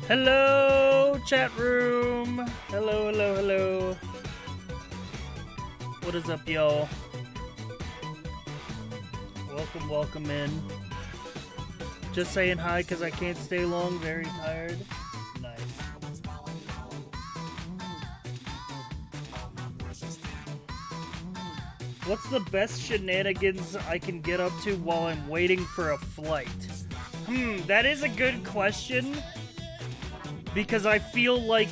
Hello, chat room. Hello, hello, hello. What is up, y'all? Welcome, welcome in. Just saying hi because I can't stay long. Very tired. Nice. What's the best shenanigans I can get up to while I'm waiting for a flight? That is a good question. Because I feel like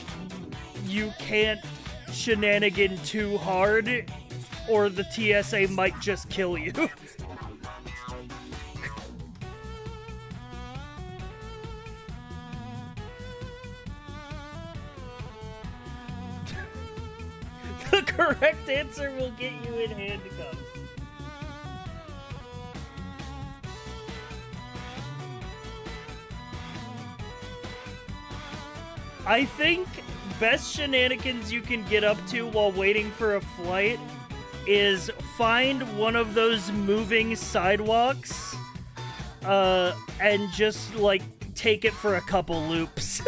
you can't shenanigan too hard, or the TSA might just kill you. The correct answer will get you in handcuffs. I think best shenanigans you can get up to while waiting for a flight is find one of those moving sidewalks and just like take it for a couple loops.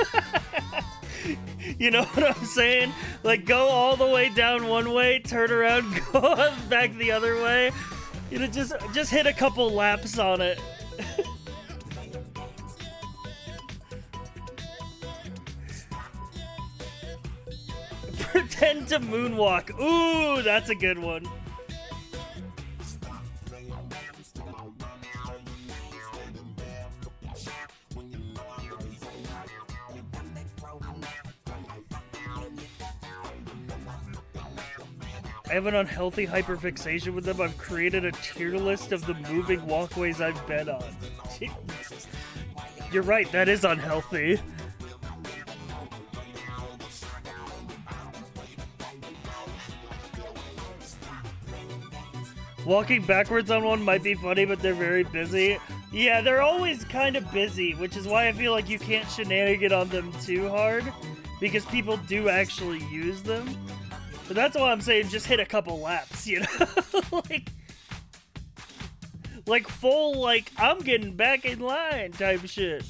You know what I'm saying? Like go all the way down one way, turn around, go back the other way. You know, just hit a couple laps on it. Pretend to moonwalk. Ooh, that's a good one. I have an unhealthy hyperfixation with them. I've created a tier list of the moving walkways I've been on. You're right, that is unhealthy. Walking backwards on one might be funny, but they're very busy. Yeah, they're always kind of busy, which is why I feel like you can't shenanigan on them too hard, because people do actually use them. But that's why I'm saying just hit a couple laps, you know? like full, like, I'm getting back in line type shit.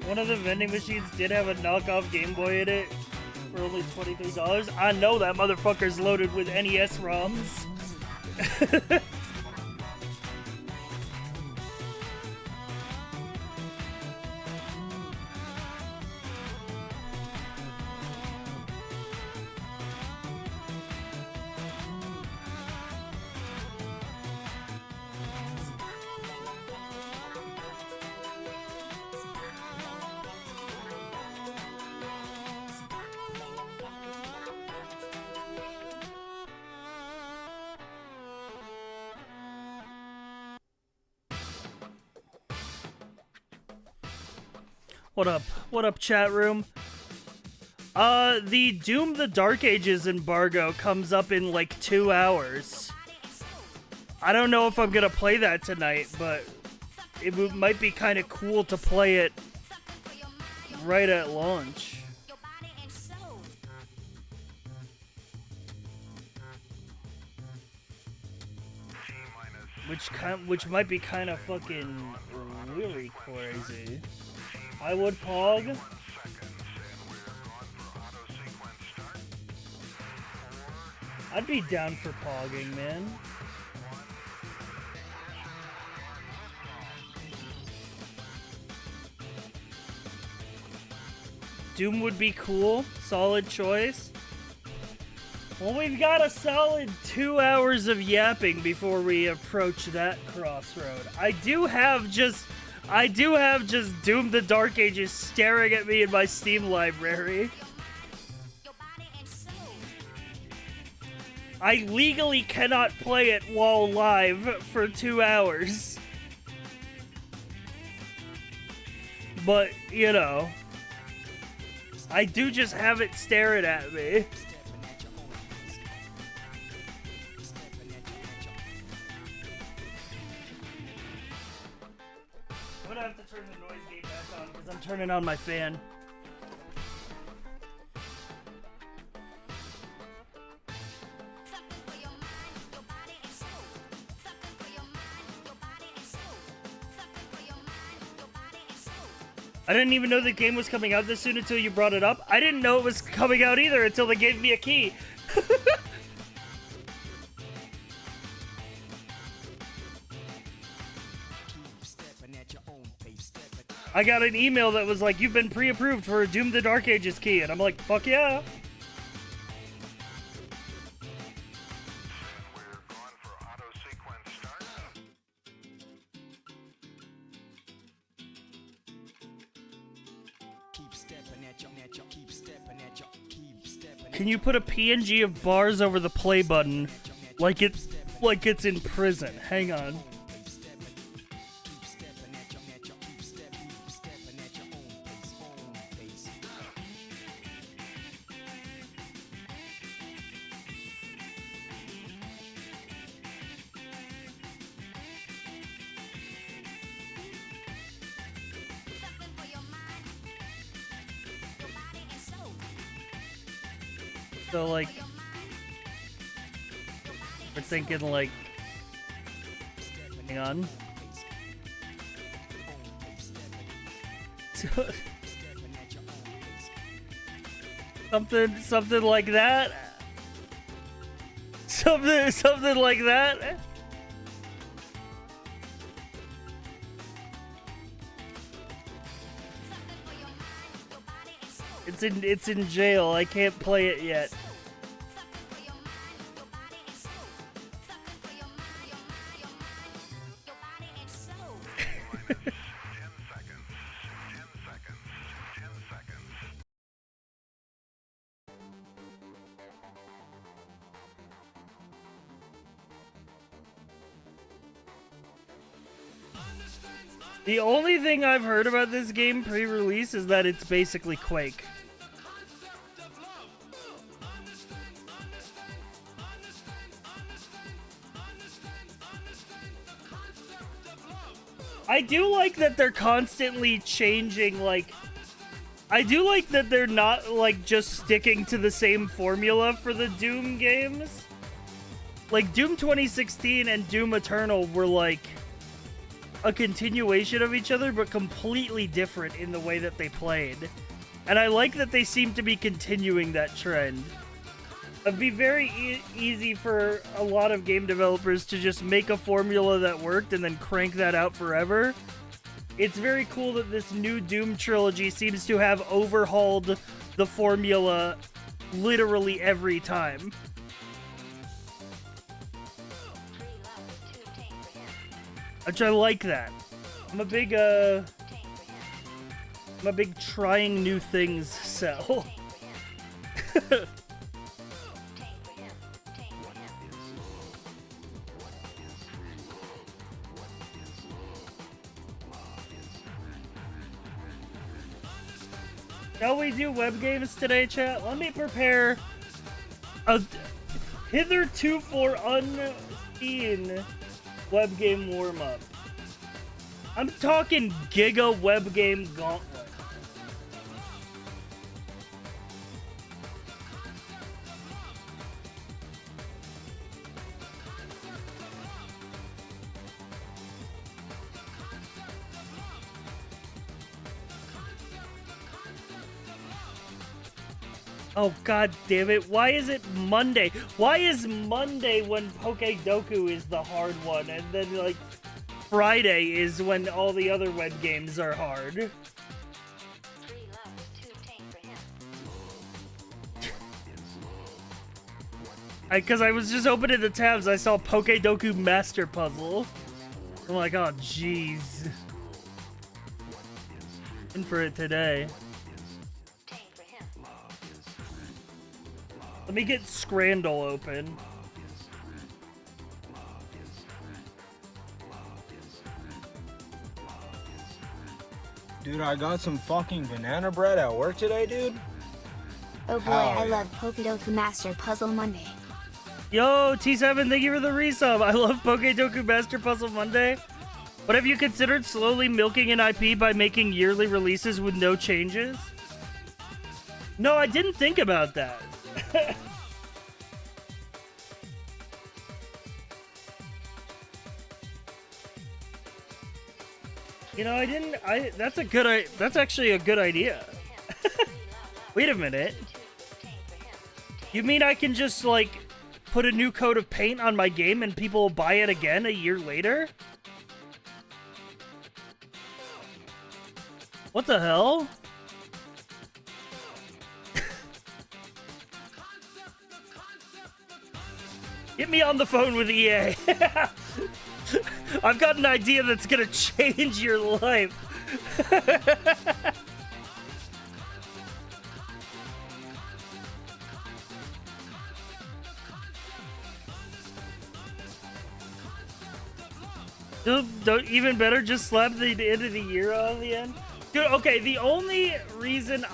One of the vending machines did have a knockoff Game Boy in it for only $23. I know that motherfucker's loaded with NES ROMs. What up? What up, chat room? The Doom the Dark Ages embargo comes up in like 2 hours. I don't know if I'm gonna play that tonight, but it might be kind of cool to play it right at launch. Which might be kind of fucking really crazy. I would pog. I'd be down for pogging, man. Doom would be cool. Solid choice. Well, we've got a solid 2 hours of yapping before we approach that crossroad. I do have just I do have just Doom the Dark Ages staring at me in my Steam library. I legally cannot play it while live for 2 hours. But, you know, I do just have it staring at me. I'm gonna have to turn the noise gate back on because I'm turning on my fan. I didn't even know the game was coming out this soon until you brought it up. I didn't know it was coming out either until they gave me a key. I got an email that was like, you've been pre-approved for a Doom the Dark Ages key. And I'm like, fuck yeah. Can you put a PNG of bars over the play button like it's in prison? Hang on. So, like, we're thinking, like, hang on. Something like that. Something like that. It's in jail. I can't play it yet. The only thing I've heard about this game pre-release is that it's basically Quake. I do like that they're constantly changing, like, I do like that they're not, like, just sticking to the same formula for the Doom games. Like, Doom 2016 and Doom Eternal were, like, a continuation of each other, but completely different in the way that they played. And I like that they seem to be continuing that trend. It'd be very easy for a lot of game developers to just make a formula that worked and then crank that out forever. It's very cool that this new Doom trilogy seems to have overhauled the formula literally every time. Which I like that. I'm a big trying new things cell. Shall we do WebGames today, chat? Let me prepare a hitherto for unseen WebGame warm-up. I'm talking Giga WebGame Gauntlet. Oh, god damn it. Why is it Monday? Why is Monday when Pokedoku is the hard one, and then, like, Friday is when all the other web games are hard? Because I was just opening the tabs, I saw Pokedoku Master Puzzle. I'm like, oh, jeez. In for it today. Let me get Scrandle open. Dude, I got some fucking banana bread at work today, dude. Oh boy, I love Pokedoku Master Puzzle Monday. Yo, T7, thank you for the resub. I love Pokedoku Master Puzzle Monday. But have you considered slowly milking an IP by making yearly releases with no changes? No, I didn't think about that. You know, that's actually a good idea. Wait a minute. You mean I can just, like, put a new coat of paint on my game and people will buy it again a year later? What the hell? Get me on the phone with EA. I've got an idea that's gonna change your life. Don't even better, just slap the end of the year on the end. Dude, okay, the only reason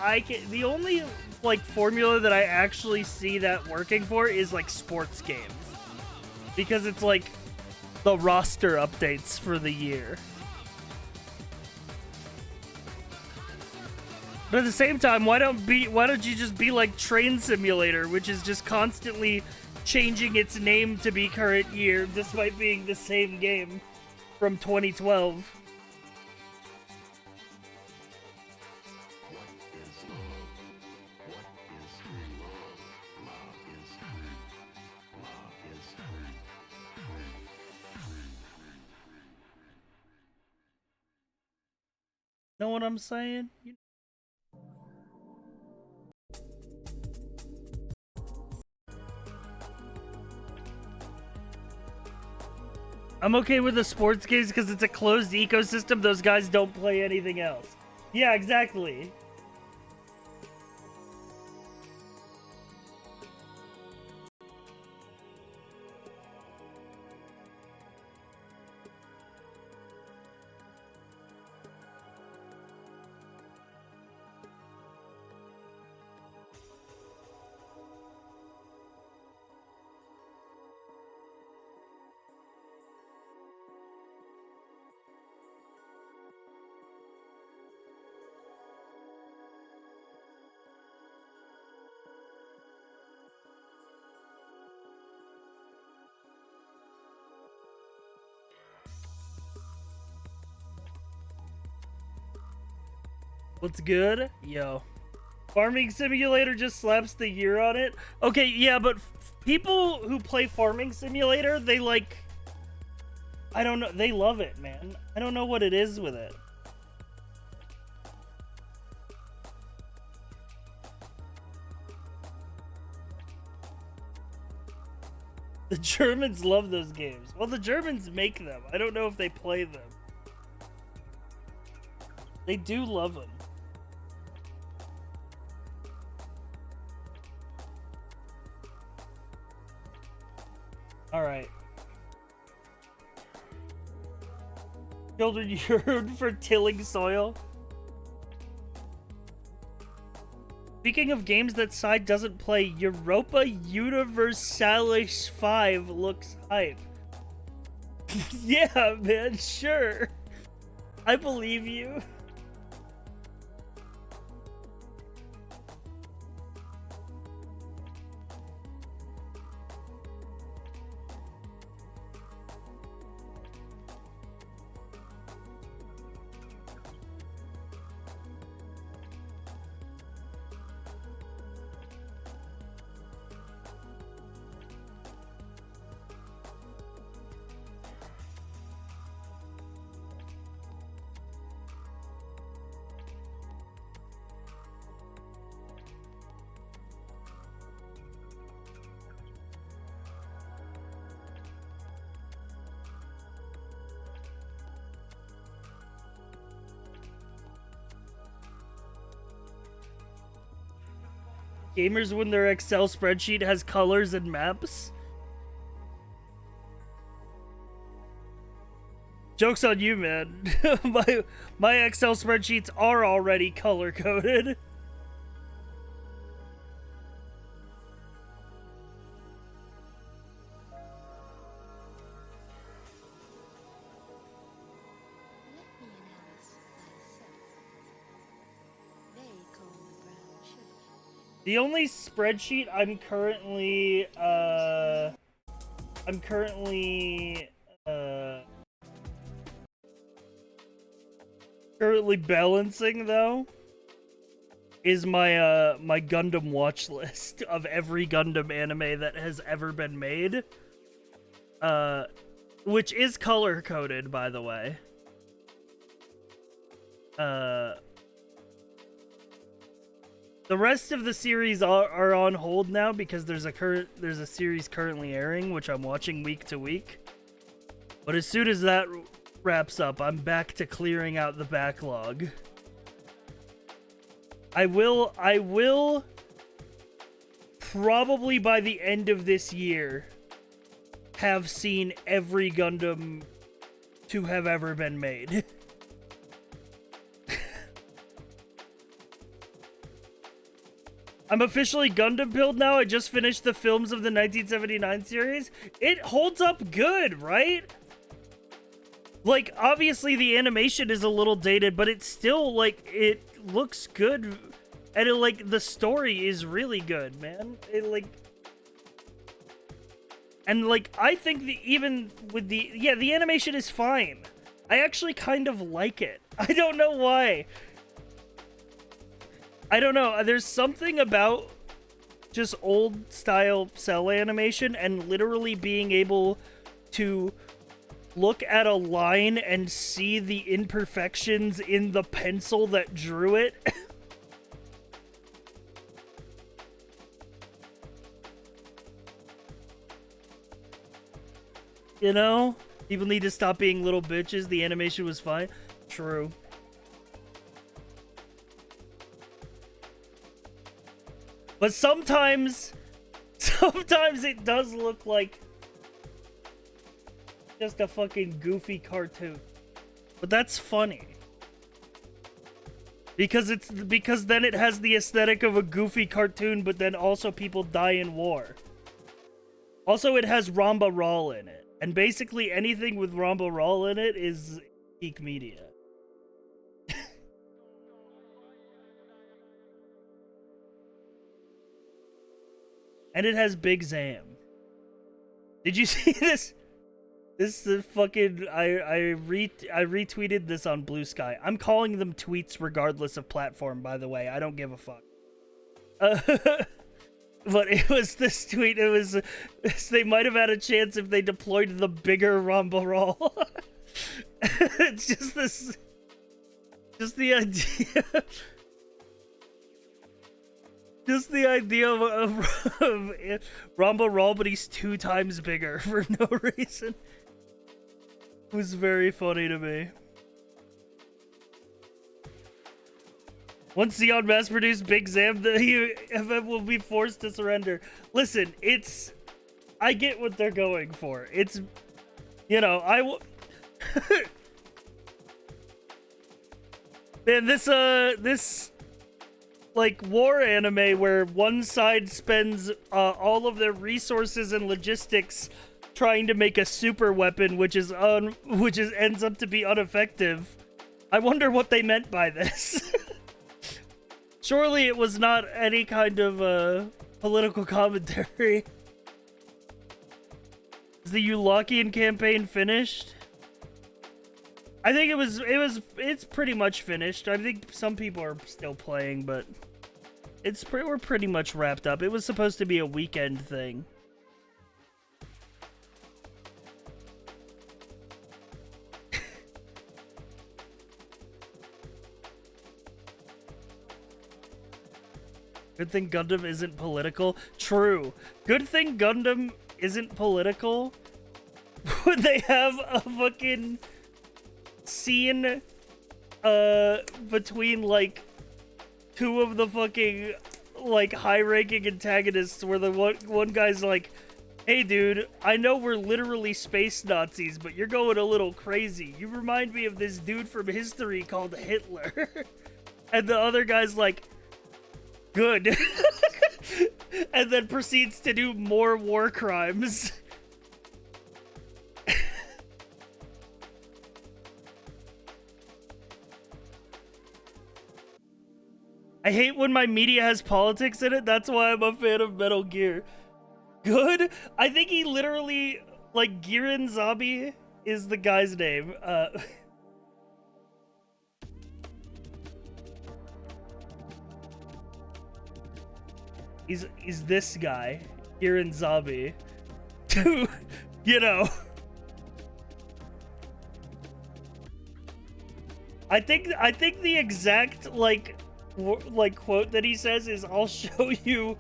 the only, like, formula that I actually see that working for is, like, sports games. Because it's, like, the roster updates for the year. But at the same time, why don't you just be like Train Simulator, which is just constantly changing its name to be current year, despite being the same game from 2012. Know what I'm saying? I'm okay with the sports games because it's a closed ecosystem. Those guys don't play anything else. Yeah, exactly. What's good? Yo. Farming Simulator just slaps the year on it? Okay, yeah, but people who play Farming Simulator, they like... I don't know, they love it, man. I don't know what it is with it. The Germans love those games. Well, the Germans make them. I don't know if they play them. They do love them. Alright. Children yearn for tilling soil. Speaking of games that side doesn't play, Europa Universalis 5 looks hype. Yeah, man, sure. I believe you. Gamers when their Excel spreadsheet has colors and maps. Joke's on you, man. my Excel spreadsheets are already color coded. The only spreadsheet I'm currently currently balancing though is my my Gundam watch list of every Gundam anime that has ever been made, which is color coded, by the way. The rest of the series are on hold now because there's a series currently airing, which I'm watching week to week. But as soon as that wraps up, I'm back to clearing out the backlog. I will probably by the end of this year have seen every Gundam to have ever been made. I'm officially Gundam pilled now. I just finished the films of the 1979 series. It holds up good, right? Like, obviously the animation is a little dated, but it's still, like, it looks good. And, like, the story is really good, man. And, like, I think even with the animation is fine. I actually kind of like it. I don't know why. I don't know. There's something about just old style cell animation and literally being able to look at a line and see the imperfections in the pencil that drew it. You know? People need to stop being little bitches. The animation was fine. True. But sometimes it does look like just a fucking goofy cartoon. But that's funny. Because then it has the aesthetic of a goofy cartoon, but then also people die in war. Also, it has Ramba Rawl in it. And basically anything with Ramba Rawl in it is geek media. And it has Big Zam. Did you see this? This is fucking... I retweeted this on Blue Sky. I'm calling them tweets regardless of platform, by the way. I don't give a fuck. But it was this tweet. It was... They might have had a chance if they deployed the bigger Ramba Roll. It's just this... Just the idea... Just the idea of Ramba Rawl, but he's 2 times bigger for no reason. It was very funny to me. Once Xeon mass-produced Big Zam, the FF will be forced to surrender. Listen, it's... I get what they're going for. It's... You know, I will... Man, this... like war anime where one side spends all of their resources and logistics trying to make a super weapon, which ends up to be ineffective. I wonder what they meant by this. Surely it was not any kind of political commentary. Is the Eulakian campaign finished? I think it's pretty much finished. I think some people are still playing, but we're pretty much wrapped up. It was supposed to be a weekend thing. Good thing Gundam isn't political. True. Good thing Gundam isn't political. When they have a fucking scene between like 2 of the fucking like high-ranking antagonists where the one guy's like, "Hey dude, I know we're literally space Nazis, but you're going a little crazy. You remind me of this dude from history called Hitler." And the other guy's like, "Good." And then proceeds to do more war crimes. I hate when my media has politics in it. That's why I'm a fan of Metal Gear. Good? I think he literally, like, Giran Zabi is the guy's name. He's this guy, Giran Zabi. You know. I think the exact, like quote that he says is, "I'll show you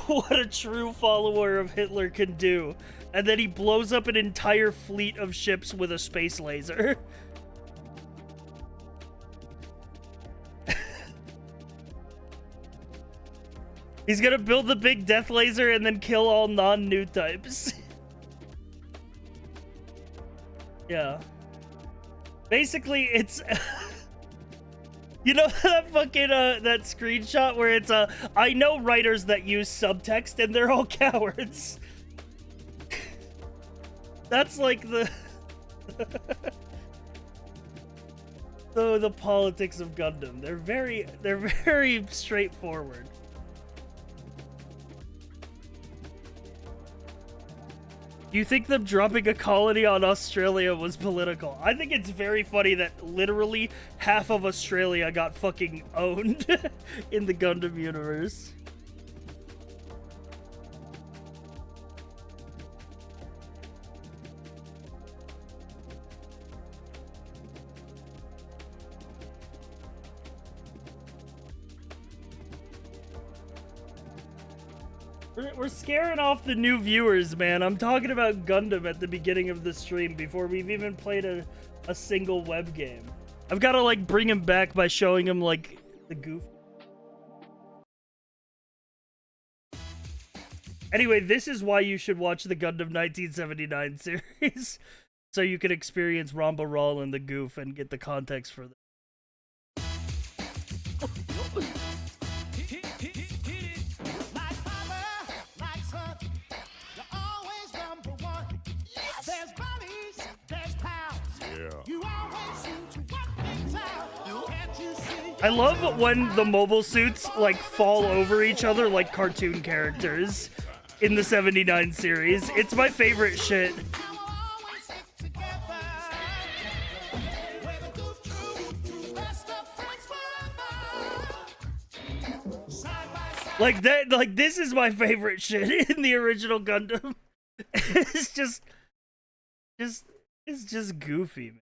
what a true follower of Hitler can do," and then he blows up an entire fleet of ships with a space laser. He's gonna build the big death laser and then kill all non-new types. Yeah. Basically, it's you know that fucking that screenshot where it's I know writers that use subtext and they're all cowards. That's like the the politics of Gundam. They're very straightforward. Do you think them dropping a colony on Australia was political? I think it's very funny that literally half of Australia got fucking owned in the Gundam universe. We're scaring off the new viewers, man. I'm talking about Gundam at the beginning of the stream before we've even played a single web game. I've got to, like, bring him back by showing him, like, the goof. Anyway, this is why you should watch the Gundam 1979 series. So you can experience Ramba Ral and the goof and get the context for this. I love when the mobile suits, like, fall over each other like cartoon characters in the 79 series. It's my favorite shit. Like that, like, this is my favorite shit in the original Gundam. It's just goofy, man.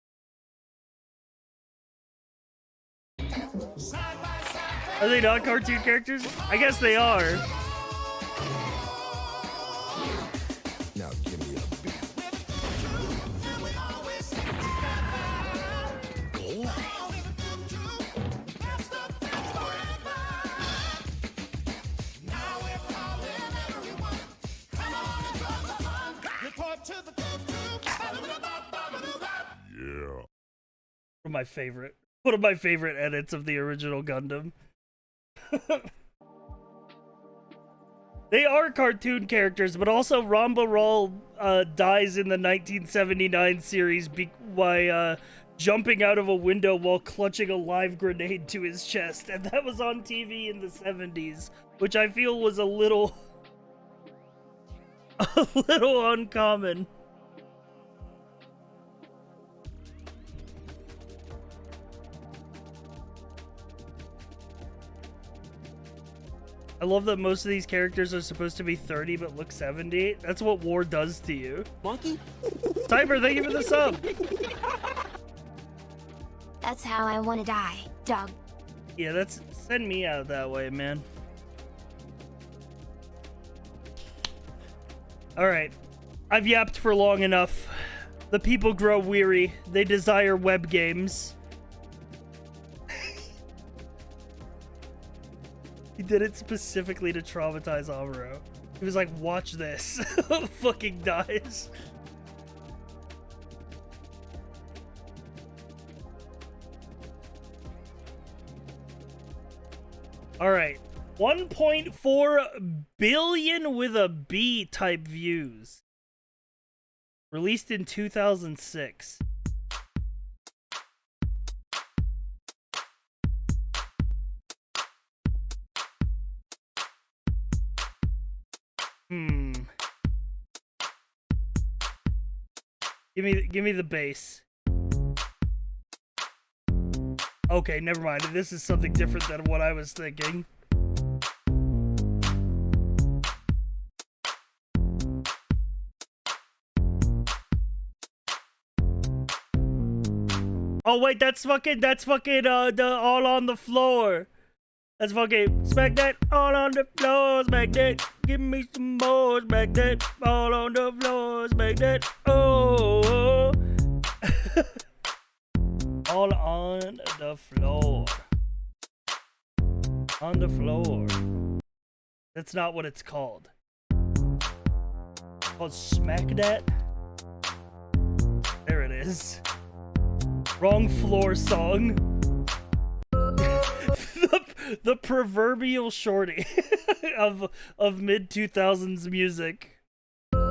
Are they not cartoon characters? I guess they are. Now give me a beat. Yeah. One of my favorite edits of the original Gundam. They are cartoon characters, but also Ramba Ral dies in the 1979 series by jumping out of a window while clutching a live grenade to his chest, and that was on TV in the 70s, which I feel was a little uncommon. I love that most of these characters are supposed to be 30 but look 70. That's what war does to you. Monkey? Cyber, thank you for the sub. That's how I want to die, dog. Yeah, send me out that way, man. Alright. I've yapped for long enough. The people grow weary. They desire web games. did it specifically to traumatize Amuro. He was like, watch this. Fucking dies. Alright. 1.4 billion with a B type views. Released in 2006. Give me the bass. Okay, never mind. This is something different than what I was thinking. Oh wait, that's fucking the all on the floor. That's fucking smack that all on the floor, smack that. Give me some more, smack that all on the floor, smack that. Oh, all on the floor. On the floor. That's not what it's called. It's called smack that. There it is. Wrong floor song. The proverbial shorty of mid 2000s music. Ooh.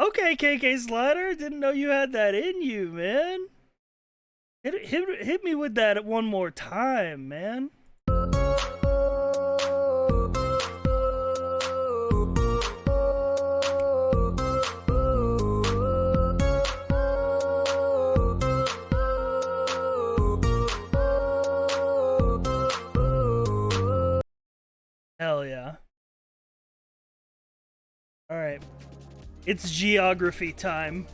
Okay, KK Slider. Didn't know you had that in you, man. Hit me with that one more time, man. Hell yeah. Alright. It's geography time.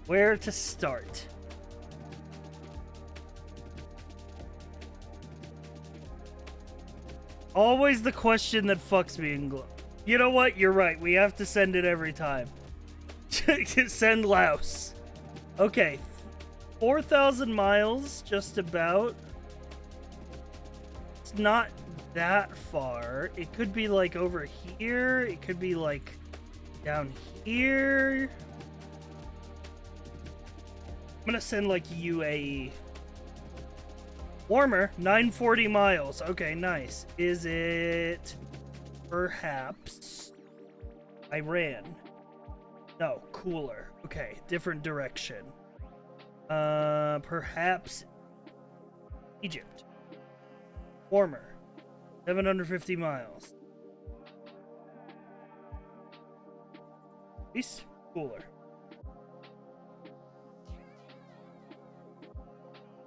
Where to start? Always the question that fucks me in Glow. You know what? You're right. We have to send it every time. Send Laos. Okay. 4,000 miles, just about. It's not that far. It could be like over here. It could be like down here. I'm gonna send like UAE. Warmer, 940 miles. Okay, nice. Is it perhaps Iran? No, cooler. Okay, different direction. Perhaps Egypt. Warmer, 750 miles. East, cooler.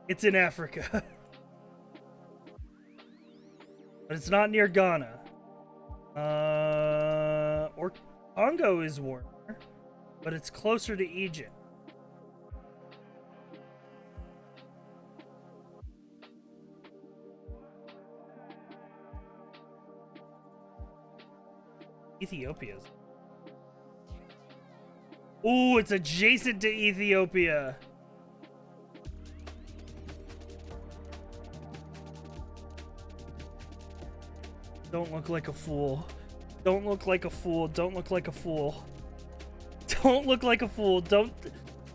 It's in Africa. But it's not near Ghana. Or Congo is warmer, but it's closer to Egypt. Ethiopia's. Ooh, it's adjacent to Ethiopia. Don't look like a fool. Don't look like a fool. Don't look like a fool. Don't look like a fool. Don't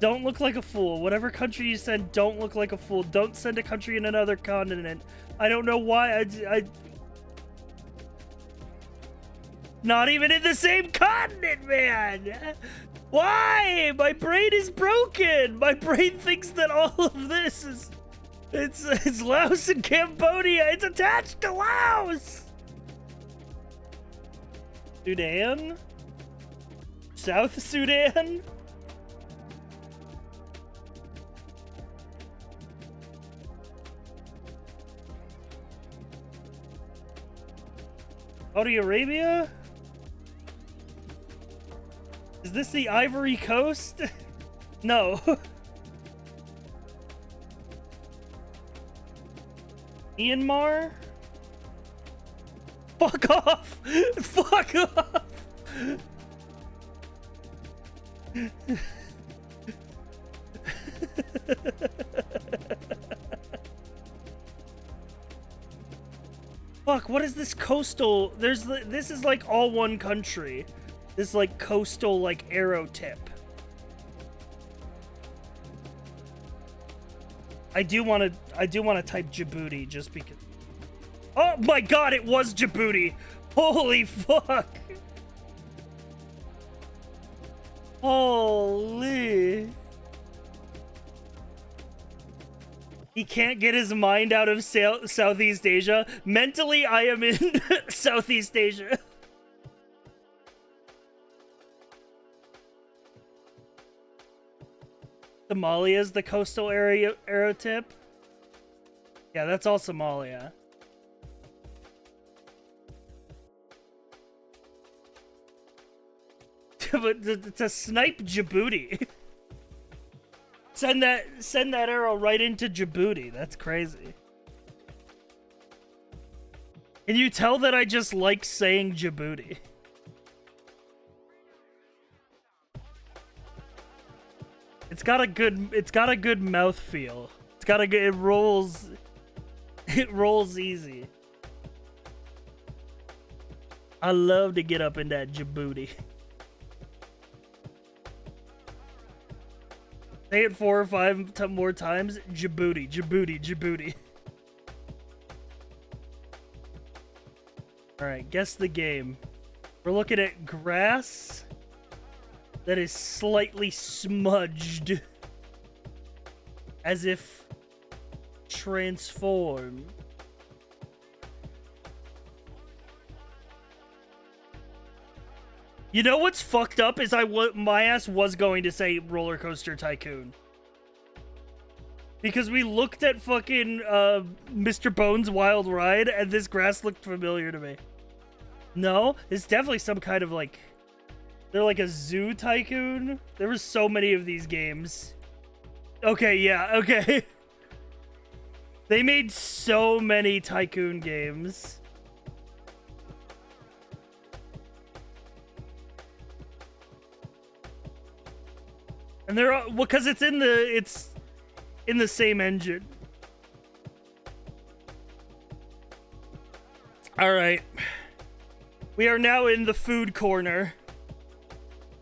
look like a fool. Whatever country you send, don't look like a fool. Don't send a country in another continent. I don't know why. I not even in the same continent, man. Why? My brain is broken. My brain thinks that all of this is it's Laos and Cambodia. It's attached to Laos. Sudan? South Sudan? Saudi Arabia? this the Ivory Coast? No. Myanmar? Fuck off! Fuck off! Fuck, what is this coastal? This is like all one country. This like coastal like arrow tip. I do want to type Djibouti just because. Oh my god, it was Djibouti. Holy fuck. Holy. He can't get his mind out of Southeast Asia. Mentally, I am in Southeast Asia. Somalia is the coastal arrow tip. Yeah, that's all Somalia. But to snipe Djibouti. Send that arrow right into Djibouti. That's crazy. Can you tell that I just like saying Djibouti? It's got a good mouthfeel. It's got a good, it rolls easy. I love to get up in that Djibouti. Say it 4 or 5 more times. Djibouti, Djibouti, Djibouti. Alright, guess the game. We're looking at grass that is slightly smudged. As if transformed. You know what's fucked up is my ass was going to say Roller Coaster Tycoon. Because we looked at fucking Mr. Bones' Wild Ride and this grass looked familiar to me. No, it's definitely some kind of like... They're like a zoo tycoon. There were so many of these games. Okay, yeah, okay. They made so many tycoon games. And they're all, well, because it's in the same engine. All right. We are now in the food corner.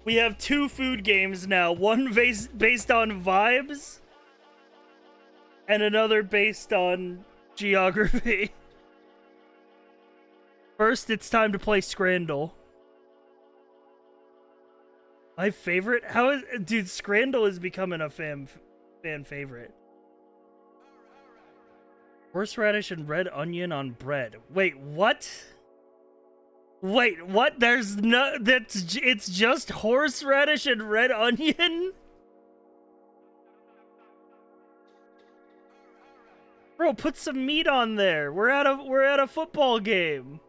We have 2 food games now. One based on vibes and another based on geography. First, it's time to play Scrandle. My favorite? Dude, Scrandle is becoming a fan favorite. Horseradish and red onion on bread. Wait, what? Wait, what? It's just horseradish and red onion? Bro, put some meat on there. We're at a football game.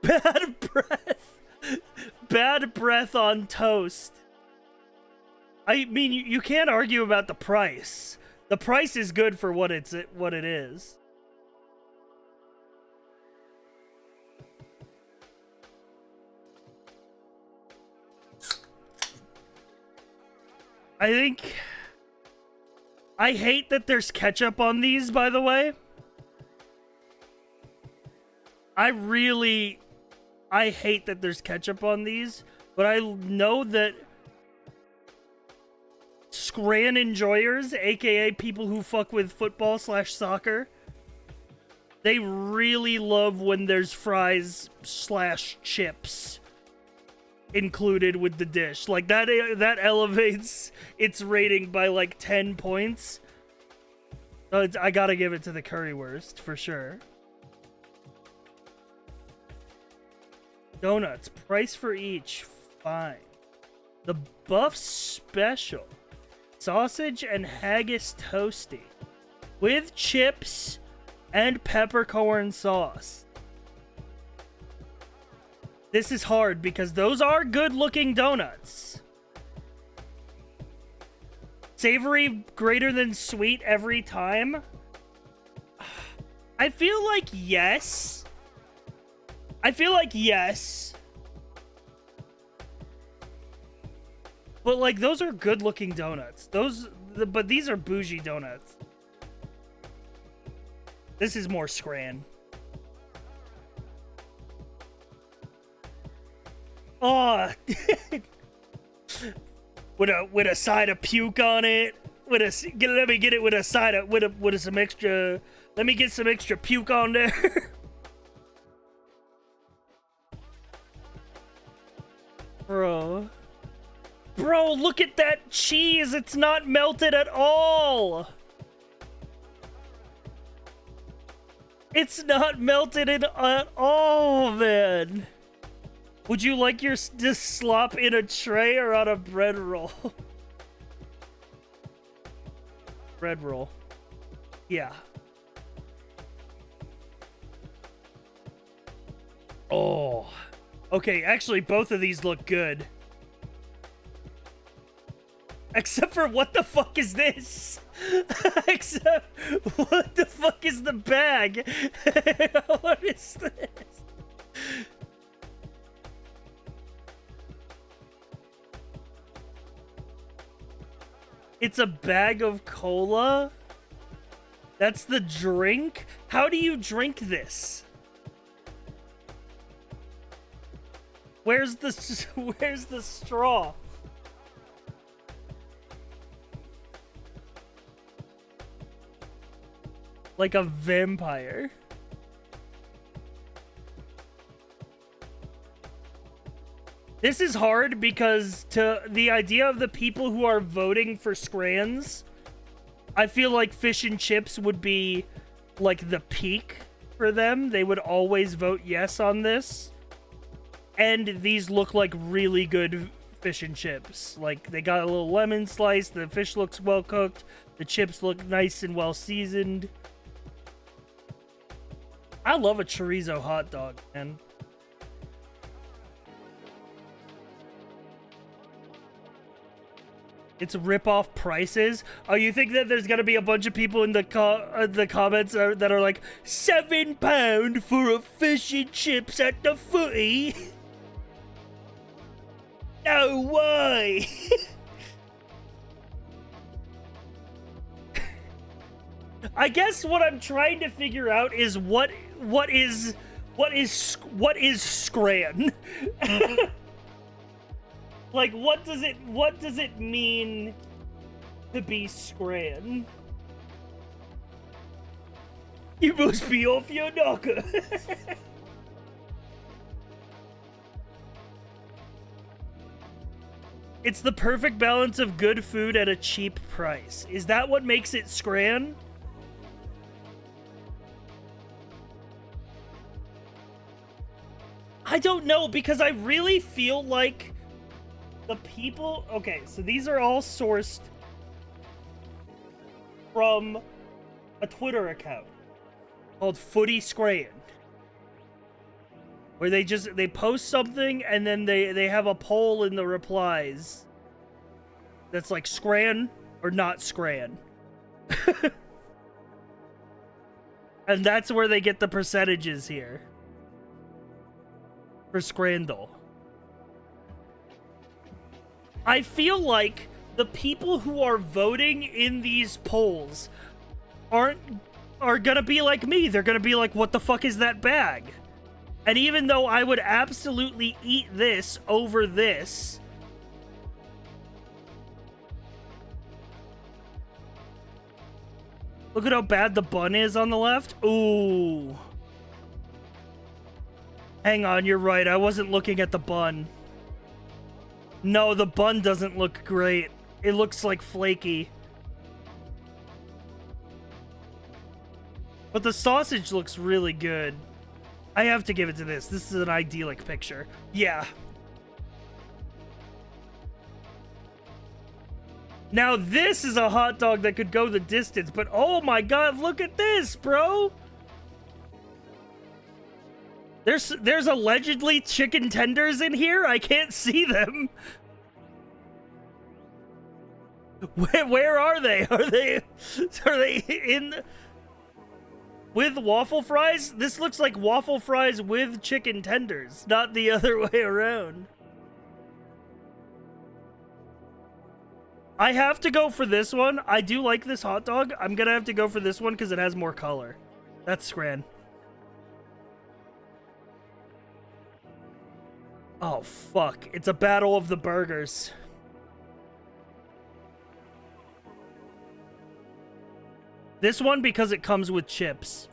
Bad breath. Bad breath on toast. I mean, you can't argue about the price. The price is good for what it is. I hate that there's ketchup on these, by the way. I hate that there's ketchup on these, but I know that Scran enjoyers, aka people who fuck with football / soccer, they really love when there's fries / chips included with the dish. Like that elevates its rating by like 10 points. So I gotta give it to the currywurst for sure. Donuts, price for each, fine. The Buff Special, sausage and haggis toasty, with chips and peppercorn sauce. This is hard because those are good-looking donuts. Savory greater than sweet every time? I feel like yes. I feel like yes. But, like, those are good-looking donuts. But these are bougie donuts. This is more Scran. Oh, with a side of puke on it. Let me get it with a side of with some extra. Let me get some extra puke on there. Bro, look at that cheese. It's not melted at all. It's not melted at all, man. Would you like your this slop in a tray or on a bread roll? Bread roll. Yeah. Oh. Okay, actually, both of these look good. Except for what the fuck is this? Except, what the fuck is the bag? What is this? It's a bag of cola? That's the drink? How do you drink this? Where's the straw? Like a vampire. This is hard because the idea of the people who are voting for Scrans, I feel like fish and chips would be like the peak for them. They would always vote yes on this. And these look like really good fish and chips. Like, they got a little lemon slice, the fish looks well cooked, the chips look nice and well seasoned. I love a chorizo hot dog, man. It's rip-off prices. Oh, you think that there's gonna be a bunch of people in the comments that are like, £7 for a fish and chips at the footy? No way! I guess what I'm trying to figure out is what is Scran? Like, what does it mean to be Scran? You must be off your knocker. It's the perfect balance of good food at a cheap price. Is that what makes it Scran? I don't know, because I really feel like the people... Okay, so these are all sourced from a Twitter account called Footy Scran, where they post something and then they have a poll in the replies that's like Scran or not Scran. And that's where they get the percentages here for Scrandal. I feel like the people who are voting in these polls are gonna be like me. They're gonna be like, what the fuck is that bag? And even though I would absolutely eat this over this, look at how bad the bun is on the left. Ooh. Hang on, you're right. I wasn't looking at the bun. No, the bun doesn't look great. It looks like flaky. But the sausage looks really good. I have to give it to this. This is an idyllic picture. Yeah. Now this is a hot dog that could go the distance, but oh my god, look at this, bro! There's allegedly chicken tenders in here. I can't see them. Where are they? Are they in with waffle fries? This looks like waffle fries with chicken tenders, not the other way around. I have to go for this one. I do like this hot dog. I'm gonna have to go for this one because it has more color. That's Scran. Oh, fuck. It's a battle of the burgers. This one because it comes with chips.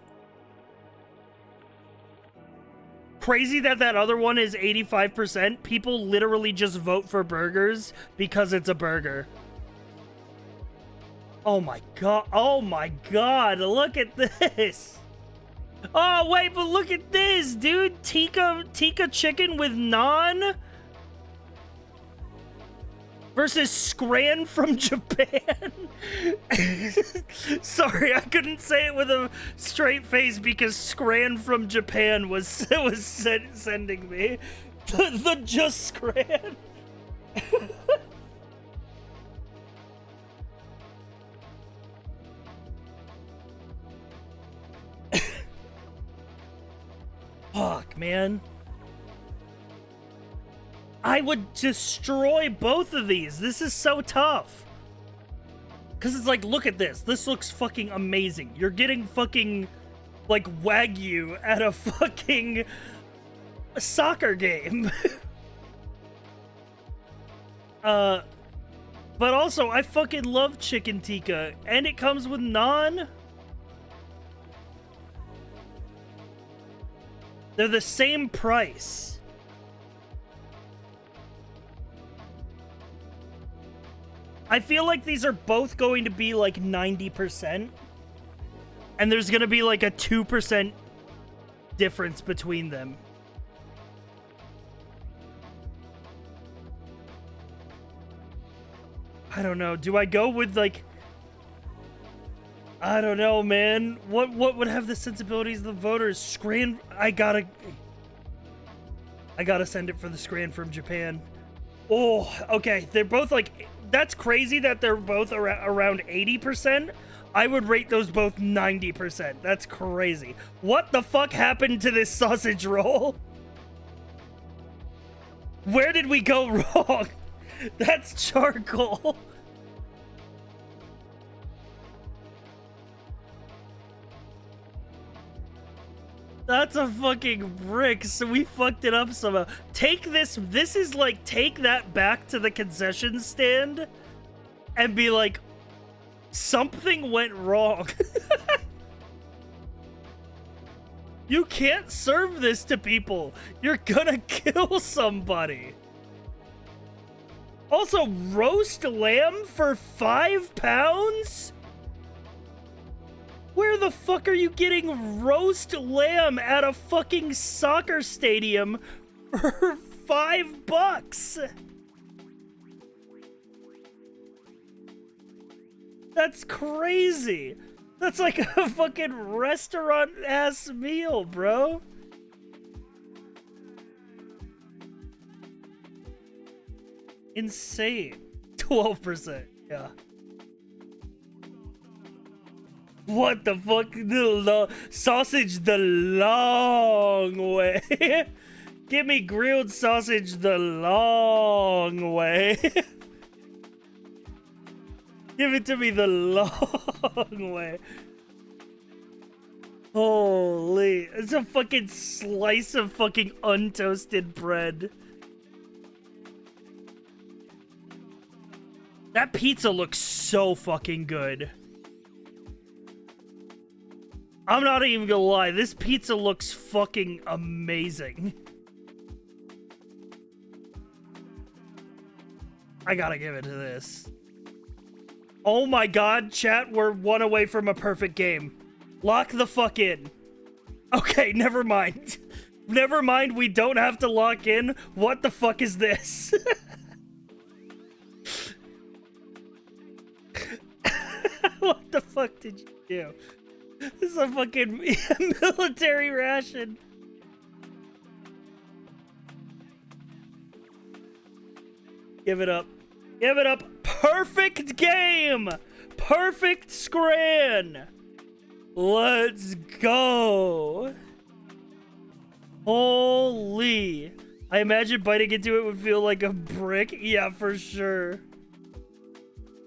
Crazy that that other one is 85%. People literally just vote for burgers because it's a burger. Oh my god. Oh my god. Look at this. Oh, wait, but look at this, dude. Tikka chicken with naan versus Scran from Japan. Sorry, I couldn't say it with a straight face because Scran from Japan was sending me the just Scran. Fuck, man. I would destroy both of these. This is so tough. Because it's like, look at this. This looks fucking amazing. You're getting fucking, like, Wagyu at a fucking soccer game. But also, I fucking love chicken tikka. And it comes with naan. They're the same price. I feel like these are both going to be like 90%. And there's going to be like a 2% difference between them. I don't know. Do I go with like... I don't know, man. What would have the sensibilities of the voters? Scran... I gotta send it for the Scran from Japan. Oh, okay. They're both like... That's crazy that they're both around 80%. I would rate those both 90%. That's crazy. What the fuck happened to this sausage roll? Where did we go wrong? That's charcoal. That's a fucking brick, so we fucked it up somehow. Take this is like, take that back to the concession stand and be like, something went wrong. You can't serve this to people. You're gonna kill somebody. Also, roast lamb for £5? Where the fuck are you getting roast lamb at a fucking soccer stadium for $5? That's crazy. That's like a fucking restaurant-ass meal, bro. Insane. 12%, yeah. What the fuck? The sausage the long way. Give me grilled sausage the long way. Give it to me the long way. Holy. It's a fucking slice of fucking untoasted bread. That pizza looks so fucking good. I'm not even gonna lie, this pizza looks fucking amazing. I gotta give it to this. Oh my god, chat, we're one away from a perfect game. Lock the fuck in. Okay, never mind. Never mind, we don't have to lock in. What the fuck is this? What the fuck did you do? This is a fucking military ration. Give it up. Give it up. Perfect game. Perfect scran. Let's go. Holy. I imagine biting into it would feel like a brick. Yeah, for sure.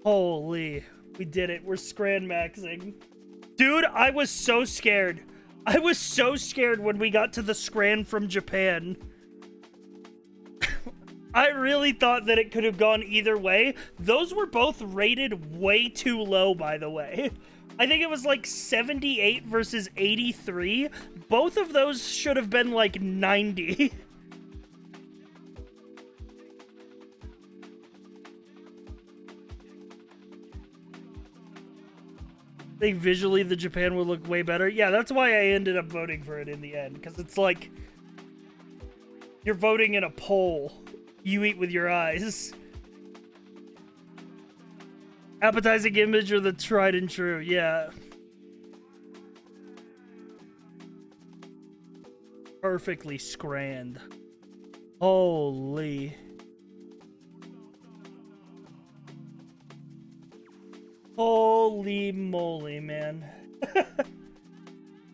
Holy. We did it. We're scran maxing. Dude, I was so scared. I was so scared when we got to the scran from Japan. I really thought that it could have gone either way. Those were both rated way too low, by the way. I think it was like 78 versus 83. Both of those should have been like 90. I think visually the Japan would look way better. Yeah, that's why I ended up voting for it in the end. Because it's like, you're voting in a poll. You eat with your eyes. Appetizing image or the tried and true, yeah. Perfectly scranned. Holy. Holy moly, man.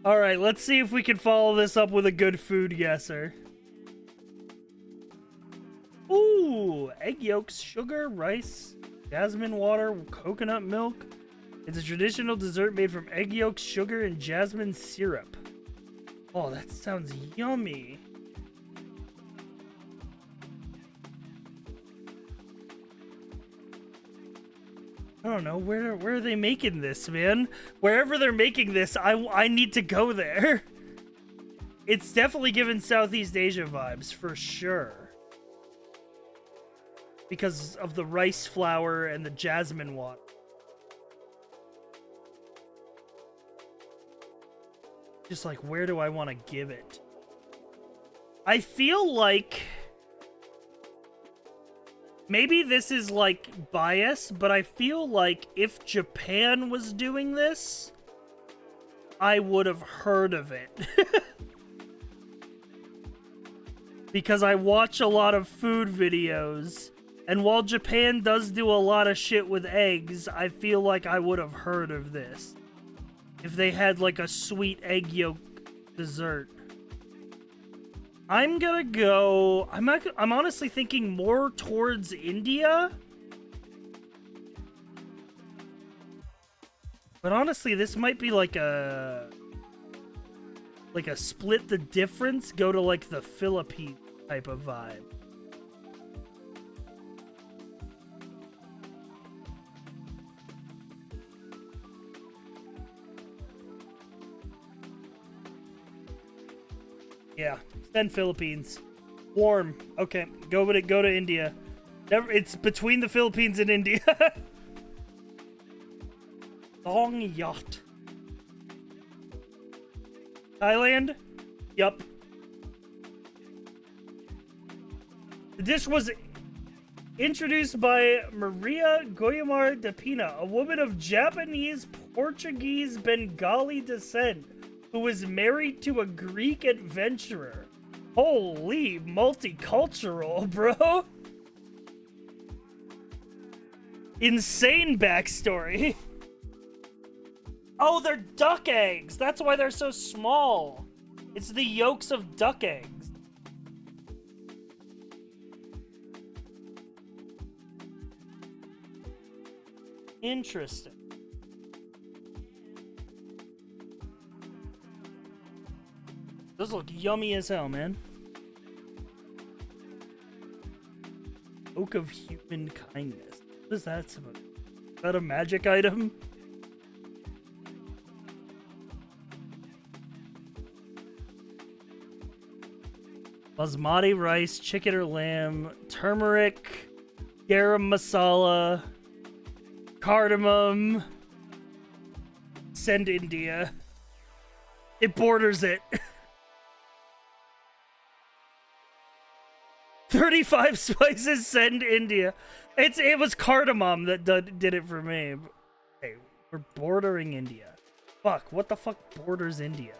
Alright, let's see if we can follow this up with a good food guesser. Ooh, egg yolks, sugar, rice, jasmine water, coconut milk. It's a traditional dessert made from egg yolks, sugar, and jasmine syrup. Oh, that sounds yummy. I don't know, where are they making this, man? Wherever they're making this, I need to go there. It's definitely giving Southeast Asia vibes, for sure. Because of the rice flour and the jasmine water. Just like, where do I want to give it? I feel like maybe this is like bias, but I feel like if Japan was doing this, I would have heard of it. Because I watch a lot of food videos. And while Japan does do a lot of shit with eggs, I feel like I would have heard of this. If they had like a sweet egg yolk dessert. I'm gonna go... I'm honestly thinking more towards India. But honestly, this might be like a... like a split the difference, go to like the Philippines type of vibe. Yeah, send Philippines. Warm. Okay, go with it. Go to India. It's between the Philippines and India. Long yacht. Thailand? Yup. The dish was introduced by Maria Goyamar de Pina, a woman of Japanese, Portuguese, Bengali descent, who was married to a Greek adventurer. Holy multicultural, bro. Insane backstory. Oh, they're duck eggs. That's why they're so small. It's the yolks of duck eggs. Interesting. Those look yummy as hell, man. Oak of human kindness. What is that supposed to be? Is that a magic item? Basmati rice, chicken or lamb, turmeric, garam masala, cardamom. Send India. It borders it. 35 spices, send India. It was cardamom that did it for me. Hey, we're bordering India. Fuck, what the fuck borders India?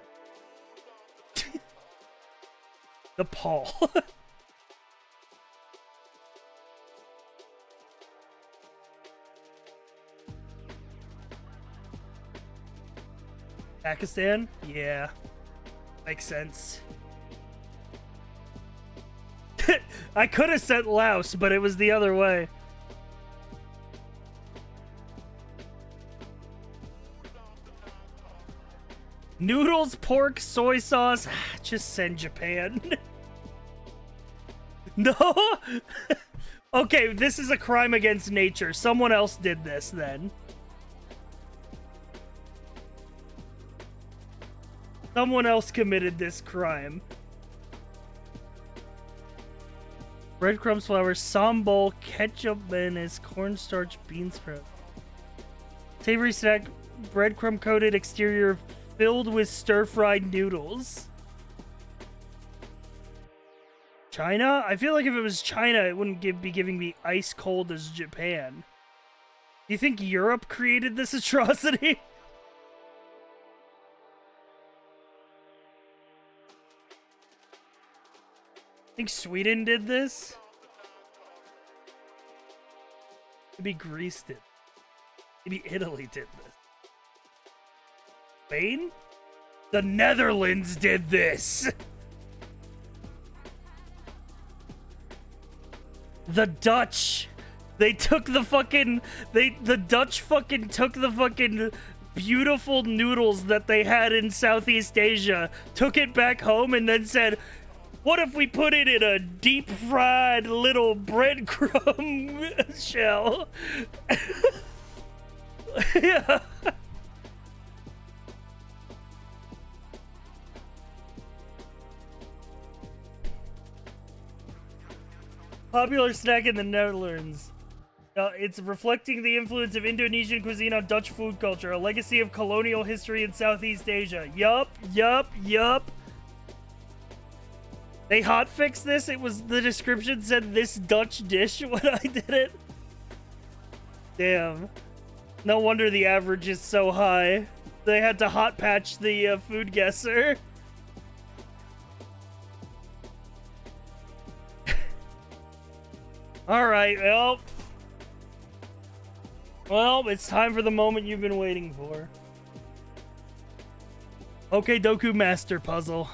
Nepal. Pakistan? Yeah. Makes sense. I could have said Laos, but it was the other way. Noodles, pork, soy sauce. Just send Japan. No? Okay, this is a crime against nature. Someone else did this then. Someone else committed this crime. Breadcrumbs, flour, sambal, ketchup, mayonnaise, cornstarch, bean sprout. Savory snack, breadcrumb coated exterior filled with stir-fried noodles. China? I feel like if it was China, it wouldn't be giving me ice cold as Japan. Do you think Europe created this atrocity? Think Sweden did this? Maybe Greece did. Maybe Italy did this. Spain? The Netherlands did this! The Dutch! They took the fucking... The Dutch fucking took the fucking beautiful noodles that they had in Southeast Asia, took it back home, and then said, what if we put it in a deep-fried little breadcrumb shell? Yeah. Popular snack in the Netherlands. It's reflecting the influence of Indonesian cuisine on Dutch food culture, a legacy of colonial history in Southeast Asia. Yup. They hotfixed this. It was, the description said this Dutch dish when I did it. Damn. No wonder the average is so high. They had to hot patch the food guesser. Alright, well, it's time for the moment you've been waiting for. Okay, Doku Master Puzzle.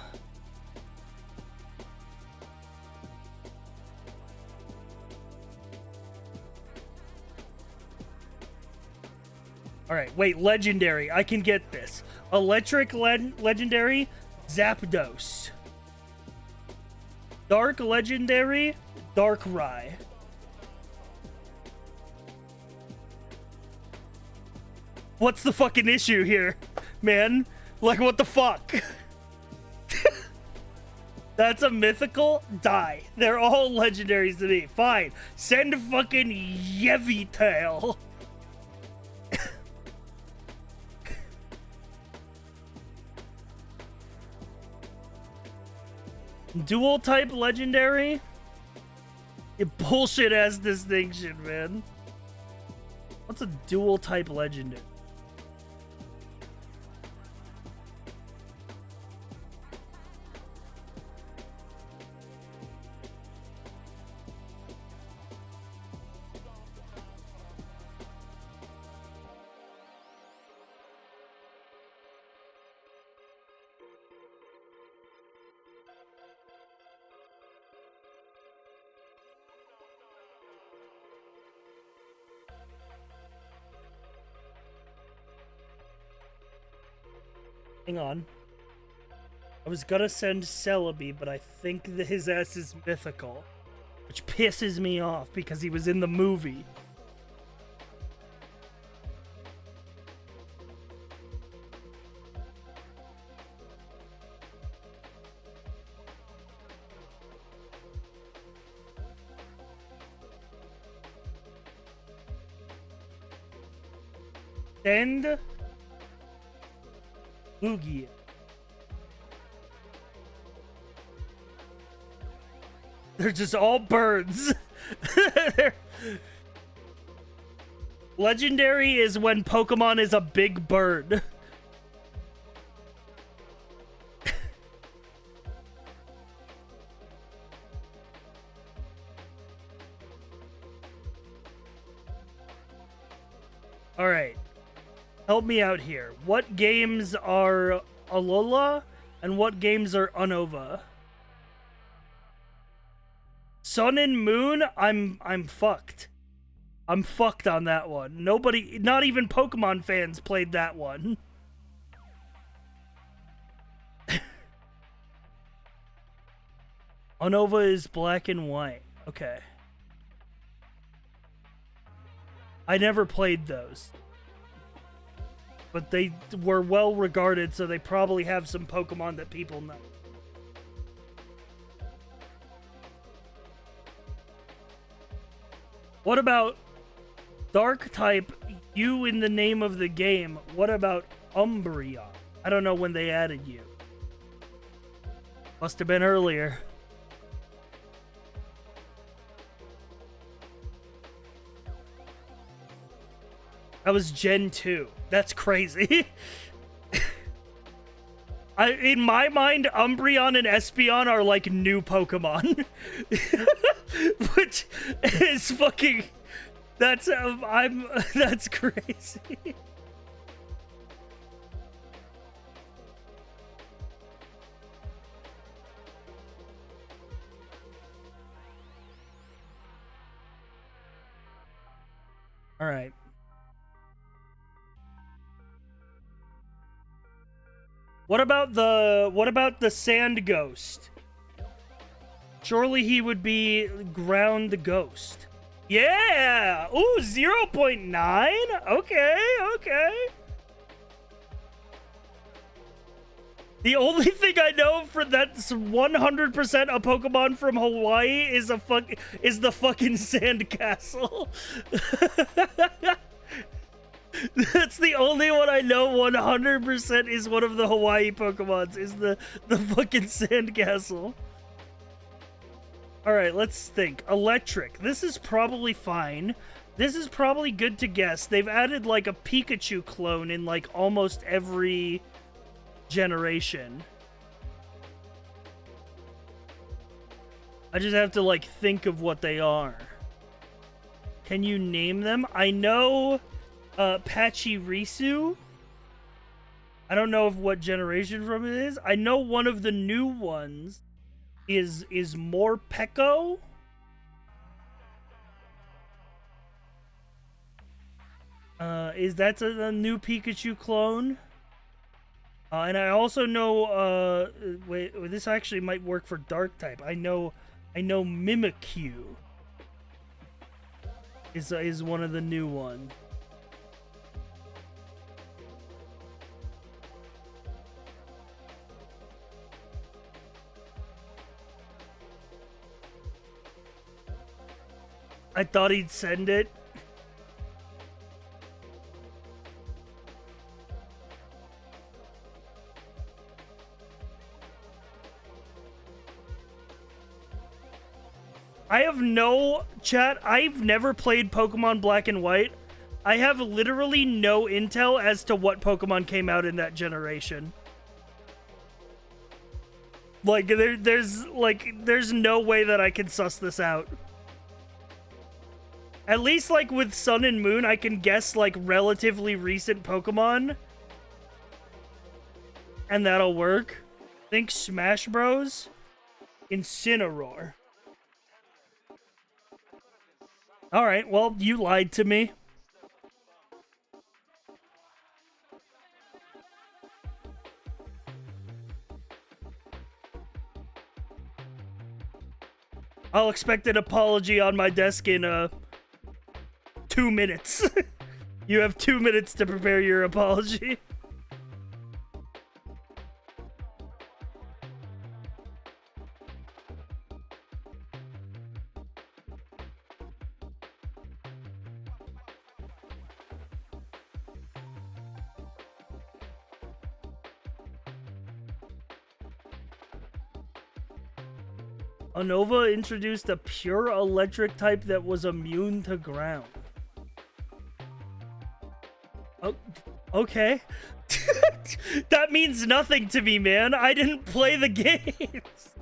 Alright, wait, legendary. I can get this. Electric legendary, Zapdos. Dark legendary, Darkrai. What's the fucking issue here, man? Like, what the fuck? That's a mythical? Die. They're all legendaries to me. Fine. Send fucking Yevitail. Dual type legendary? You bullshit ass distinction, man. What's a dual type legendary? Hang on. I was gonna send Celebi, but I think that his ass is mythical. Which pisses me off because he was in the movie. Send Lugia. They're just all birds. Legendary is when Pokemon is a big bird. All right. Help me out here. What games are Alola and what games are Unova? Sun and Moon, I'm fucked. I'm fucked on that one. Nobody, not even Pokemon fans played that one. Unova is black and white. Okay. I never played those. But they were well regarded, so they probably have some Pokemon that people know. What about Dark type, you in the name of the game? What about Umbreon? I don't know when they added you. Must have been earlier. That was Gen 2. That's crazy. In my mind, Umbreon and Espeon are like new Pokemon. Which is fucking... That's that's crazy. All right. What about the Sand Ghost? Surely he would be Ground Ghost. Yeah! Ooh, 0.9? Okay, okay. The only thing I know for that's 100% a Pokemon from Hawaii is the fucking Sandcastle. That's the only one I know 100% is one of the Hawaii Pokemons, is the fucking Sandcastle. Alright, let's think. Electric. This is probably fine. This is probably good to guess. They've added like a Pikachu clone in like almost every generation. I just have to like think of what they are. Can you name them? I know Pachirisu. I don't know of what generation from it is. I know one of the new ones is Morpeko. Is that a new Pikachu clone? And I also know wait, this actually might work for Dark type. I know Mimikyu is one of the new ones. I thought he'd send it. I have no chat. I've never played Pokemon Black and White. I have literally no intel as to what Pokemon came out in that generation. Like there's no way that I can suss this out. At least, like, with Sun and Moon, I can guess, like, relatively recent Pokemon. And that'll work. Think Smash Bros. Incineroar. Alright, well, you lied to me. I'll expect an apology on my desk in, 2 minutes. You have 2 minutes to prepare your apology. Unova introduced a pure electric type that was immune to ground. Oh, okay. That means nothing to me, man. I didn't play the games.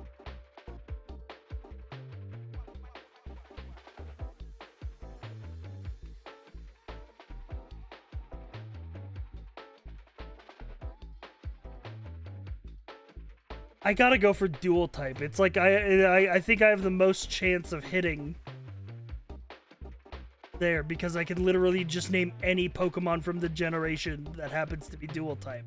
I gotta go for dual type. It's like I think I have the most chance of hitting there because I can literally just name any Pokemon from the generation that happens to be dual type.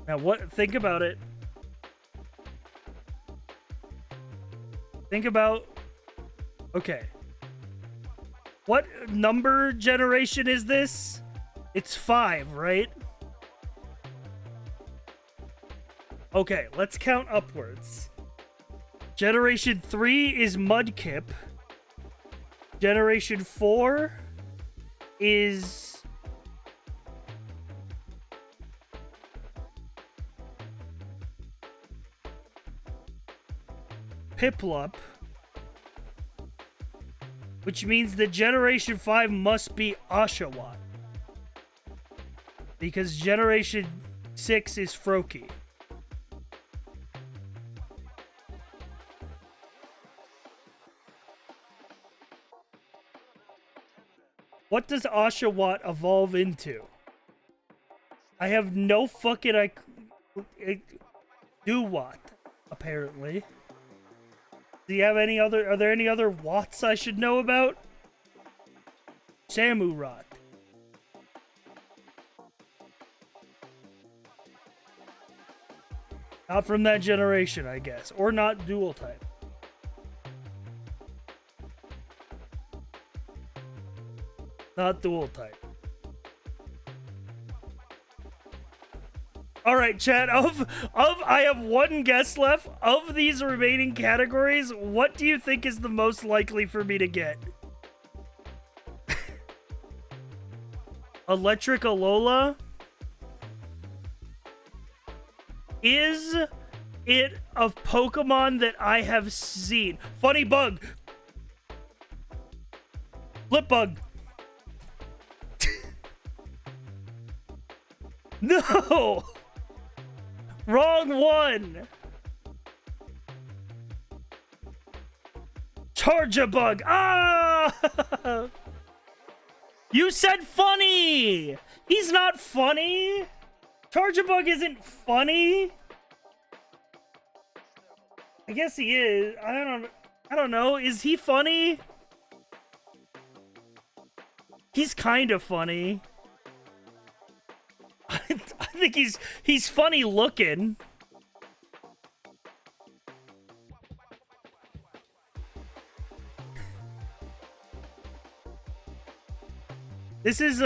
Now what? Think about it. Think about... Okay. What number generation is this? It's 5, right? Okay, let's count upwards. Generation 3 is Mudkip. Generation 4 is... Piplup. Which means that Generation 5 must be Oshawott. Because Generation 6 is Froakie. What does Oshawott evolve into? I have no fucking do what, apparently. Do you have any other... Are there any other Watts I should know about? Samurott. Not from that generation, I guess. Or not dual type. Not dual type. All right, chat. I have one guess left. Of these remaining categories, what do you think is the most likely for me to get? Electric Alola? Is it a Pokemon that I have seen? Funny Bug. Flip Bug. No! Wrong one! Charjabug! Ah! You said funny! He's not funny! Charjabug isn't funny! I guess he is. I don't know. Is he funny? He's kind of funny. I think he's funny looking. This is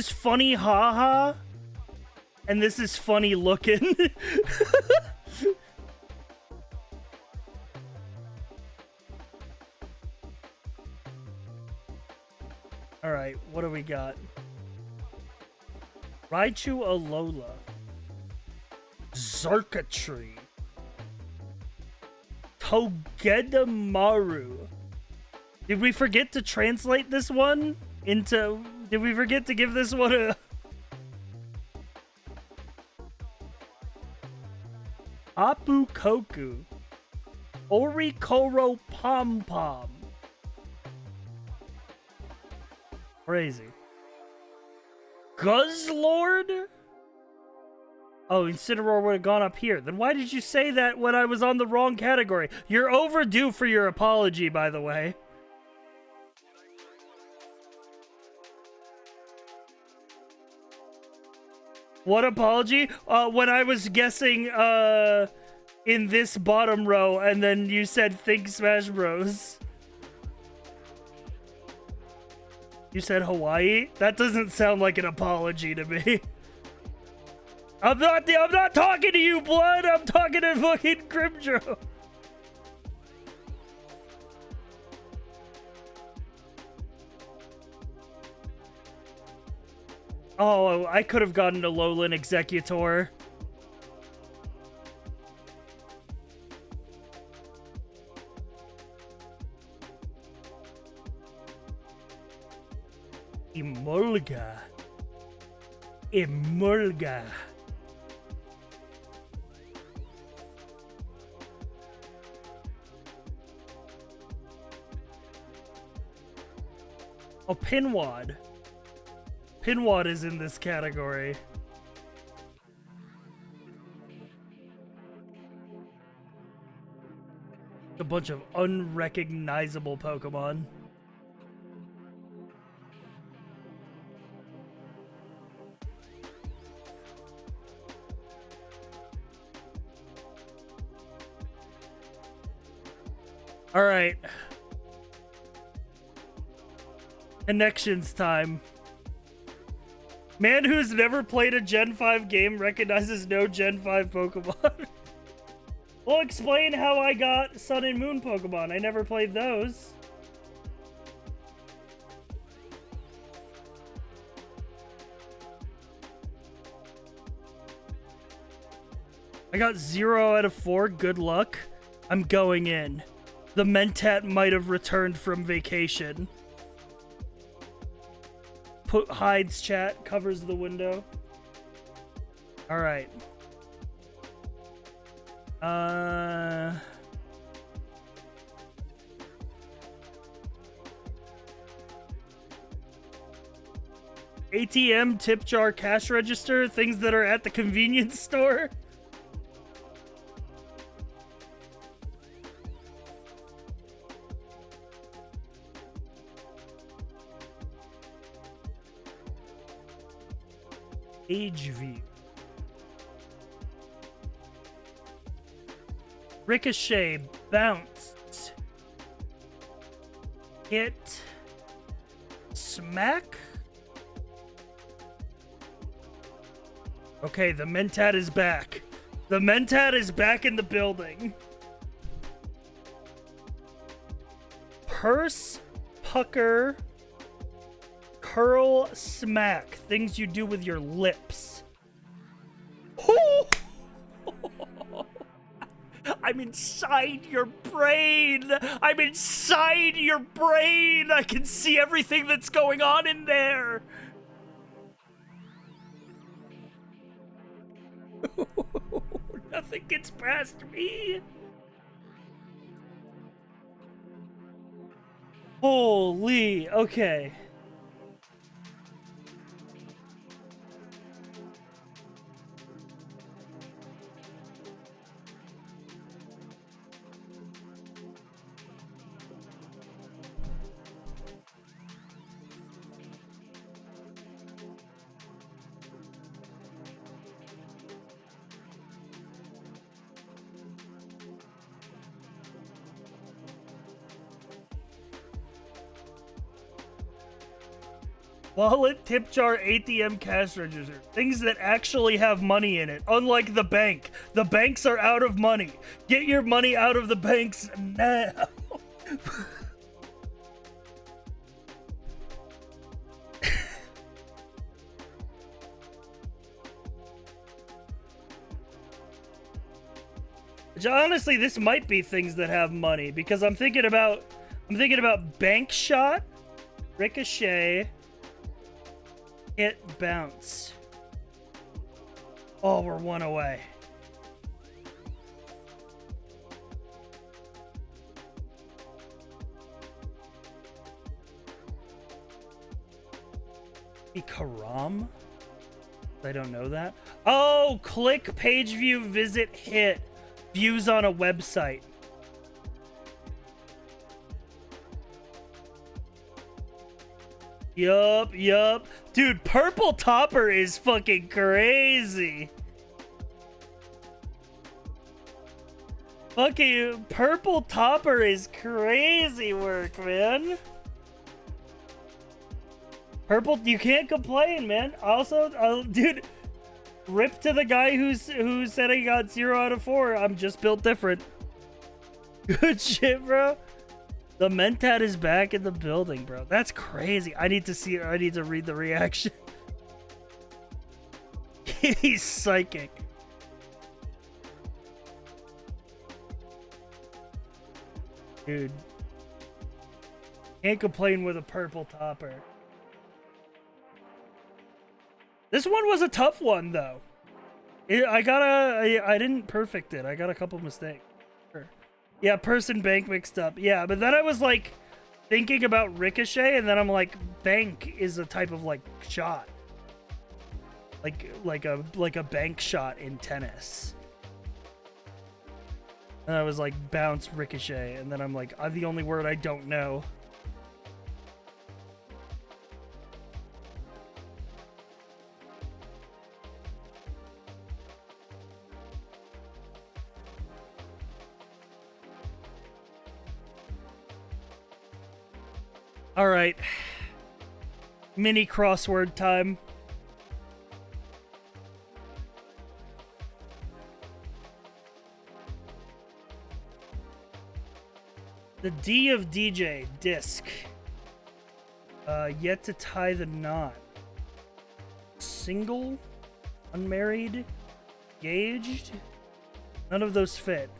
funny haha, and this is funny looking. All right, what do we got? Raichu Alola. Zarkatry. Togedemaru. Did we forget to translate this one into... Did we forget to give this one a... Apu Koku. Orikoro Pom Pom. Crazy. Guzzlord? Oh, Incineroar would have gone up here. Then why did you say that when I was on the wrong category? You're overdue for your apology, by the way. What apology? When I was guessing in this bottom row, and then you said Think Smash Bros. You said Hawaii? That doesn't sound like an apology to me. I'm not talking to you, Blood. I'm talking to fucking Grimdro. Oh, I could have gotten a Alolan Executor. Emolga. Emolga. Oh, Pinwad. Pinwad is in this category. A bunch of unrecognizable Pokemon. All right. Connections time. Man who's never played a Gen 5 game recognizes no Gen 5 Pokemon. Well, explain how I got Sun and Moon Pokemon. I never played those. I got 0 out of 4. Good luck. I'm going in. The Mentat might have returned from vacation. Hides chat, covers the window. All right. ATM, tip jar, cash register, things that are at the convenience store. Age view. Ricochet, bounced. Hit. Smack. Okay, the Mentat is back. The Mentat is back in the building. Purse, pucker, curl, smack. Things you do with your lips. I'm inside your brain. I'm inside your brain. I can see everything that's going on in there. Nothing gets past me. Holy, okay. Wallet, tip jar, ATM, cash register. Things that actually have money in it. Unlike the bank. The banks are out of money. Get your money out of the banks now. Honestly, this might be things that have money because I'm thinking about bank shot, ricochet, hit, bounce. Oh, we're one away. Karam? I don't know that. Oh, click, page view, visit, hit. Views on a website. Yup. Dude, Purple Topper is fucking crazy. Fucking Purple Topper is crazy work, man. Purple, you can't complain, man. Also, dude, rip to the guy who said he got 0 out of 4. I'm just built different. Good shit, bro. The Mentat is back in the building, bro. That's crazy. I need to see it. I need to read the reaction. He's psychic. Dude. Can't complain with a Purple Topper. This one was a tough one, though. I didn't perfect it. I got a couple mistakes. Yeah, person bank mixed up. Yeah, but then I was like, thinking about ricochet, and then I'm like, bank is a type of like shot, like a bank shot in tennis. And I was like, bounce, ricochet, and then I'm like, I'm the only word I don't know. All right. Mini crossword time. The D of DJ, disc. Yet to tie the knot. Single? Unmarried? Engaged? None of those fit.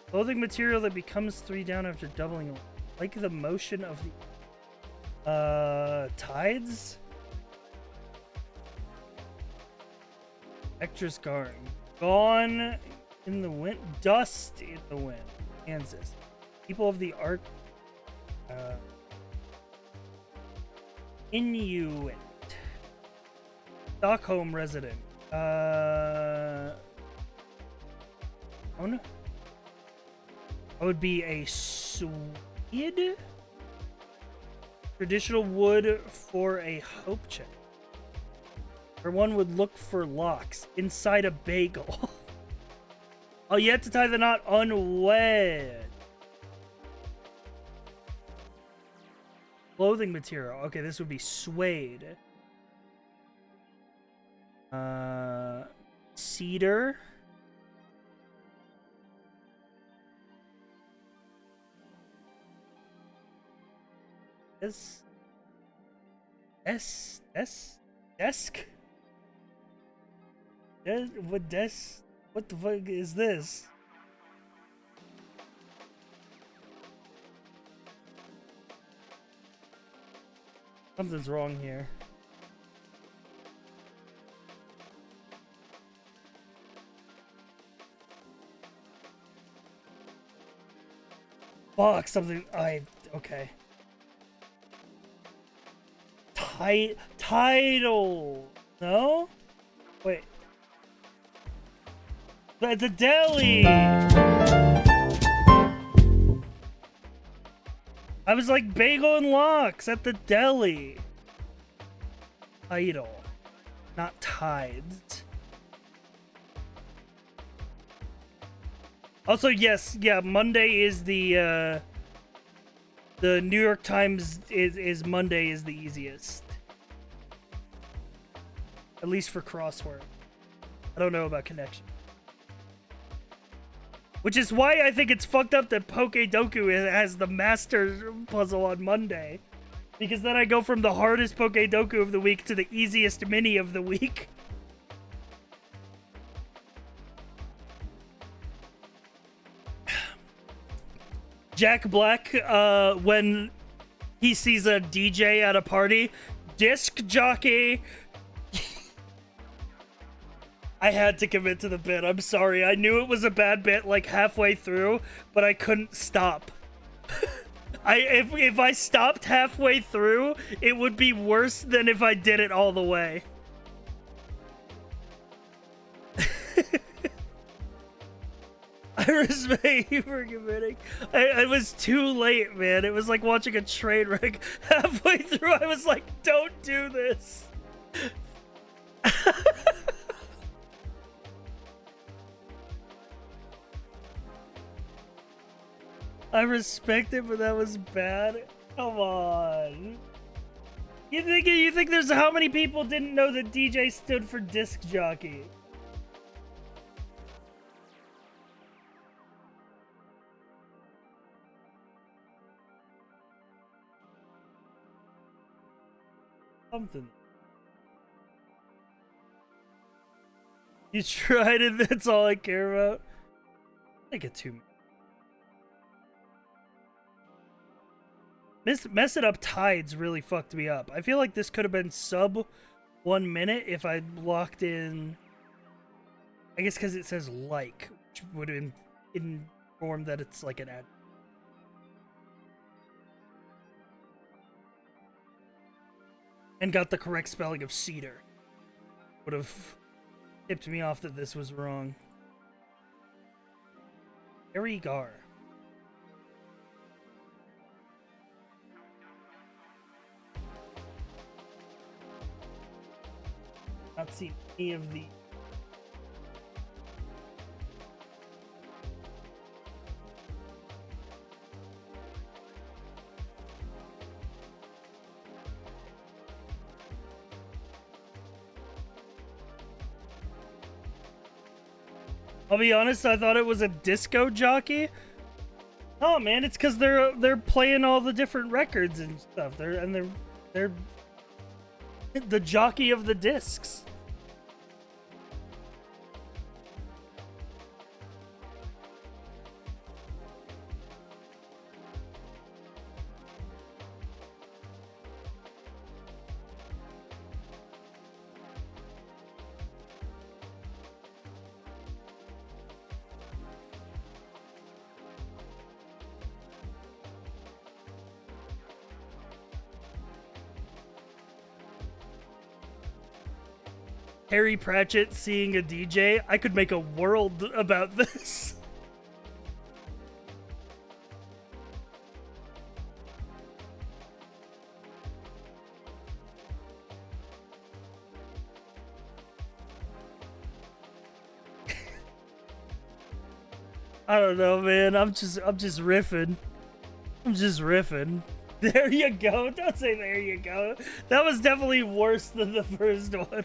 Clothing material that becomes 3 down after doubling. Like the motion of the tides? Extras garden. Gone in the wind. Dust in the wind. Kansas. People of the Ark. Inuit. Stockholm resident. Oh no. That would be a Swede? Traditional wood for a hope check. Where one would look for locks inside a bagel. Oh, yet to tie the knot, unwed. Clothing material. Okay, this would be suede. Cedar. Desk. What desk? What the fuck is this? Something's wrong here. Fuck, something. Okay. Title. No? Wait. The deli! I was like, bagel and lox at the deli. Title. Not tides. Also, yes, yeah, Monday is the New York Times is Monday is the easiest. At least for crossword. I don't know about connection. Which is why I think it's fucked up that Pokedoku has the master puzzle on Monday. Because then I go from the hardest Pokedoku of the week to the easiest mini of the week. Jack Black, when he sees a DJ at a party, disc jockey. I had to commit to the bit. I'm sorry. I knew it was a bad bit like halfway through, but I couldn't stop. If I stopped halfway through, it would be worse than if I did it all the way. I respect you for committing. I was too late, man. It was like watching a train wreck. Halfway through, I was like, don't do this. I respect it, but that was bad. Come on. You think there's how many people didn't know that DJ stood for disc jockey? Something. You tried it, that's all I care about. Make it 2 Mess it up tides really fucked me up. I feel like this could have been sub 1 minute if I locked in. I guess because it says like, which would inform that it's like an ad. and got the correct spelling of cedar. Would have tipped me off that this was wrong. Erigar. Not seen any of the. I'll be honest, I thought it was a disco jockey. Oh man, it's because they're playing all the different records and stuff. They're the jockey of the discs. Harry Pratchett seeing a DJ. I could make a world about this. I don't know, man. I'm just riffing. I'm just riffing. There you go. Don't say there you go. That was definitely worse than the first one.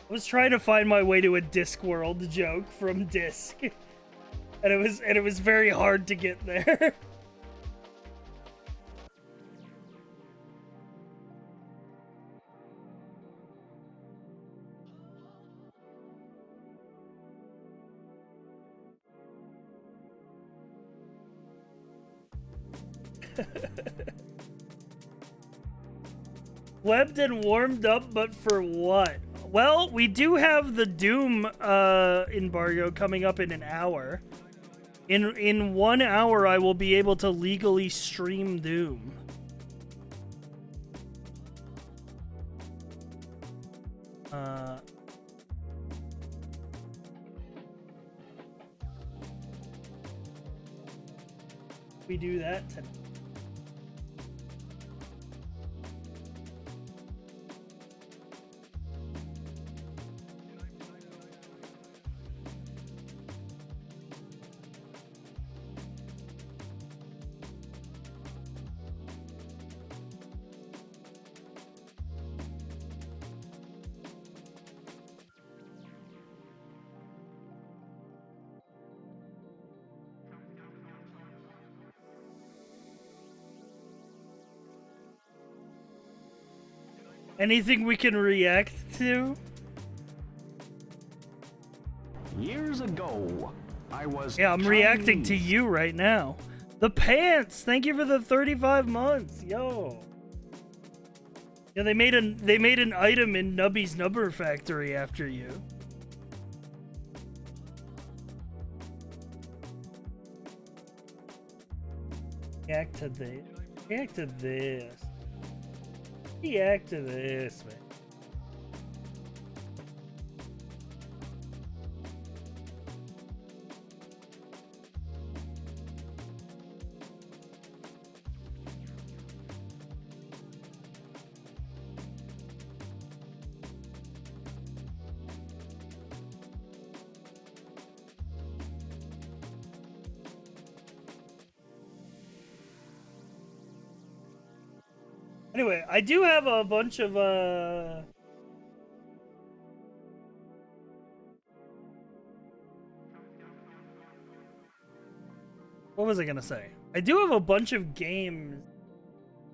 I was trying to find my way to a Discworld joke from Disc, and it was very hard to get there. Webbed and warmed up, but for what? Well, we do have the Doom embargo coming up in an hour. In 1 hour, I will be able to legally stream Doom. We do that tonight. Anything we can react to? Years ago, I was. Yeah, I'm reacting to you right now. The pants. Thank you for the 35 months, yo. Yeah, they made an item in Nubby's Number Factory after you. React to this. React to this. React to this, man. Anyway, I do have a bunch of what was I gonna say? I do have a bunch of games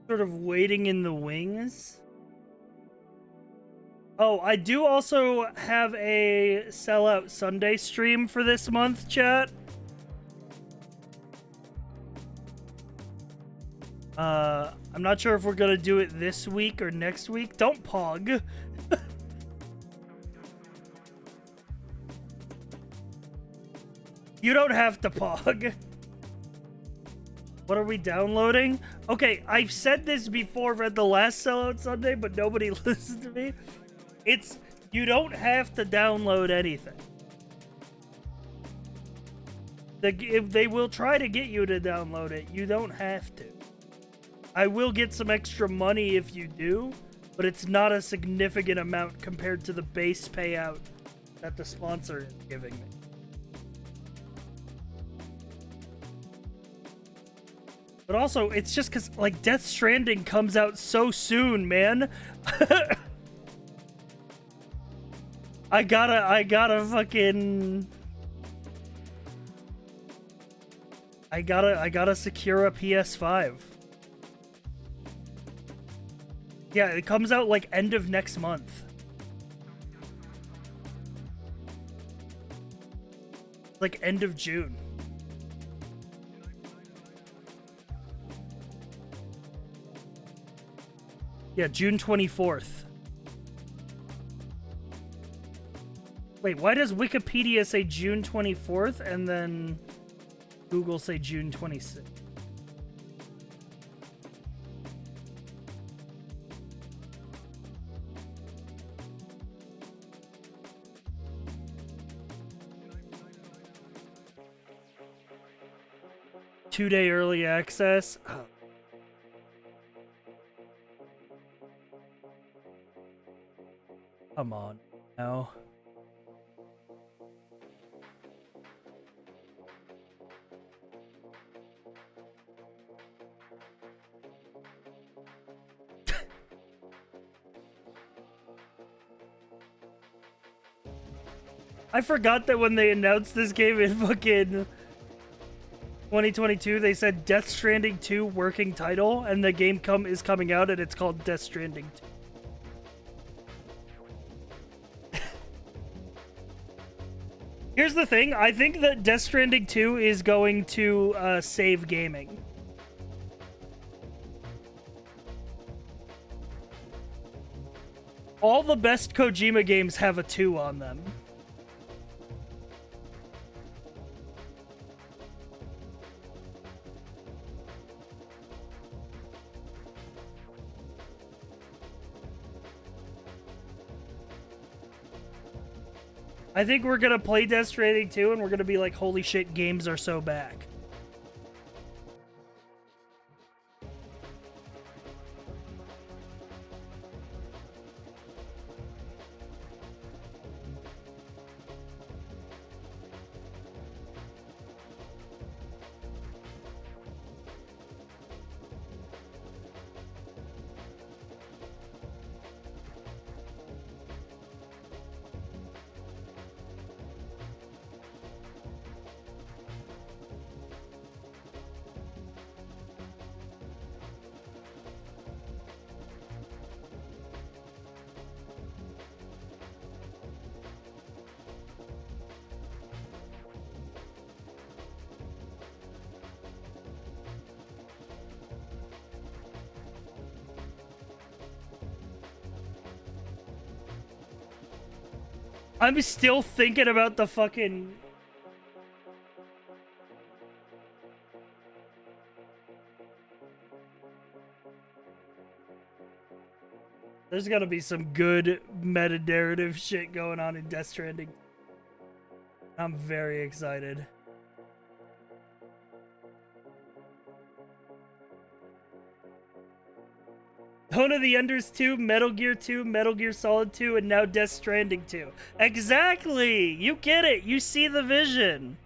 sort of waiting in the wings. Oh, I do also have a Sellout Sunday stream for this month, chat. I'm not sure if we're gonna do it this week or next week. Don't pog. You don't have to pog. What are we downloading? Okay, I've said this before at the last Sellout Sunday, but nobody listened to me. It's, you don't have to download anything. If they will try to get you to download it, you don't have to. I will get some extra money if you do, but it's not a significant amount compared to the base payout that the sponsor is giving me. But also, it's just because, like, Death Stranding comes out so soon, man. I gotta fucking... I gotta secure a PS5. Yeah, it comes out, like, end of next month. Like, end of June. Yeah, June 24th. Wait, why does Wikipedia say June 24th and then Google say June 26th? Two-day early access? Oh. Come on, now. I forgot that when they announced this game in fucking 2022, they said Death Stranding 2 working title, and the game is coming out, and it's called Death Stranding 2. Here's the thing, I think that Death Stranding 2 is going to save gaming. All the best Kojima games have a 2 on them. I think we're gonna play Death Stranding 2 and we're gonna be like, holy shit, games are so back. I'm still thinking about the fucking... There's gotta be some good meta-narrative shit going on in Death Stranding. I'm very excited. Zone of the Enders 2, Metal Gear 2, Metal Gear Solid 2, and now Death Stranding 2. Exactly! You get it! You see the vision!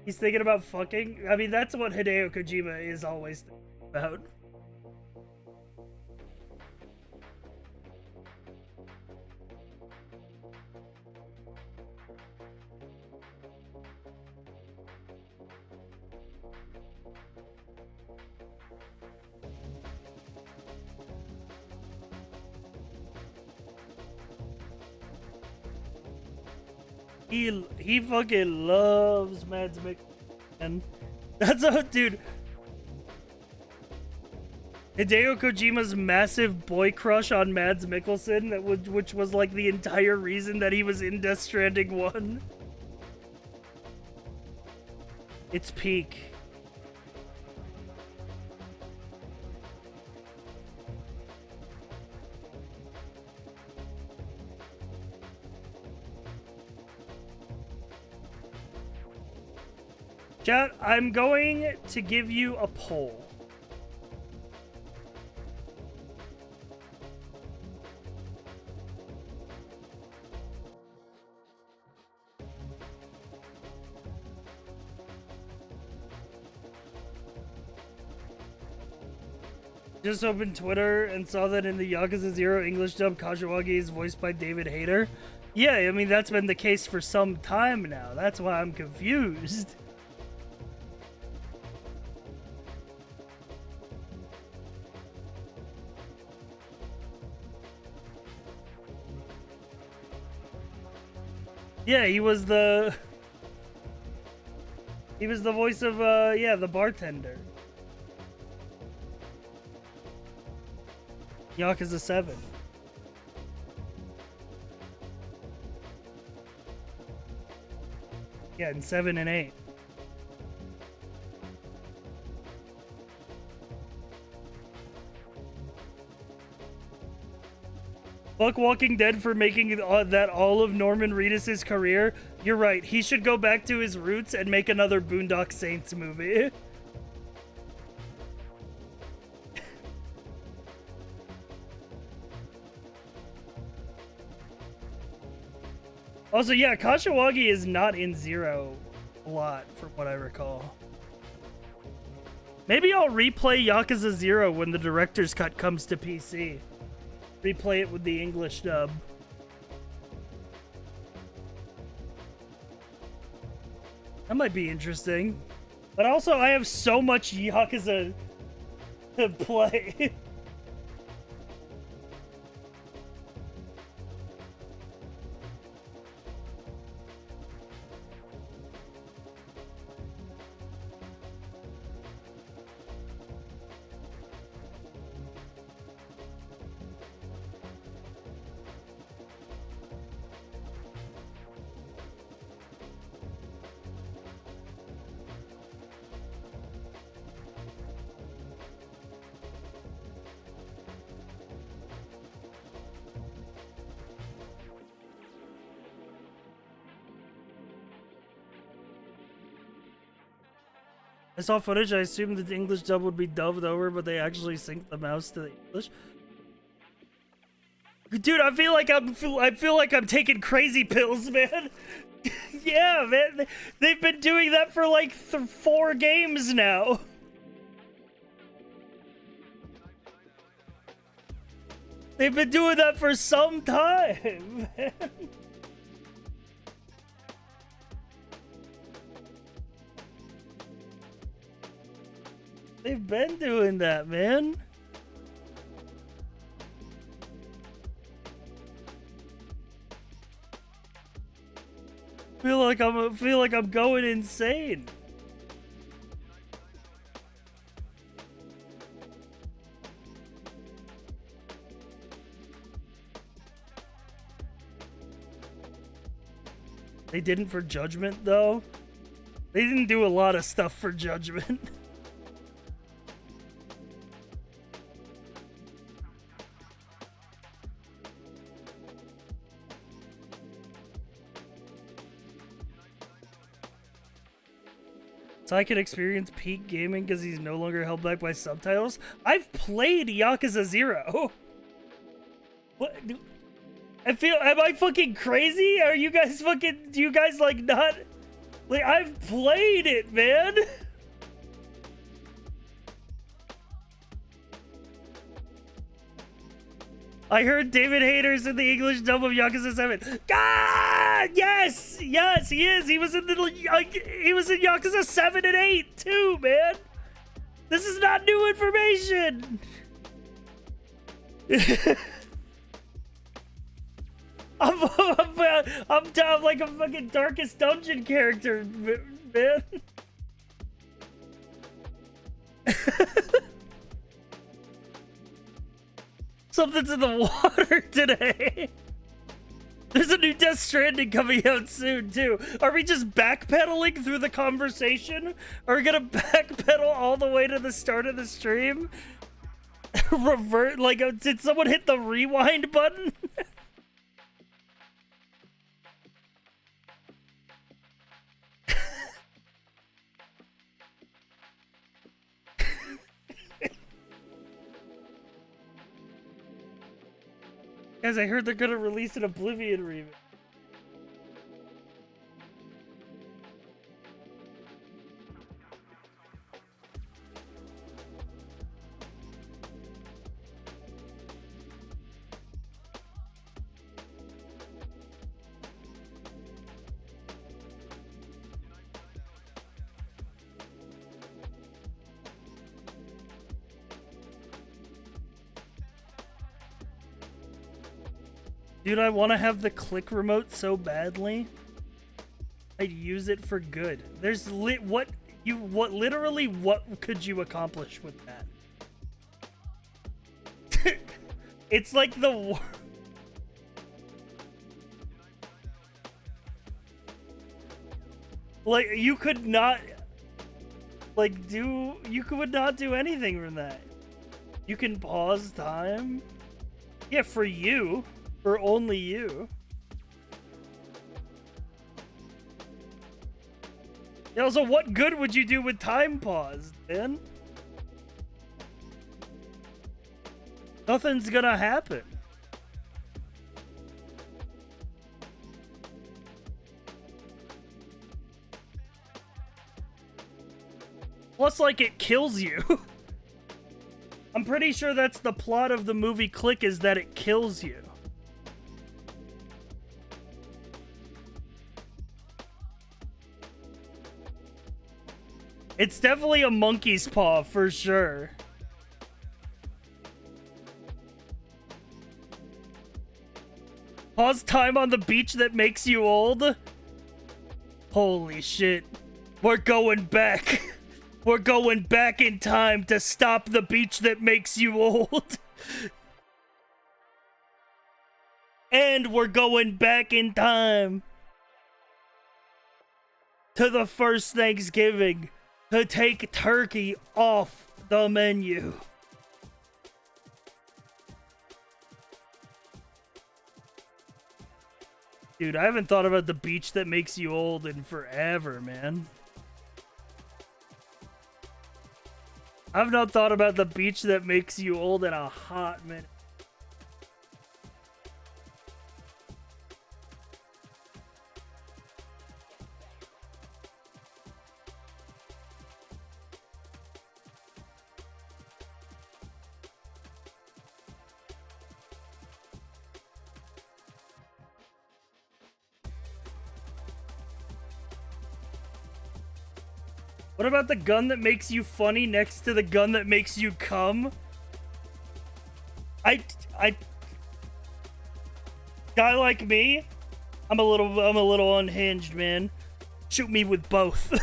He's thinking about fucking? I mean, that's what Hideo Kojima is always thinking about. He fucking loves Mads Mikkelsen. And that's how, dude. Hideo Kojima's massive boy crush on Mads Mikkelsen, which was like the entire reason that he was in Death Stranding 1. It's peak. Chat, I'm going to give you a poll. Just opened Twitter and saw that in the Yakuza 0 English dub, Kashiwagi is voiced by David Hayter. Yeah, I mean, that's been the case for some time now. That's why I'm confused. Yeah, he was the voice of, yeah, the bartender. Yakuza 7. Yeah, in 7 and 8. Fuck Walking Dead for making that all of Norman Reedus' career. You're right. He should go back to his roots and make another Boondock Saints movie. Also, yeah, Kashiwagi is not in Zero a lot, from what I recall. Maybe I'll replay Yakuza 0 when the director's cut comes to PC. Replay it with the English dub. That might be interesting. But also, I have so much Yakuza to play. I saw footage. I assumed that the English dub would be dubbed over, but they actually sync the mouse to the English. Dude, I feel like I'm taking crazy pills, man. Yeah, man. They've been doing that for like 4 games now. They've been doing that for some time, man. They've been doing that, man. Feel like I'm going insane. They didn't for Judgment, though. They didn't do a lot of stuff for Judgment. So I can experience peak gaming because he's no longer held back by subtitles. I've played Yakuza 0. What? Am I fucking crazy? Are you guys fucking, do you guys like not, like, I've played it, man. I heard David Hayter's in the English dub of Yakuza 7. God, yes, yes, he is. He was in Yakuza 7 and 8 too, man. This is not new information. I'm like a fucking Darkest Dungeon character, man. Something's in the water today. There's a new Death Stranding coming out soon, too. Are we just backpedaling through the conversation? Are we gonna backpedal all the way to the start of the stream? Revert, like, did someone hit the rewind button? Guys, I heard they're gonna release an Oblivion remake. Dude, I want to have the click remote so badly. I'd use it for good. There's what could you accomplish with that? It's like the like you could not could not do anything from that. You can pause time. Yeah, for you. For only you. Yeah, also, what good would you do with time paused, man? Nothing's gonna happen. Plus, like, it kills you. I'm pretty sure that's the plot of the movie Click, is that it kills you. It's definitely a monkey's paw, for sure. Pause time on the beach that makes you old? Holy shit. We're going back. We're going back in time to stop the beach that makes you old. And we're going back in time to the first Thanksgiving to take turkey off the menu. Dude, I haven't thought about the beach that makes you old in forever, man. I've not thought about the beach that makes you old in a hot minute. What about the gun that makes you funny next to the gun that makes you come? Guy like me, I'm a little unhinged, man. Shoot me with both.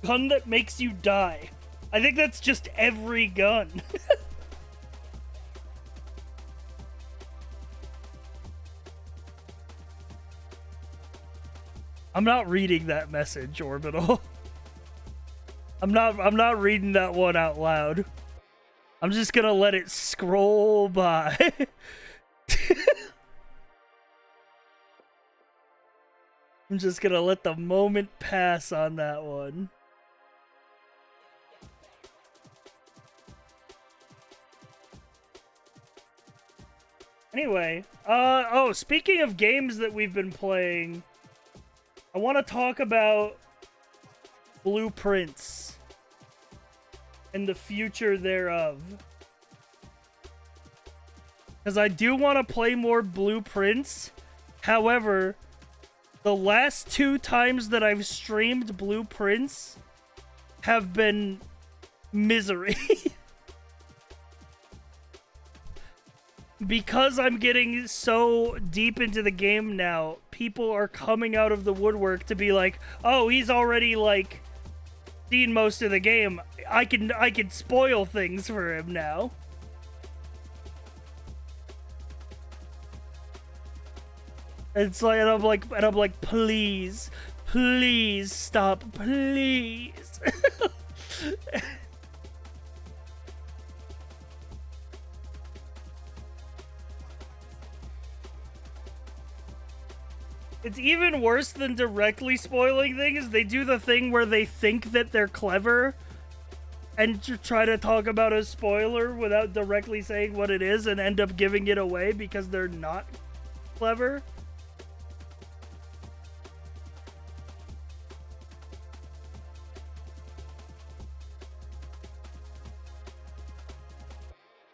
Gun that makes you die. I think that's just every gun. I'm not reading that message, Orbital. I'm not reading that one out loud. I'm just gonna let it scroll by. I'm just gonna let the moment pass on that one. Anyway, speaking of games that we've been playing, I want to talk about Blueprints and the future thereof. Because I do want to play more Blueprints. However, the last 2 times that I've streamed Blueprints have been misery. Because I'm getting so deep into the game now, people are coming out of the woodwork to be like, oh, he's already, like, seen most of the game. I can spoil things for him now. It's like, and I'm like, please stop, please. It's even worse than directly spoiling things. They do the thing where they think that they're clever and try to talk about a spoiler without directly saying what it is and end up giving it away because they're not clever.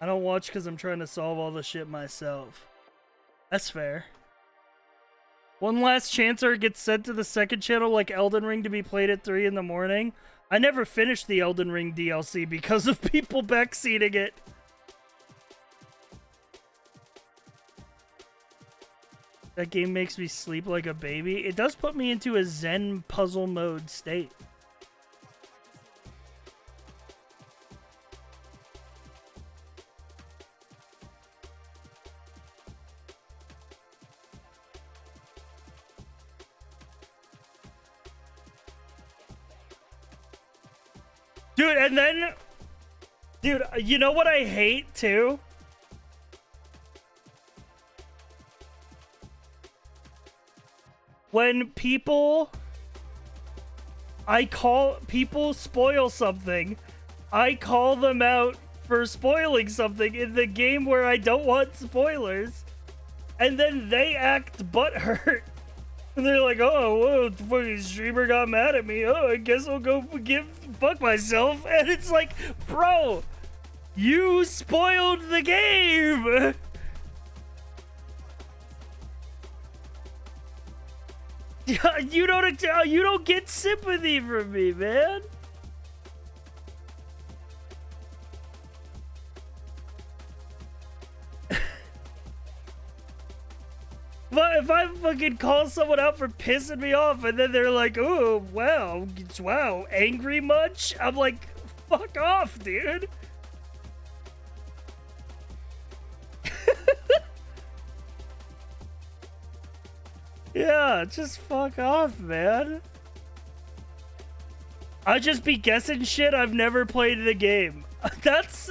I don't watch because I'm trying to solve all the shit myself. That's fair. One last chancer gets sent to the second channel like Elden Ring to be played at 3 in the morning. I never finished the Elden Ring DLC because of people backseating it. That game makes me sleep like a baby. It does put me into a Zen puzzle mode state. Dude, and then... Dude, you know what I hate, too? When people... people spoil something, I call them out for spoiling something in the game where I don't want spoilers. And then they act butthurt. And they're like, oh, whoa, the fucking streamer got mad at me. Oh, I guess I'll go fuck myself. And it's like, bro, you spoiled the game. You don't get sympathy from me, man. But if I fucking call someone out for pissing me off and then they're like, oh, wow, angry much? I'm like, fuck off, dude. Yeah, just fuck off, man. I just be guessing shit. I've never played the game. That's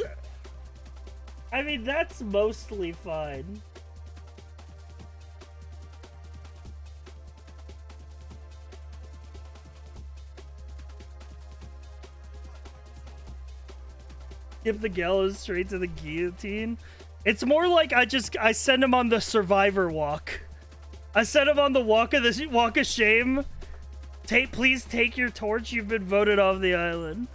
mostly fine. Give the gallows straight to the guillotine. It's more like I send him on the survivor walk. I sent him on the walk of shame. Please take your torch. You've been voted off the island.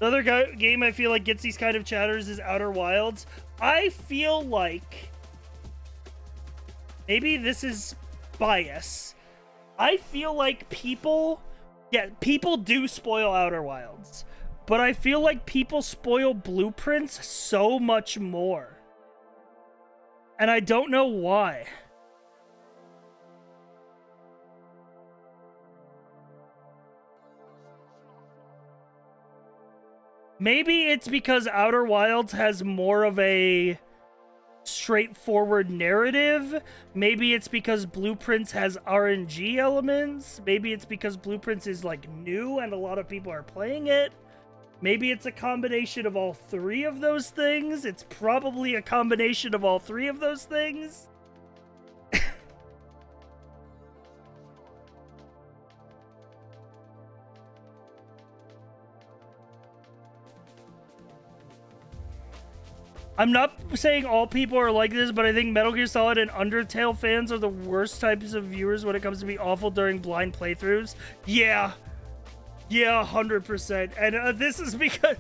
Another game I feel like gets these kind of chatters is Outer Wilds. I feel like maybe this is bias. I feel like people do spoil Outer Wilds, but I feel like people spoil Blueprints so much more. And I don't know why. Maybe it's because Outer Wilds has more of a straightforward narrative. Maybe it's because Blueprints has RNG elements. Maybe it's because Blueprints is like new and a lot of people are playing it. Maybe it's a combination of all three of those things. It's probably a combination of all three of those things. I'm not saying all people are like this, but I think Metal Gear Solid and Undertale fans are the worst types of viewers when it comes to be awful during blind playthroughs. Yeah, 100%. And this is because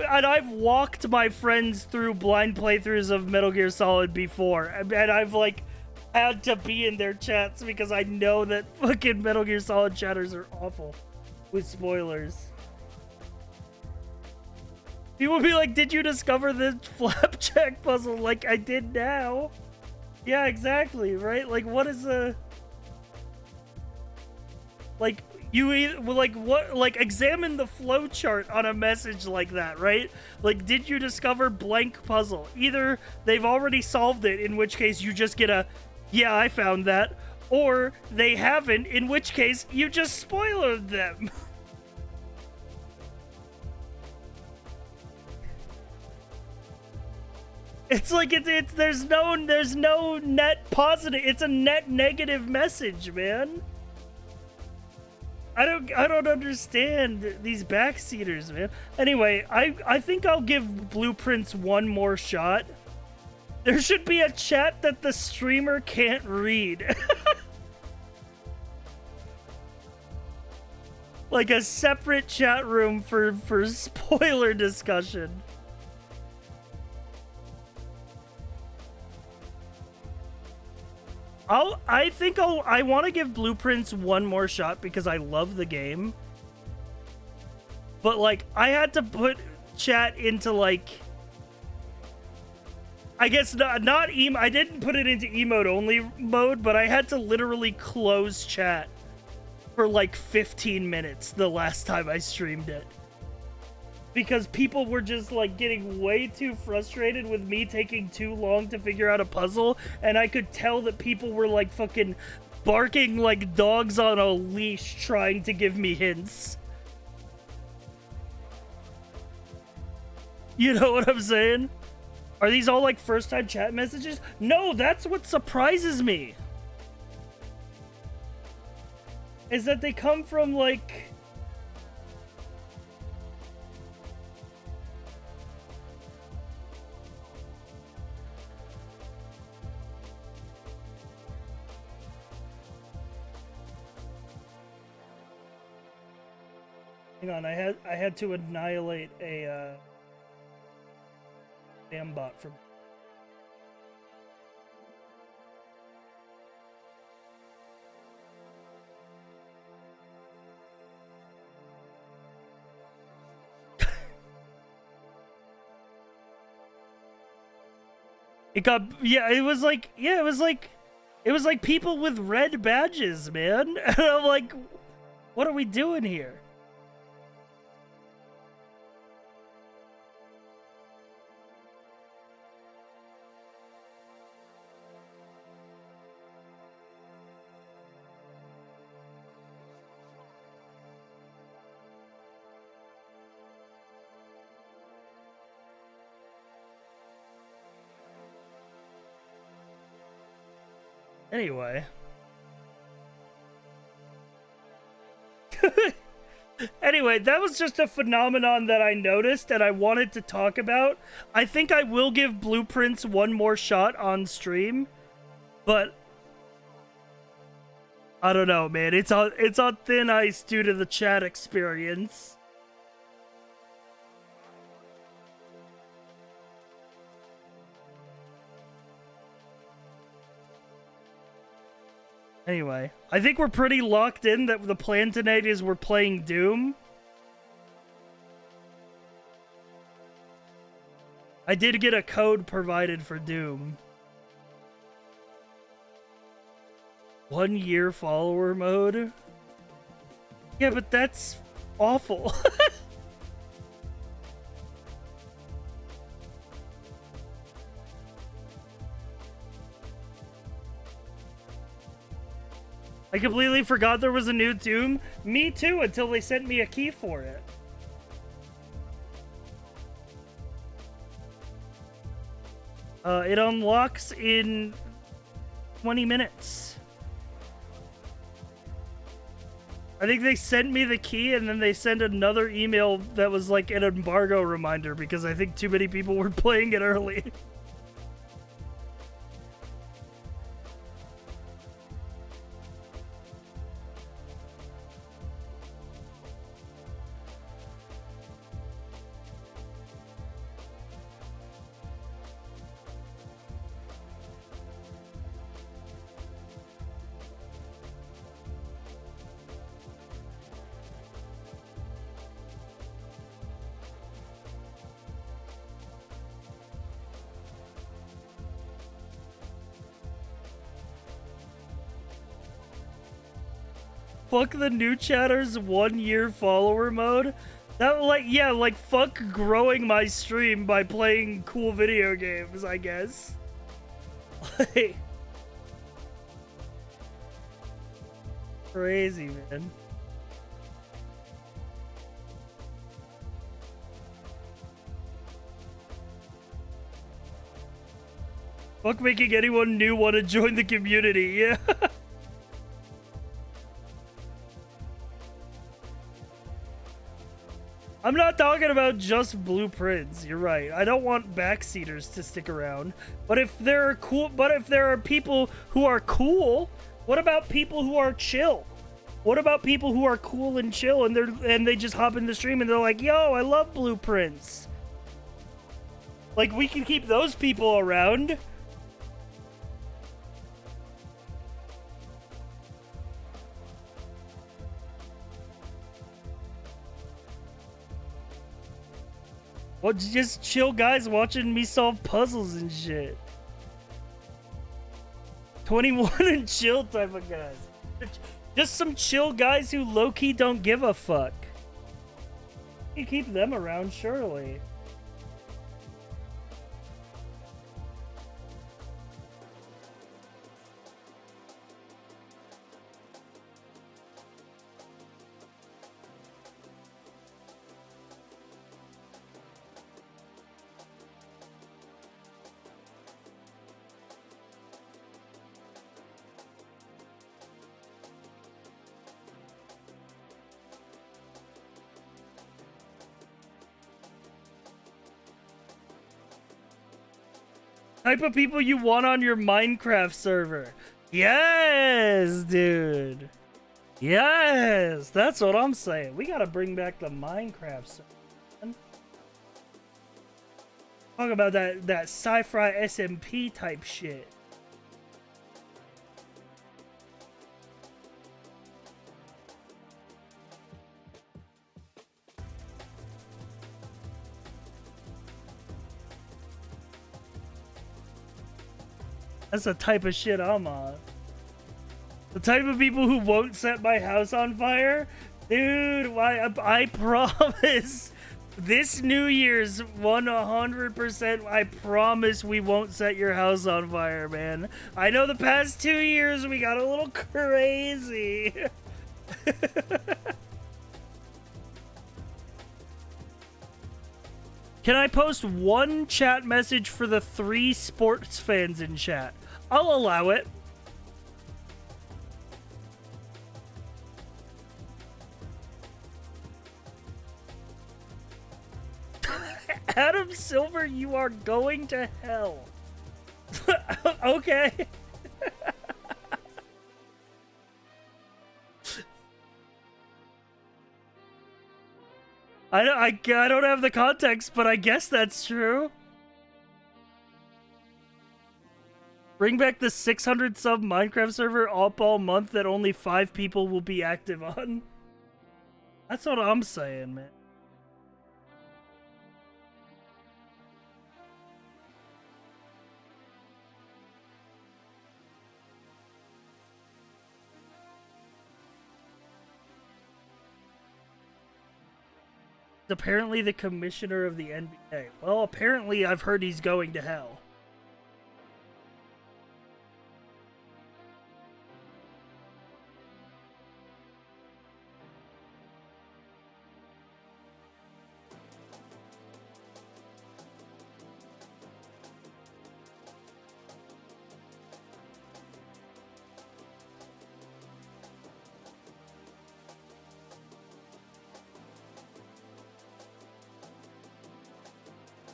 and I've walked my friends through blind playthroughs of Metal Gear Solid before, and I've like had to be in their chats because I know that fucking Metal Gear Solid chatters are awful with spoilers. People be like, did you discover the flapjack puzzle? Like, I did now. Yeah, exactly, right? Like, what is a... Like, examine the flowchart on a message like that, right? Like, did you discover blank puzzle? Either they've already solved it, in which case you just get a, yeah, I found that, or they haven't, in which case you just spoiled them. It's like it's there's no net positive. It's a net negative message, man. I don't understand these backseaters, man. Anyway, I think I'll give Blueprints one more shot. There should be a chat that the streamer can't read. Like a separate chat room for spoiler discussion. I want to give Blueprints one more shot because I love the game. But like I had to put chat into like, I guess not I didn't put it into emote only mode, but I had to literally close chat for like 15 minutes the last time I streamed it. Because people were just like getting way too frustrated with me taking too long to figure out a puzzle, and I could tell that people were like fucking barking like dogs on a leash trying to give me hints. You know what I'm saying? Are these all like first time chat messages? No, that's what surprises me. Is that they come from like... Hang on, I had to annihilate a damn bot from... It got, yeah, it was like people with red badges, man. And I'm like, what are we doing here? Anyway. Anyway, that was just a phenomenon that I noticed and I wanted to talk about. I think I will give Blueprints one more shot on stream, but I don't know, man. It's on thin ice due to the chat experience. Anyway, I think we're pretty locked in that the plan tonight is we're playing Doom. I did get a code provided for Doom. 1 year follower mode? Yeah, but that's awful. I completely forgot there was a new Doom. Me too, until they sent me a key for it. It unlocks in 20 minutes. I think they sent me the key and then they sent another email that was like an embargo reminder because I think too many people were playing it early. Fuck the new chatters 1 year follower mode. That like, yeah, like fuck growing my stream by playing cool video games, I guess. Like, crazy, man. Fuck making anyone new want to join the community, yeah. I'm not talking about just blueprints, you're right. I don't want backseaters to stick around. But if there are people who are cool, what about people who are chill? What about people who are cool and chill and they just hop in the stream and they're like, yo, I love blueprints. Like, we can keep those people around. Well, just chill guys watching me solve puzzles and shit. 21 and chill type of guys. Just some chill guys who low-key don't give a fuck. You keep them around, surely. Type of people you want on your Minecraft server. Yes, dude. Yes, that's what I'm saying. We gotta bring back the Minecraft server. Man. Talk about that sci-fi SMP type shit. That's the type of shit I'm on. The type of people who won't set my house on fire? Dude, I promise. This New Year's 100%, I promise we won't set your house on fire, man. I know the past 2 years we got a little crazy. Can I post one chat message for the 3 sports fans in chat? I'll allow it. Adam Silver, you are going to hell. Okay. I don't have the context, but I guess that's true. Bring back the 600 sub Minecraft server up all month that only 5 people will be active on. That's what I'm saying, man. Apparently the commissioner of the NBA. Well, apparently I've heard he's going to hell.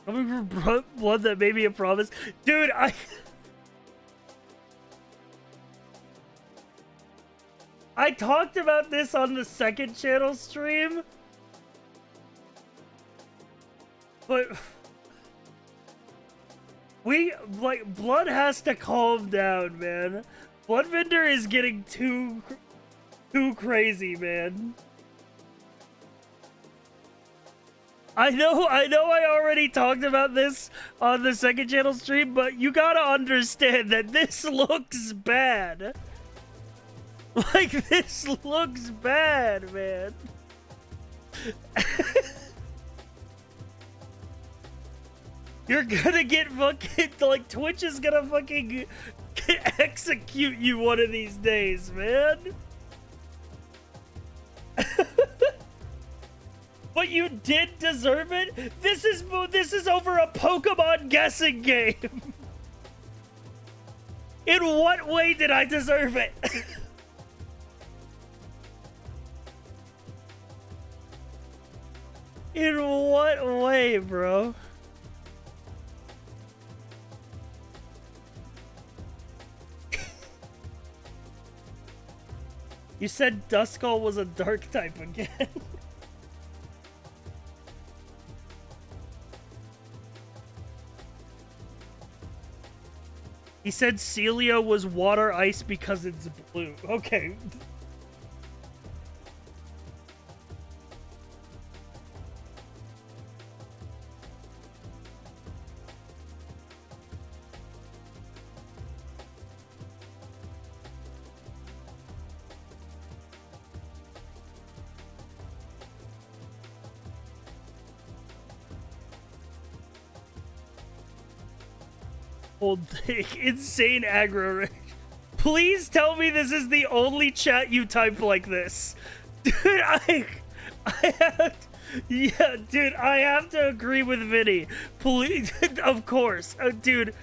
Coming from blood that made me a promise. Dude, I talked about this on the second channel stream. But blood has to calm down, man. Blood Vendor is getting too crazy, man. I know I already talked about this on the second channel stream, but you gotta understand that this looks bad. Like, this looks bad, man. You're gonna get fucking, like, Twitch is gonna fucking execute you one of these days, man. But you did deserve it. This is over a Pokemon guessing game. In what way did I deserve it? In what way, bro? You said Duskull was a dark type again. He said Celio was water ice because it's blue. Okay. Old thing. Insane aggro. Please tell me this is the only chat you type like this. Dude, I have, yeah, dude, I have to agree with Vinny. Please, of course. Dude,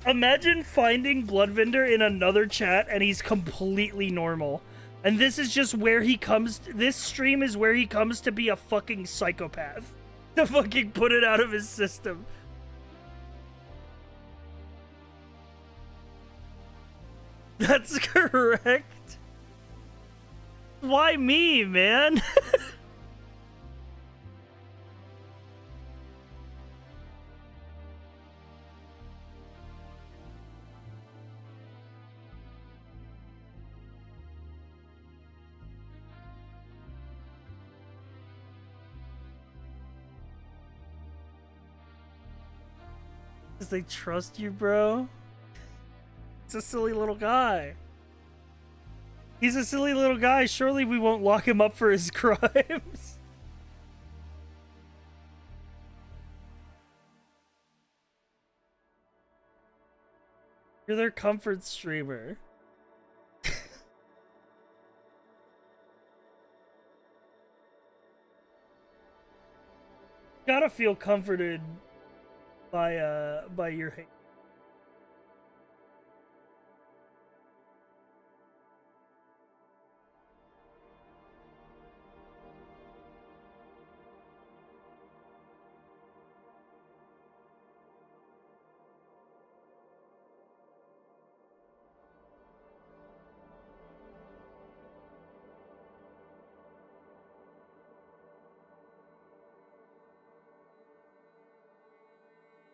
imagine finding Bloodvinder in another chat and he's completely normal. And this is just where he comes, this stream is where he comes to be a fucking psychopath. To fucking put it out of his system. That's correct. Why me, man? Because they trust you, bro. It's a silly little guy. He's a silly little guy. Surely we won't lock him up for his crimes. You're their comfort streamer. Gotta feel comforted by your hate.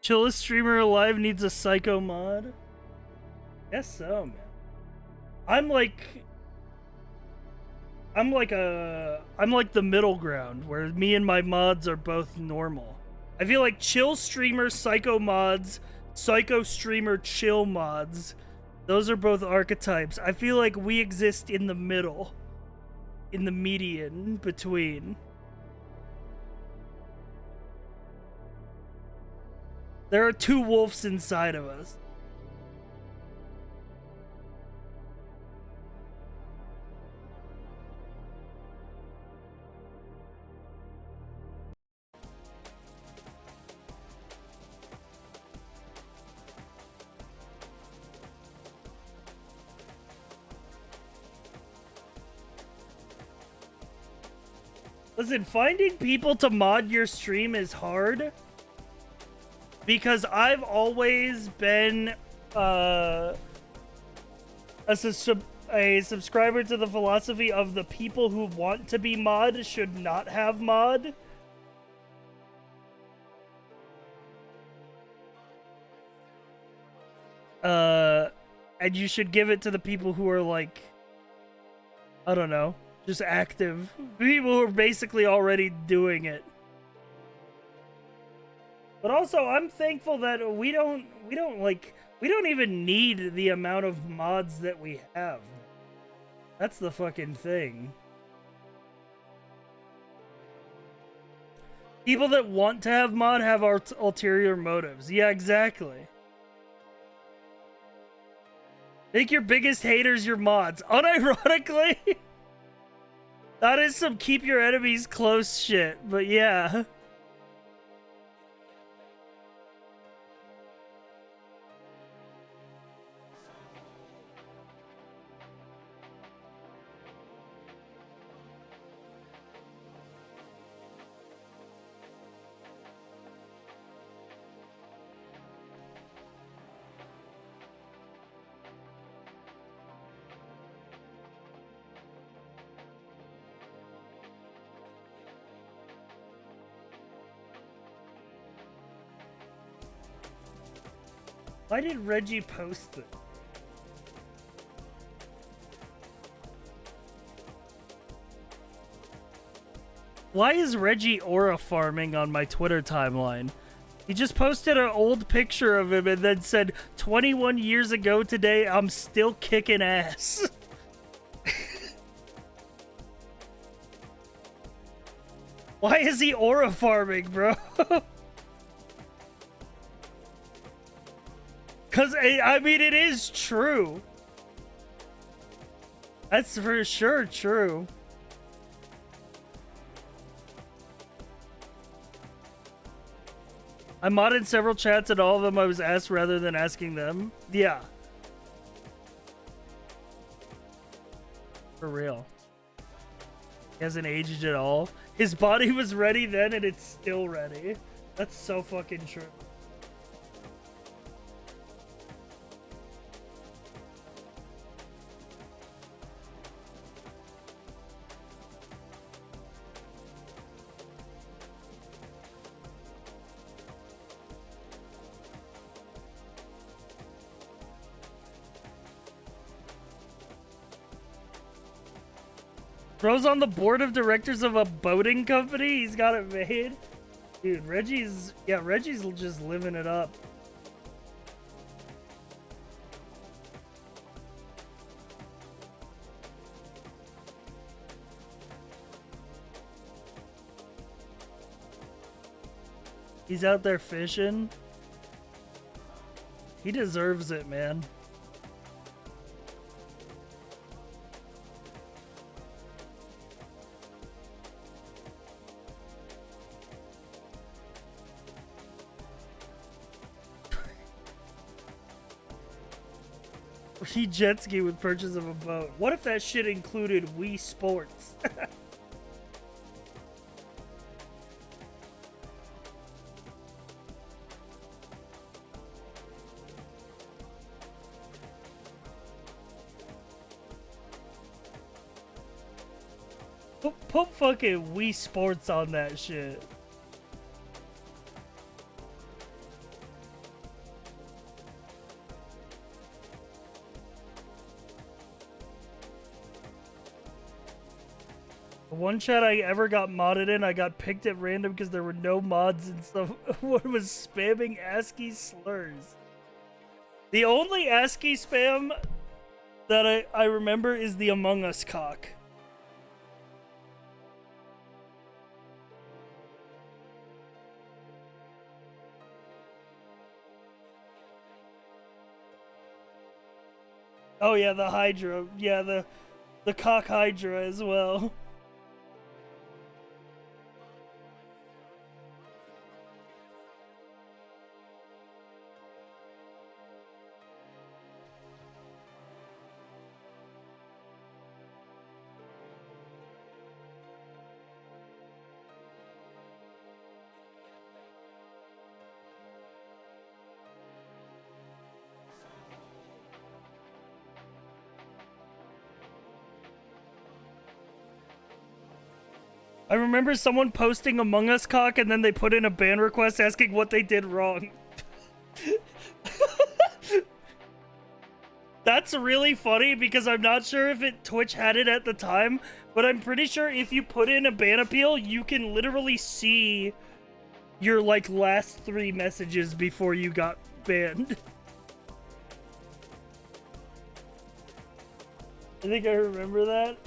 Chillest streamer alive needs a psycho mod? Guess so, man. I'm like the middle ground where me and my mods are both normal. I feel like chill streamer psycho mods, psycho streamer chill mods, those are both archetypes. I feel like we exist in the middle, in the median between. There are two wolves inside of us. Listen, finding people to mod your stream is hard. Because I've always been a subscriber to the philosophy of the people who want to be mod should not have mod. And you should give it to the people who are like, I don't know, just active. People who are basically already doing it. But also, I'm thankful that we don't even need the amount of mods that we have. That's the fucking thing. People that want to have mod have ulterior motives. Yeah, exactly. Make your biggest haters your mods. Unironically, that is some keep your enemies close shit, but yeah. Why did Reggie post it? Why is Reggie aura farming on my Twitter timeline? He just posted an old picture of him and then said, 21 years ago today, I'm still kicking ass. Why is he aura farming, bro? Because, I mean, it is true. That's for sure true. I modded several chats and all of them I was asked rather than asking them. Yeah. For real. He hasn't aged at all. His body was ready then and it's still ready. That's so fucking true. Bro's on the board of directors of a boating company. He's got it made. Dude, Reggie's just living it up. He's out there fishing. He deserves it, man. He jet ski with purchase of a boat. What if that shit included Wii Sports? Put fucking Wii Sports on that shit. One chat I ever got modded in, I got picked at random because there were no mods and stuff. One was spamming ASCII slurs. The only ASCII spam that I remember is the Among Us cock. Oh yeah, the Hydra. Yeah, the cock Hydra as well. I remember someone posting Among Us cock and then they put in a ban request asking what they did wrong. That's really funny because I'm not sure if Twitch had it at the time, but I'm pretty sure if you put in a ban appeal, you can literally see your like last 3 messages before you got banned. I think I remember that.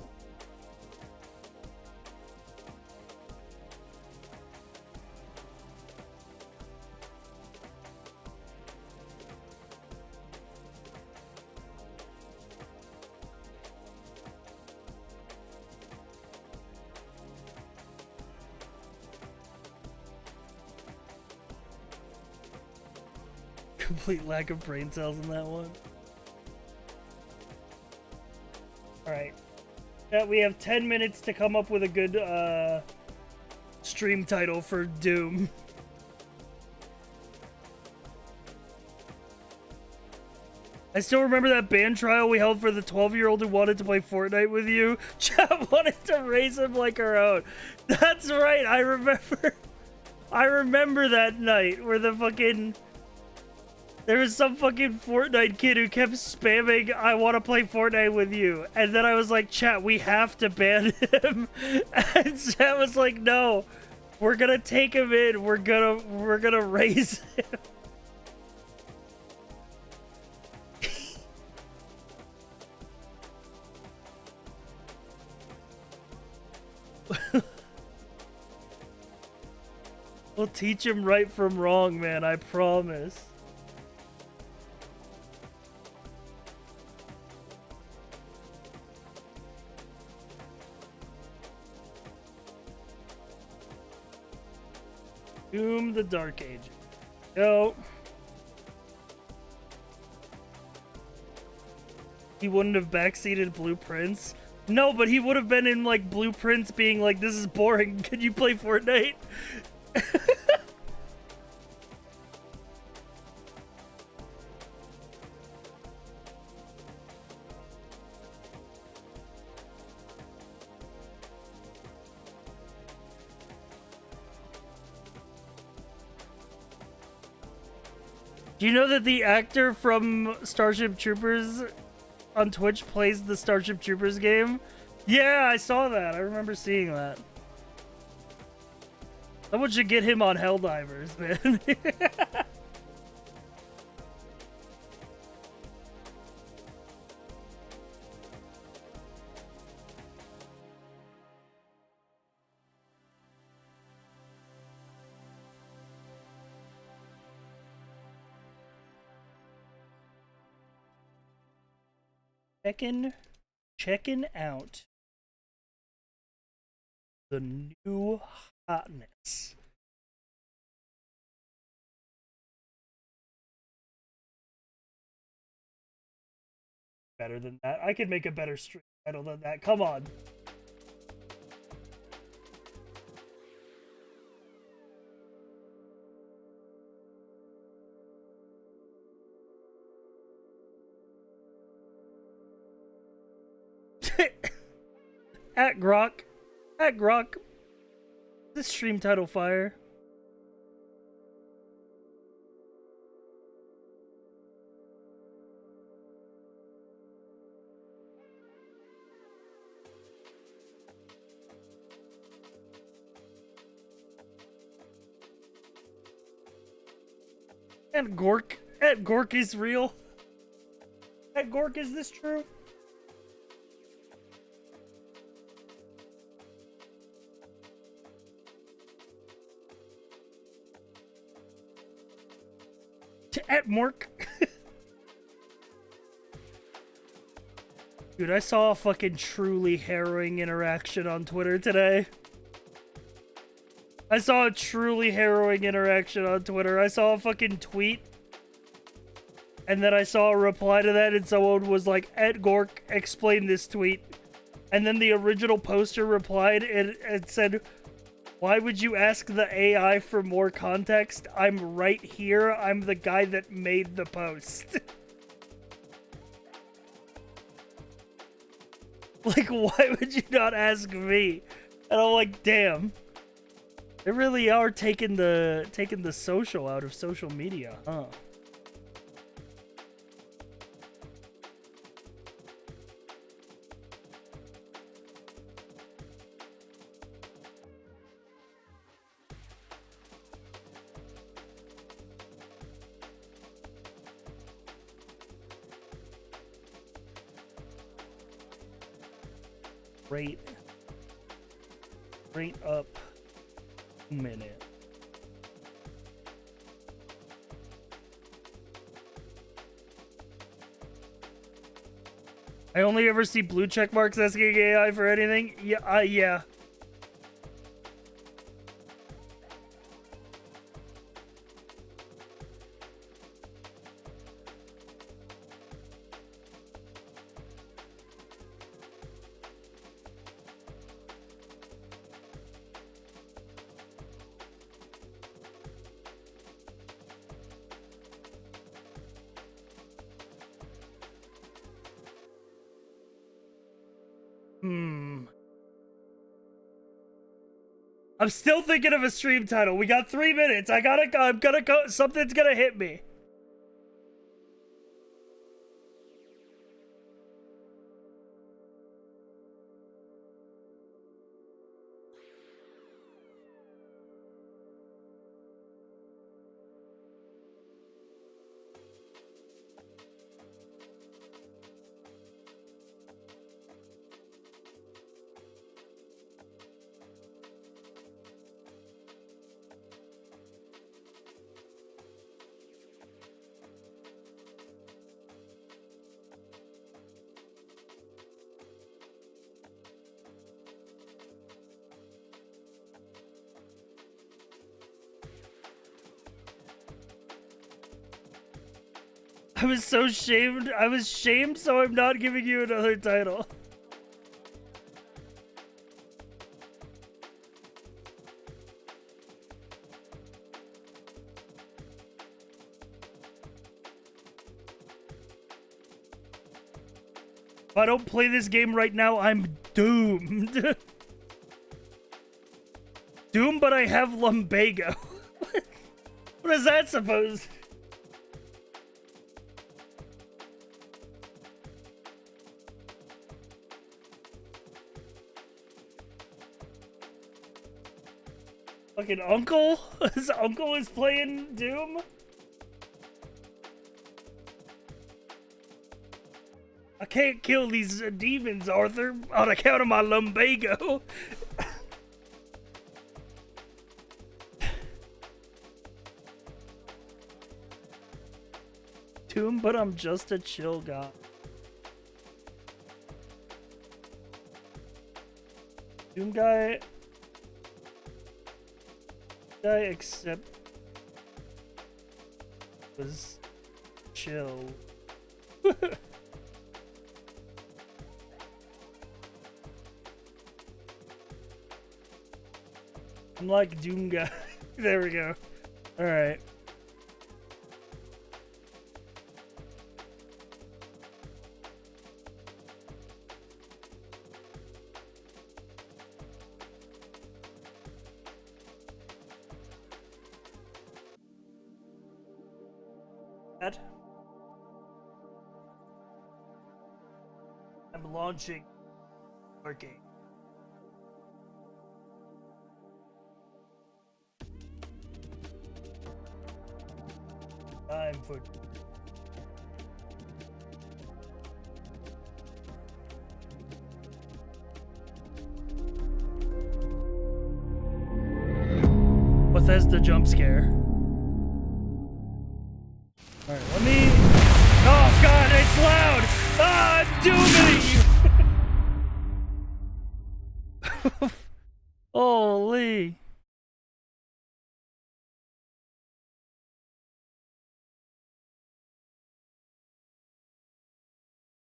Complete lack of brain cells in that one. Alright. Yeah, we have 10 minutes to come up with a good stream title for Doom. I still remember that band trial we held for the 12-year-old who wanted to play Fortnite with you. Chat wanted to raise him like our own. That's right, I remember. I remember that night where the fucking... There was some fucking Fortnite kid who kept spamming, I want to play Fortnite with you. And then I was like, chat, we have to ban him. And chat was like, no, we're gonna take him in. We're gonna raise him. We'll teach him right from wrong, man, I promise. Doom the Dark Age. Yo. He wouldn't have backseated Blueprints. No, but he would have been in like Blueprints being like, this is boring. Can you play Fortnite? Do you know that the actor from Starship Troopers on Twitch plays the Starship Troopers game? Yeah, I saw that. I remember seeing that. Someone should get him on Helldivers, man. Checking out the new hotness. Better than that. I could make a better stream title than that. Come on. At Grok, this stream title fire. And Gork is real. At Gork, is this true? At Mork. Dude, I saw a fucking truly harrowing interaction on Twitter today. I saw a truly harrowing interaction on Twitter. I saw a fucking tweet. And then I saw a reply to that and someone was like, Ed Gork, explain this tweet. And then the original poster replied and said, why would you ask the AI for more context? I'm right here. I'm the guy that made the post. Like, why would you not ask me? And I'm like, damn. They really are taking the social out of social media, huh? Rate up a minute. I only ever see blue check marks asking AI for anything. Yeah, yeah. I'm still thinking of a stream title. We got 3 minutes. I'm gonna go. Something's gonna hit me. I was so shamed. I was shamed, so I'm not giving you another title. If I don't play this game right now, I'm doomed. Doomed, but I have lumbago. What is that supposed? Fucking uncle? His uncle is playing Doom? I can't kill these demons, Arthur, on account of my lumbago. Doom, but I'm just a chill guy. Doom guy... except was chill. I'm like Doom guy. There we go. All right. I'm launching our game. Time for Bethesda jump scare. Alright, let me... Oh god, it's loud! Ah, I'm dooming! Holy.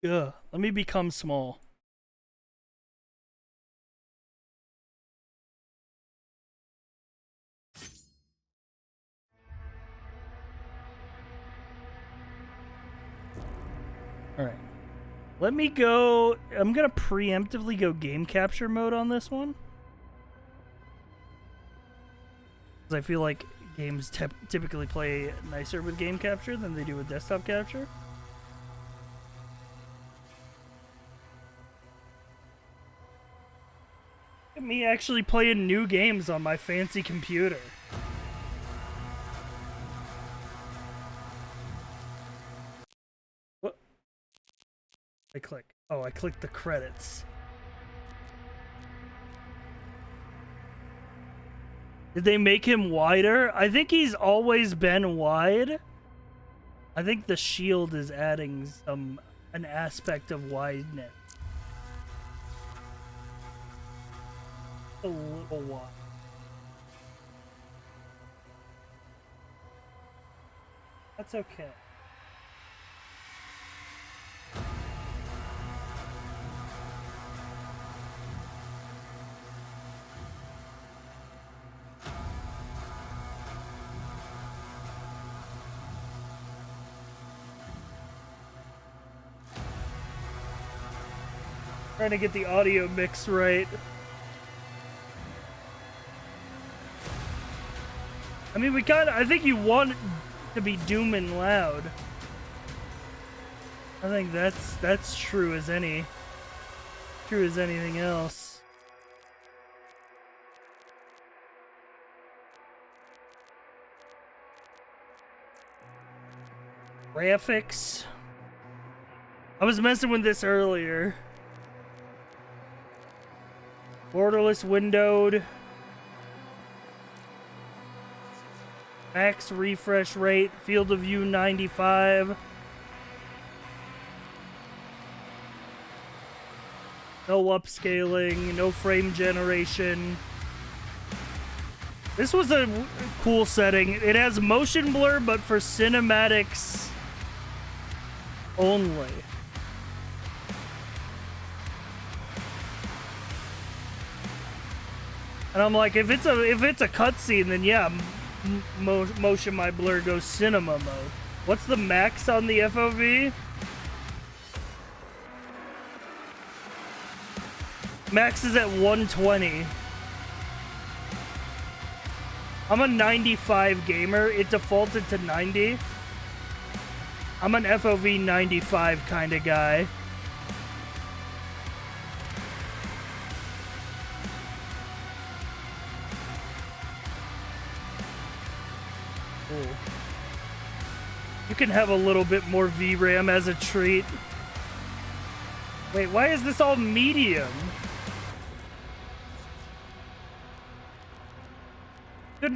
Yeah, let me become small. Alright. Let me go... I'm gonna preemptively go game capture mode on this one. Because I feel like games typically play nicer with game capture than they do with desktop capture. Look at me actually playing new games on my fancy computer. What? I click. Oh, I clicked the credits. Did they make him wider? I think he's always been wide. I think the shield is adding an aspect of wideness. A little wide. That's okay. Trying to get the audio mix right. I mean, I think you want it to be doom and loud. I think that's true as anything else. Graphics. I was messing with this earlier. Borderless windowed. Max refresh rate. Field of view 95. No upscaling. No frame generation. This was a cool setting. It has motion blur, but for cinematics, only. And I'm like, if it's a cutscene, then yeah, motion my blur goes cinema mode. What's the max on the FOV? Max is at 120. I'm a 95 gamer. It defaulted to 90. I'm an FOV 95 kind of guy. Ooh. You can have a little bit more VRAM as a treat. Wait, why is this all medium?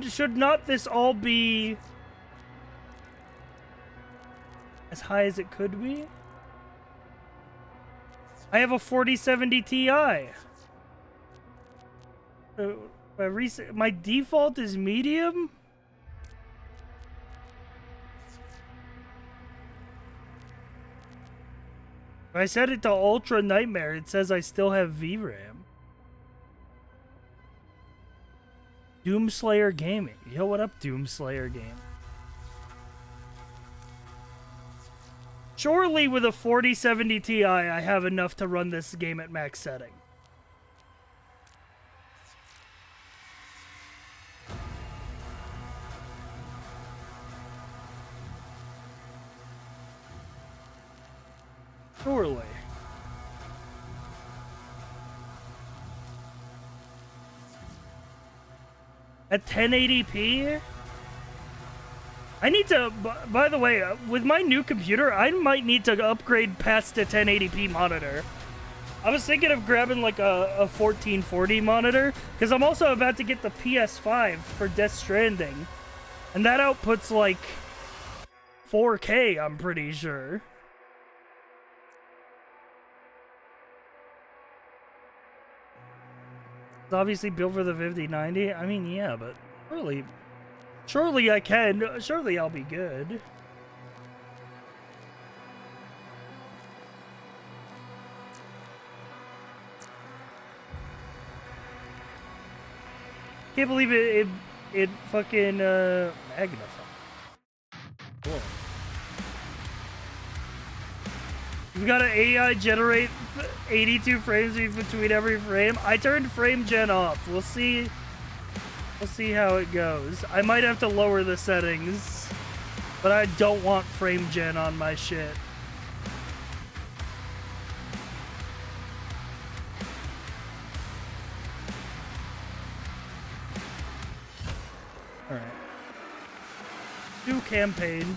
Should not this all be as high as it could be? I have a 4070 Ti. My default is medium? If I set it to Ultra Nightmare, it says I still have VRAM. Doomslayer Gaming. Yo, what up, Doomslayer Game? Surely with a 4070 Ti, I have enough to run this game at max setting. Surely. At 1080p? I need to, by the way, with my new computer, I might need to upgrade past a 1080p monitor. I was thinking of grabbing like a 1440 monitor, because I'm also about to get the PS5 for Death Stranding. And that outputs like 4K, I'm pretty sure. It's obviously built for the 5090. I mean, yeah, but surely I can. Surely I'll be good. Can't believe it fucking magnified. Cool. We've got an AI generate 82 frames between every frame. I turned frame gen off. We'll see how it goes. I might have to lower the settings, but I don't want frame gen on my shit. All right. Do campaign.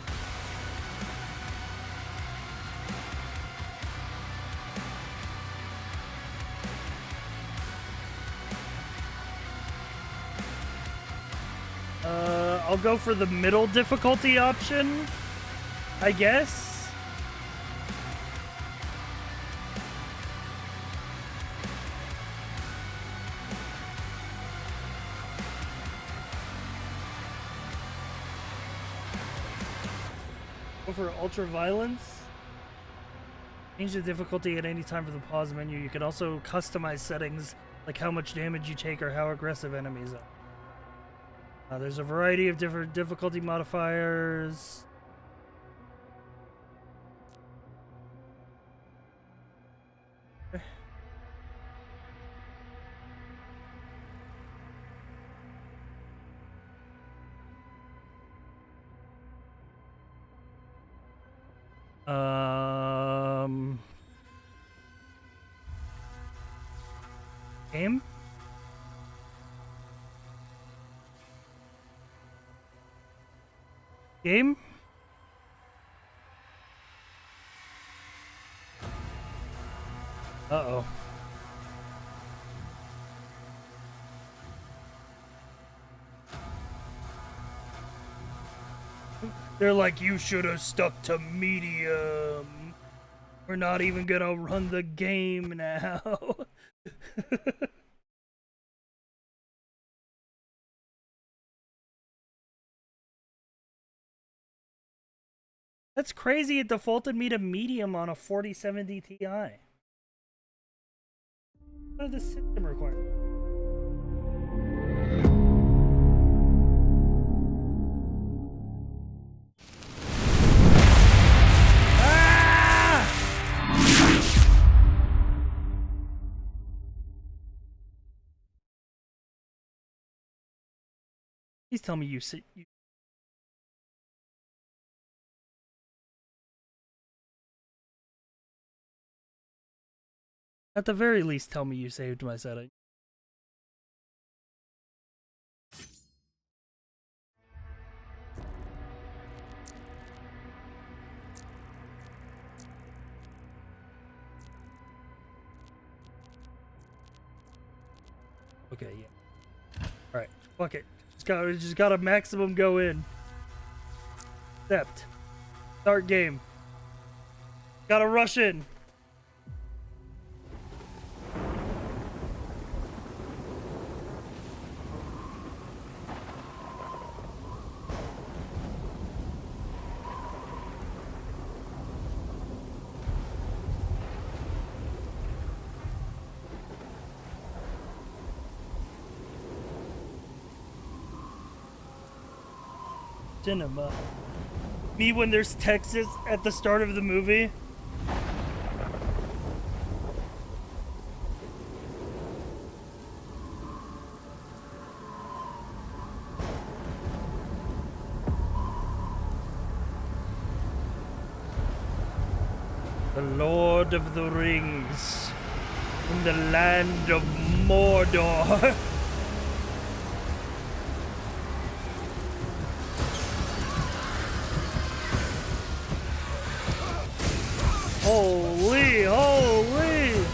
I'll go for the middle difficulty option, I guess. Go for ultra violence. Change the difficulty at any time for the pause menu. You can also customize settings like how much damage you take or how aggressive enemies are. There's a variety of different difficulty modifiers. Game? Game? Uh-oh. They're like, you should have stuck to medium. We're not even gonna run the game now. That's crazy. It defaulted me to medium on a 4070 Ti. What are the system requirements? Please tell me you see. At the very least, tell me you saved my setting. Okay, yeah. Alright, fuck it. Just got a maximum go in. Accept. Start game. Gotta rush in. Cinema. Me when there's Texas at the start of the movie. The Lord of the Rings in the land of Mordor. Holy, holy!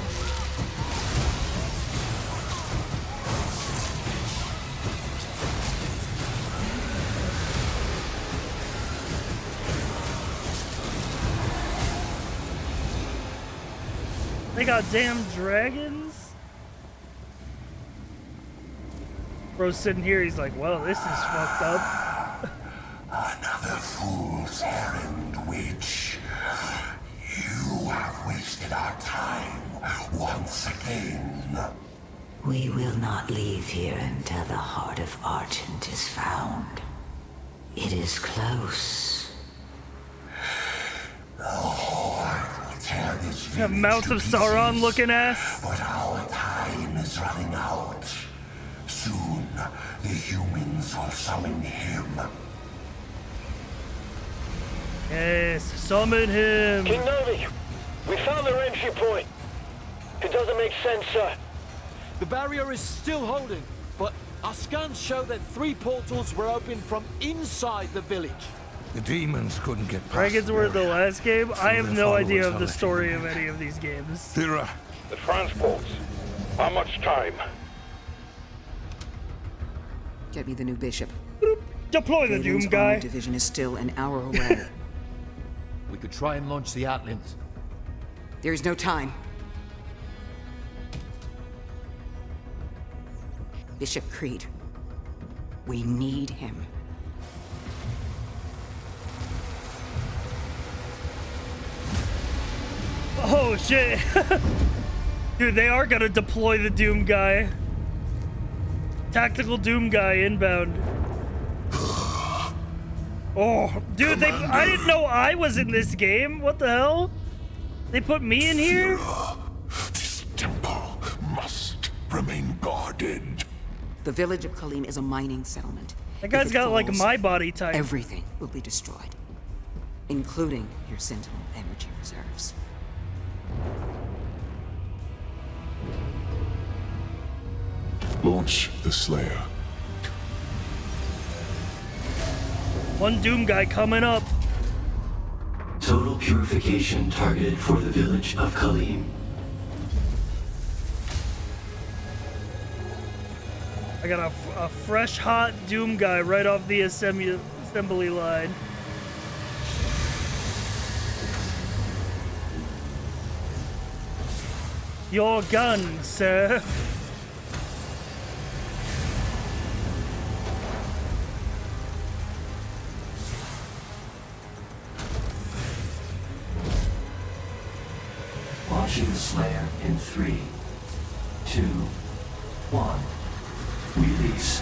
They got damn dragons? Bro's sitting here, he's like, well, this is fucked up. Another fool's errand, witch. You have wasted our time once again. We will not leave here until the heart of Argent is found. It is close. The Horde will tear this The village mouth to of Sauron pieces, looking ass. but our time is running out. Soon, the humans will summon him. Yes, summon him. King Novi, we found their entry point. It doesn't make sense, sir. The barrier is still holding, but our scans show that 3 portals were opened from inside the village. The demons couldn't get past Dragons were the barrier. last game? I have their no idea followers of the are story of letting any of these games. Thira, The transports. How much time? Get me the new bishop. Deploy the Doom Valen's guy. armored division is still an hour away. We could try and launch the Atlands. There is no time. Bishop Creed. We need him. Oh shit. Dude, they are gonna deploy the Doom guy. Tactical Doom guy inbound. Oh, dude, I didn't know I was in this game. What the hell? They put me in here? this temple must remain guarded. The village of Kalim is a mining settlement. That guy's If it got like falls, my body type. everything will be destroyed, including your Sentinel energy reserves. Launch the Slayer. One Doom guy coming up. Total purification targeted for the village of Kalim. I got a fresh, hot Doom guy right off the assembly line. Your gun, sir. Launching the Slayer in 3, 2, 1. Release.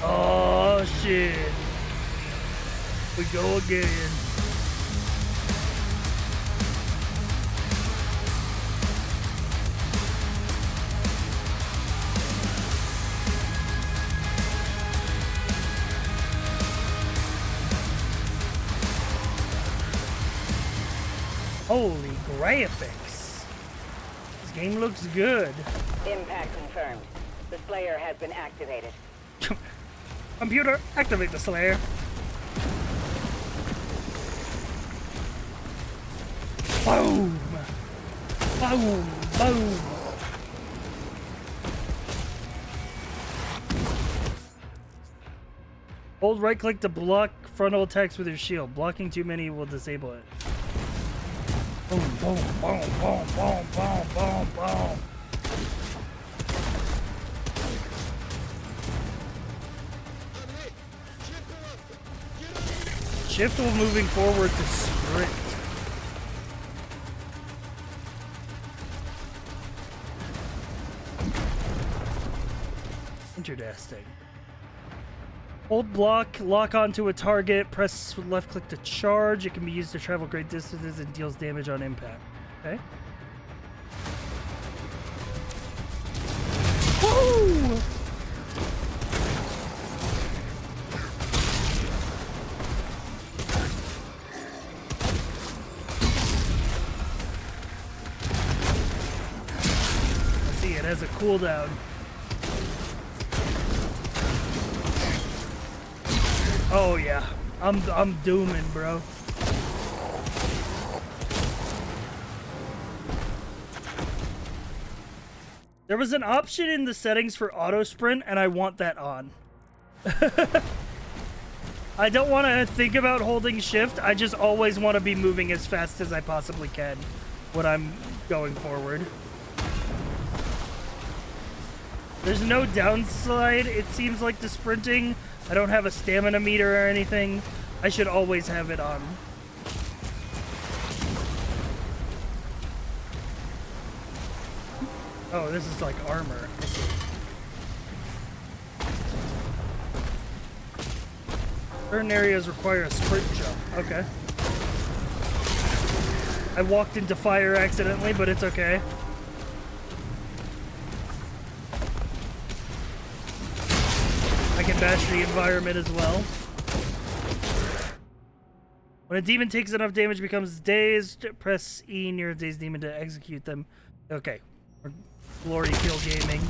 Oh shit. We go again. Holy graphics. This game looks good. Impact confirmed. The Slayer has been activated. Computer, activate the Slayer. Boom! Boom! Boom! Hold right click to block frontal attacks with your shield. Blocking too many will disable it. Boom, boom, boom, boom, boom, boom, boom, boom. Shift while moving forward to sprint. Interesting. Hold block, lock onto a target, press left click to charge. It can be used to travel great distances and deals damage on impact. Okay. Woo! See, it has a cooldown. Oh yeah, I'm dooming, bro. There was an option in the settings for auto sprint, and I want that on. I don't want to think about holding shift. I just always want to be moving as fast as I possibly can when I'm going forward. There's no downside, it seems like, to sprinting. I don't have a stamina meter or anything. I should always have it on. Oh, this is like armor. Certain areas require a sprint jump. Okay. I walked into fire accidentally, but it's okay. I can bash the environment as well. When a demon takes enough damage, becomes dazed, press E near a dazed demon to execute them. Okay. Glory kill gaming.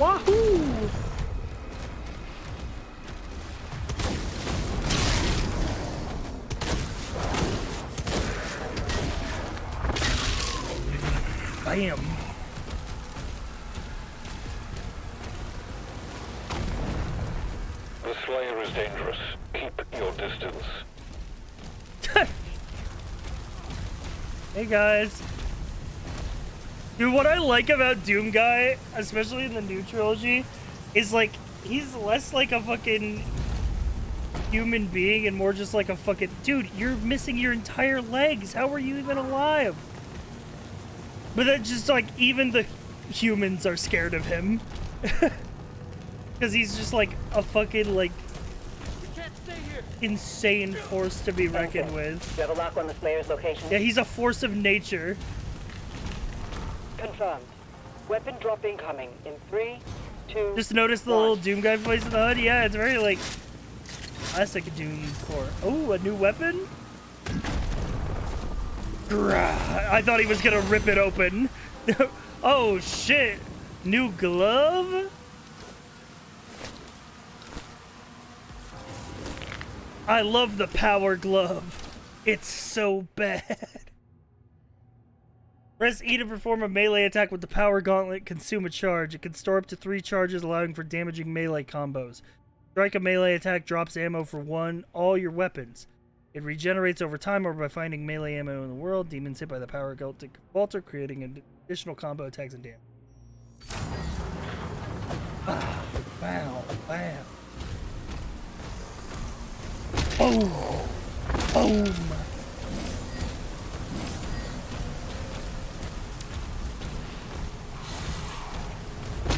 Wahoo! Bam! The Slayer is dangerous. Keep your distance. Hey guys. Dude, what I like about Doom Guy, especially in the new trilogy, is like, he's less like a fucking human being and more just like a fucking... Dude, you're missing your entire legs. How are you even alive? But then just like, even the humans are scared of him. Because he's just like a fucking like... insane force to be reckoned with. You have a lock on the Slayer's location? Yeah, he's a force of nature. Confirmed. Weapon drop incoming in 3, 2. Just notice the little Doom Guy voice in the HUD. Yeah, it's very like classic Doom core. Oh, a new weapon? I thought he was gonna rip it open. Oh shit! New glove? I love the power glove. It's so bad. Press E to perform a melee attack with the power gauntlet. Consume a charge. It can store up to 3 charges, allowing for damaging melee combos. Strike a melee attack drops ammo for all your weapons. It regenerates over time or by finding melee ammo in the world. Demons hit by the power gauntlet falter, creating additional combo attacks and damage. Wow, wow. Boom! Boom!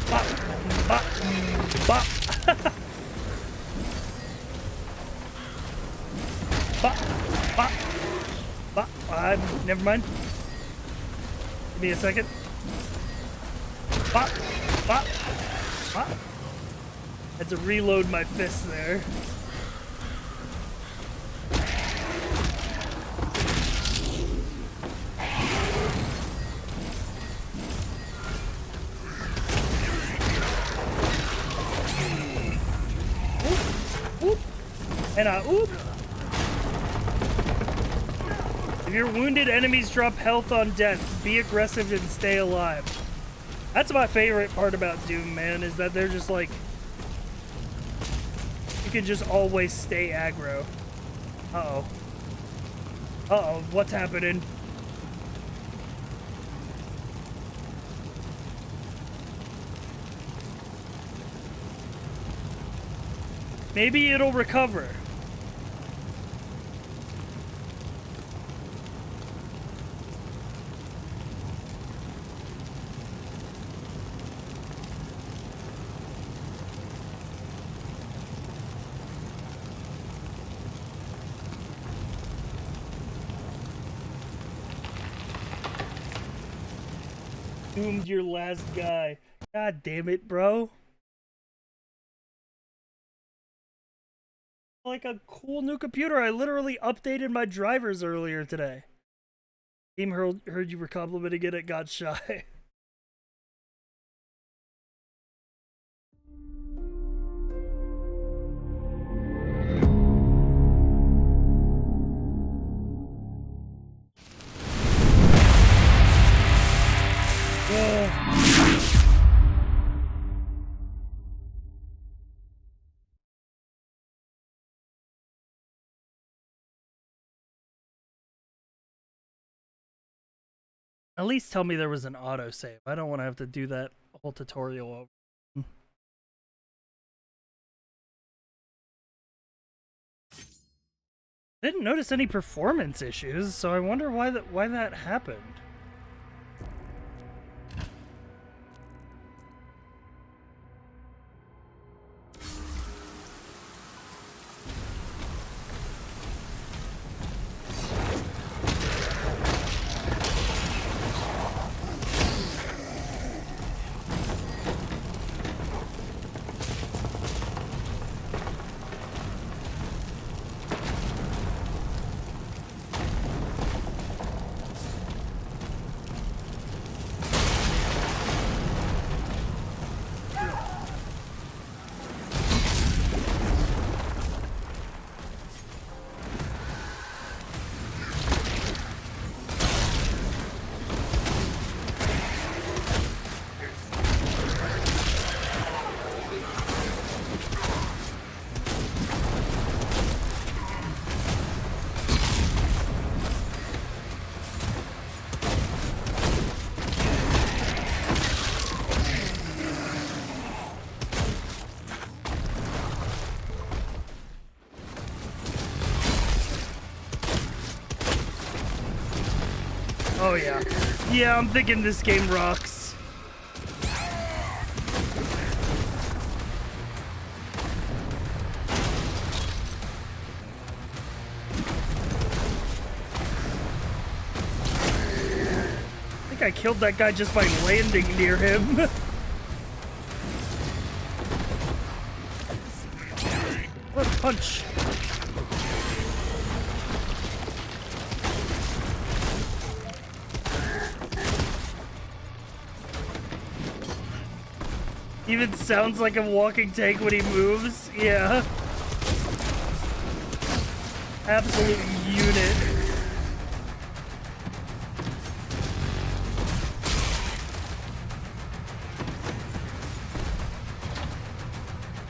Bop! Bop! Bop! Bop! Bop! Bop! Never mind. Give me a second. Bop! Bop! Bop! Had to reload my fist there. And oop! If you're wounded, enemies drop health on death. Be aggressive and stay alive. That's my favorite part about Doom, man, is that they're just like... You can just always stay aggro. Uh-oh. Uh-oh, what's happening? Maybe it'll recover. Doomed your last guy. God damn it, bro. Like a cool new computer. I literally updated my drivers earlier today. Team heard you were complimenting it, it got shy. At least tell me there was an autosave. I don't want to have to do that whole tutorial over. Didn't notice any performance issues, so I wonder why that happened. Oh yeah. Yeah, I'm thinking this game rocks. I think I killed that guy just by landing near him. What a punch. Even sounds like a walking tank when he moves. Yeah. Absolute unit.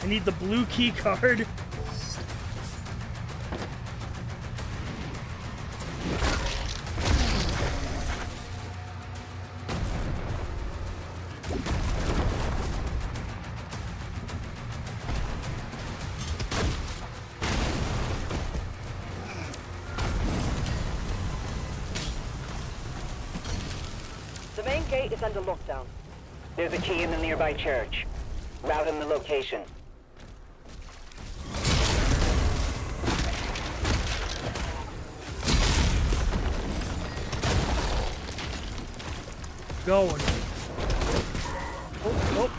I need the blue key card. The main gate is under lockdown. There's a key in the nearby church. Route and the location. Going. Oh.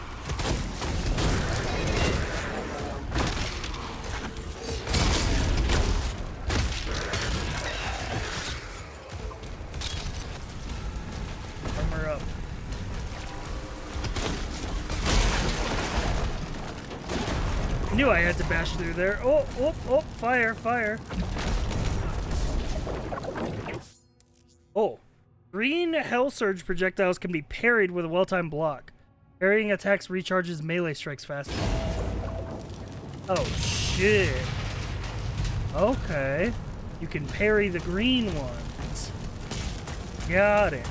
Armor up. I knew I had to bash through there. Oh, fire. Oh. Green Hell Surge projectiles can be parried with a well-timed block. Parrying attacks recharges melee strikes faster. Oh, shit. Okay. You can parry the green ones. Got it.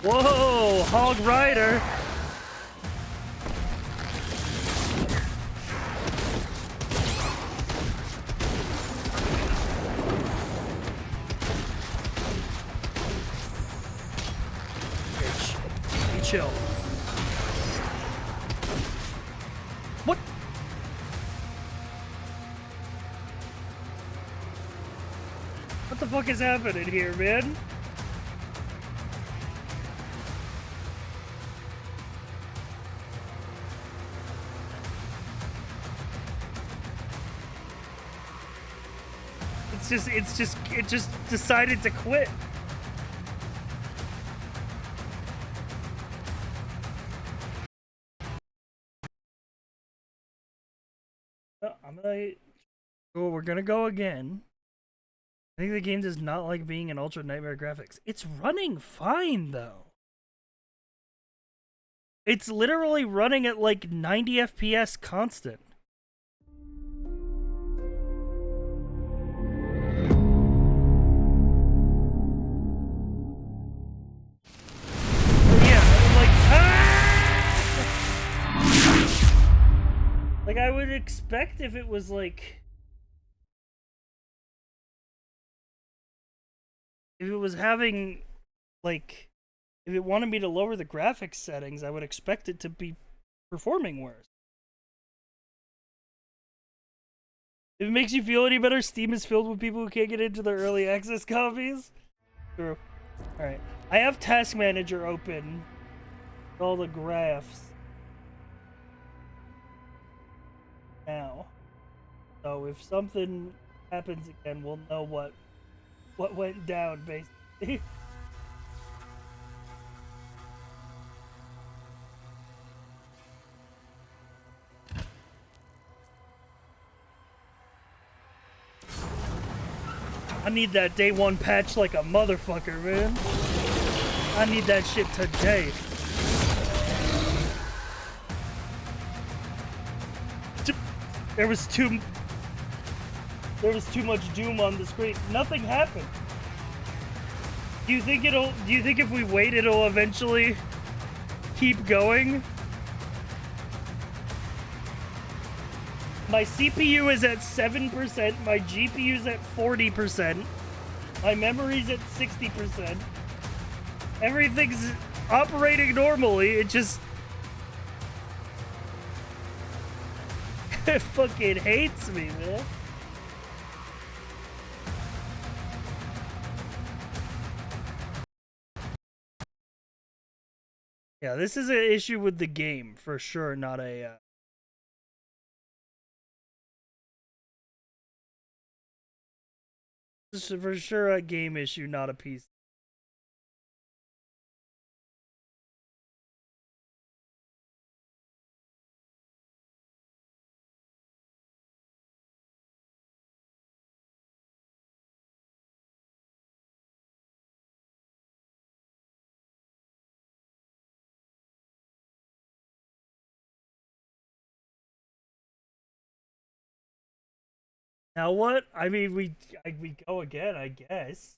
Whoa, Hog Rider. Be chill. What? What the fuck is happening here, man? It just decided to quit. We're gonna go again. I think the game does not like being in Ultra Nightmare graphics. It's running fine though. It's literally running at like 90 FPS constant. Like, I would expect if it was like... If it was having, like... If it wanted me to lower the graphics settings, I would expect it to be performing worse. If it makes you feel any better, Steam is filled with people who can't get into their early access copies. True. Alright. I have Task Manager open. All the graphs. Now. So if something happens again, we'll know what went down, basically. I need that day one patch like a motherfucker, man. I need that shit today. There was too much doom on the screen. Nothing happened. Do you think if we wait it'll eventually keep going? My CPU is at 7%, my GPU is at 40%. My memory's at 60%. Everything's operating normally. It just... it fucking hates me, man. Yeah, this is an issue with the game, for sure, not a... This is for sure a game issue, not a PC. Now what? I mean, we go again, I guess.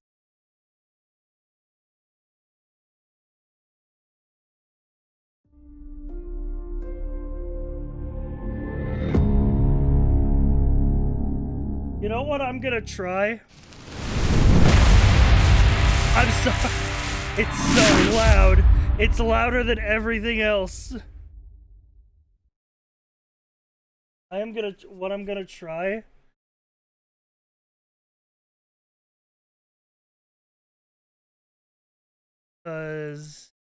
You know what I'm gonna try? I'm sorry. It's so loud. It's louder than everything else. What I'm gonna try? Because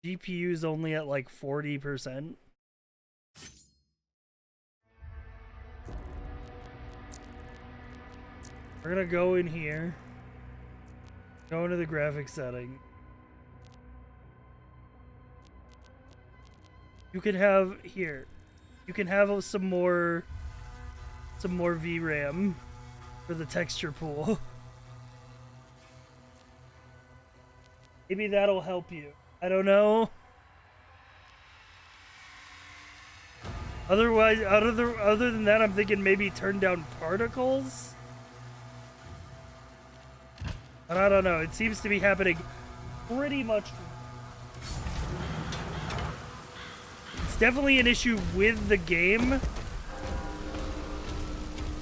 GPU's only at like 40%. We're gonna go in here. Go into the graphics setting. You can have here. You can have some more VRAM for the texture pool. Maybe that'll help you. I don't know. Otherwise, other than that, I'm thinking maybe turn down particles. But I don't know. It seems to be happening pretty much. It's definitely an issue with the game.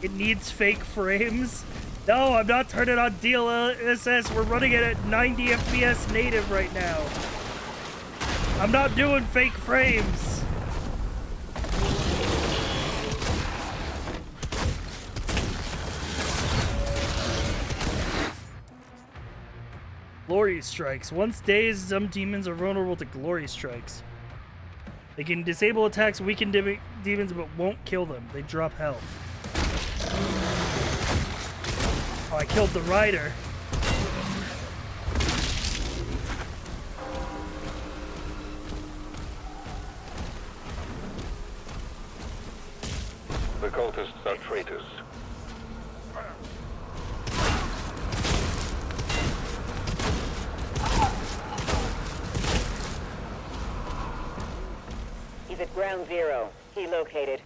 It needs fake frames. No, I'm not turning on DLSS. We're running it at 90 FPS native right now. I'm not doing fake frames. Glory strikes. Once dazed, some demons are vulnerable to glory strikes. They can disable attacks, weaken demons, but won't kill them. They drop health. Oh, I killed the rider. The cultists are traitors. He's at ground zero. He located.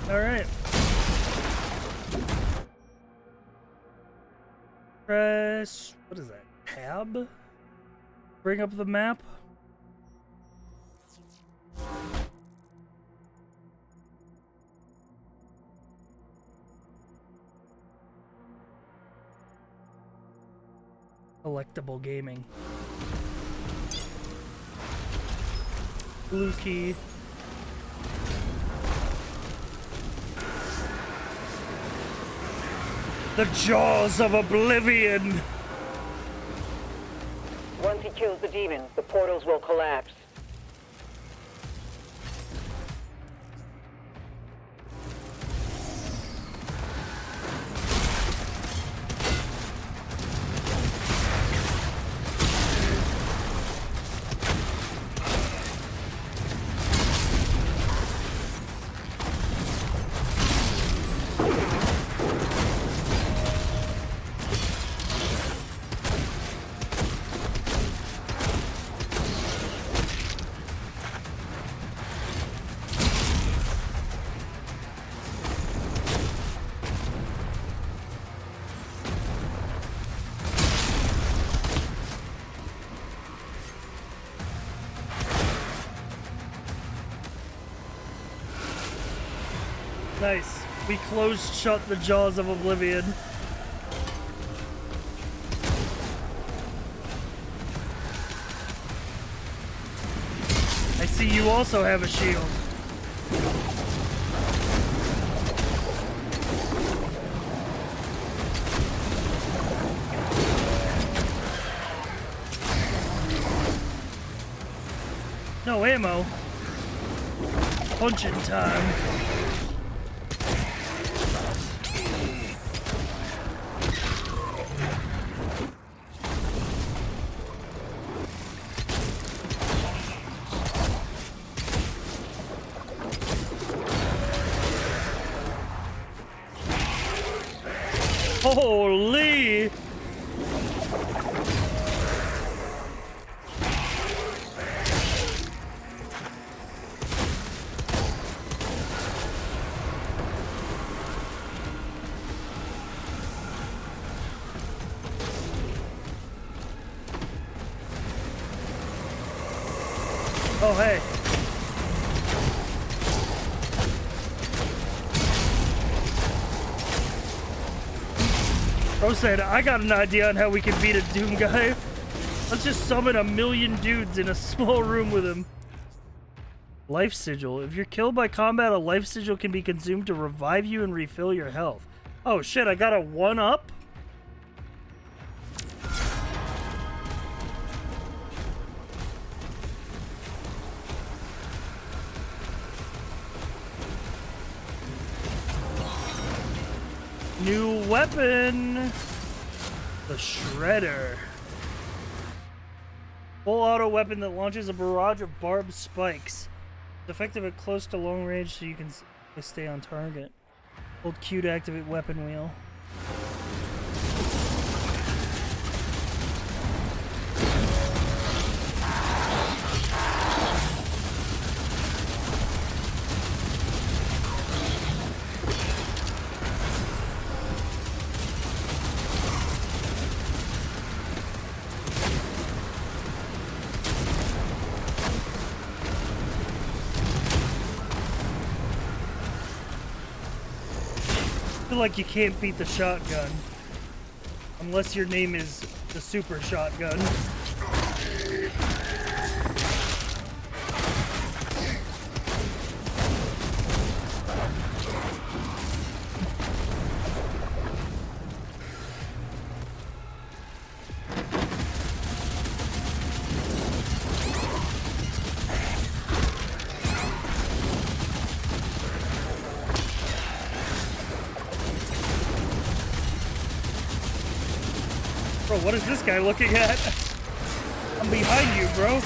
All right. Press, what is that? Tab? Bring up the map. Collectible gaming. Blue key. The jaws of oblivion! Once he kills the demons, the portals will collapse. Nice. We closed shut the jaws of oblivion. I see you also have a shield. No ammo. Punching time. Holy! Oh, hey. Bro said, I got an idea on how we can beat a Doom guy. Let's just summon a million dudes in a small room with him. Life Sigil. If you're killed by combat, a Life Sigil can be consumed to revive you and refill your health. Oh shit, I got a 1-up? New weapon! The Shredder. Full auto weapon that launches a barrage of barbed spikes. It's effective at close to long range so you can stay on target. Hold Q to activate weapon wheel. I feel like you can't beat the shotgun unless your name is the super shotgun. Bro, what is this guy looking at? I'm behind you, bro.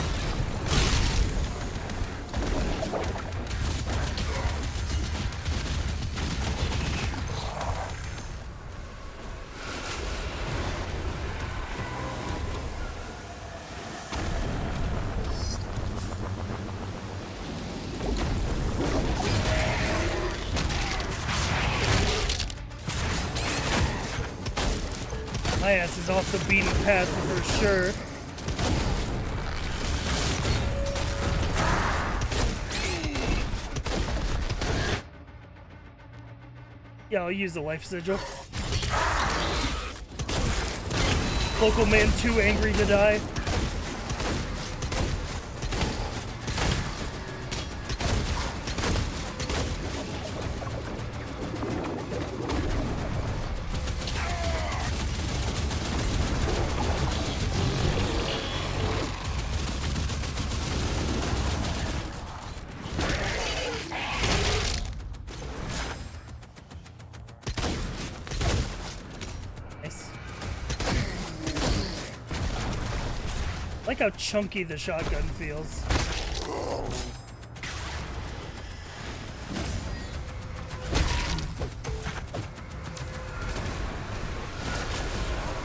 My ass is off the beaten path for sure. Yeah, I'll use the life sigil. Local man too angry to die. I like how chunky the shotgun feels.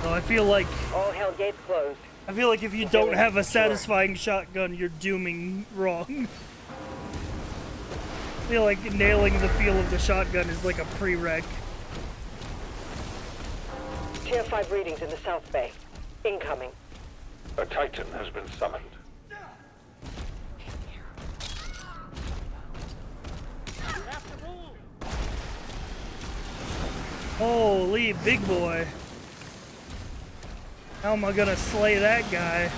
So I feel like all hell gates closed. I feel like if you don't have a satisfying shotgun, you're dooming wrong. I feel like nailing the feel of the shotgun is like a prereq. Tier 5 readings in the South Bay. Incoming. A Titan has been summoned. Holy big boy. How am I gonna slay that guy?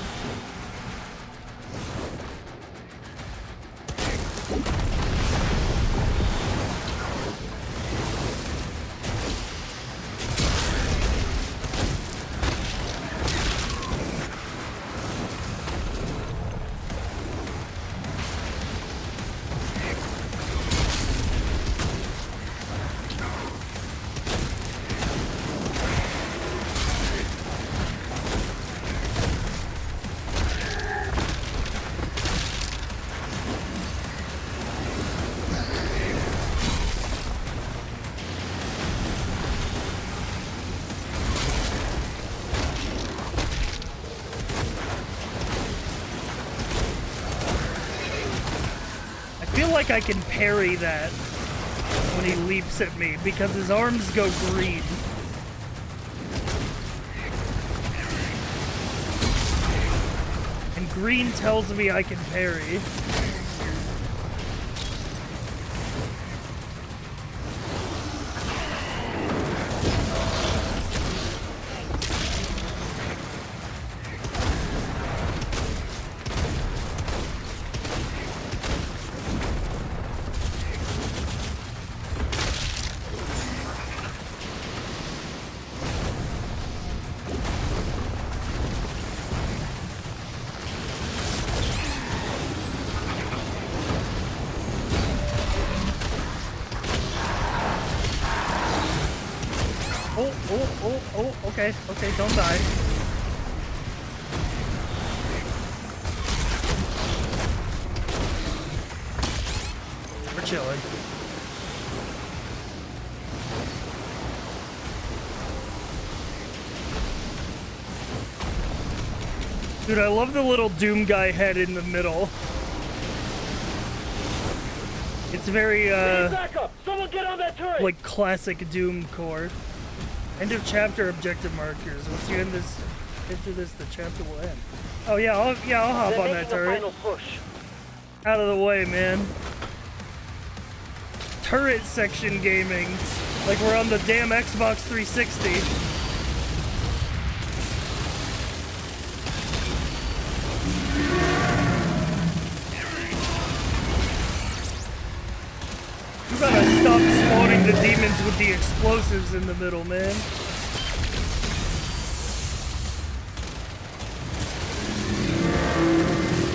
Like I can parry that when he leaps at me because his arms go green. And green tells me I can parry. Okay, don't die. We're chilling. Dude, I love the little Doom guy head in the middle. It's very, back up! Someone get on that turret! like classic Doom core. End of chapter objective markers. Once you end this, into this, the chapter will end. Oh yeah, I'll hop on that turret. Final push. Out of the way, man. Turret section gaming, like we're on the damn Xbox 360. You gotta stop spawning the demons with the explosives in the middle, man.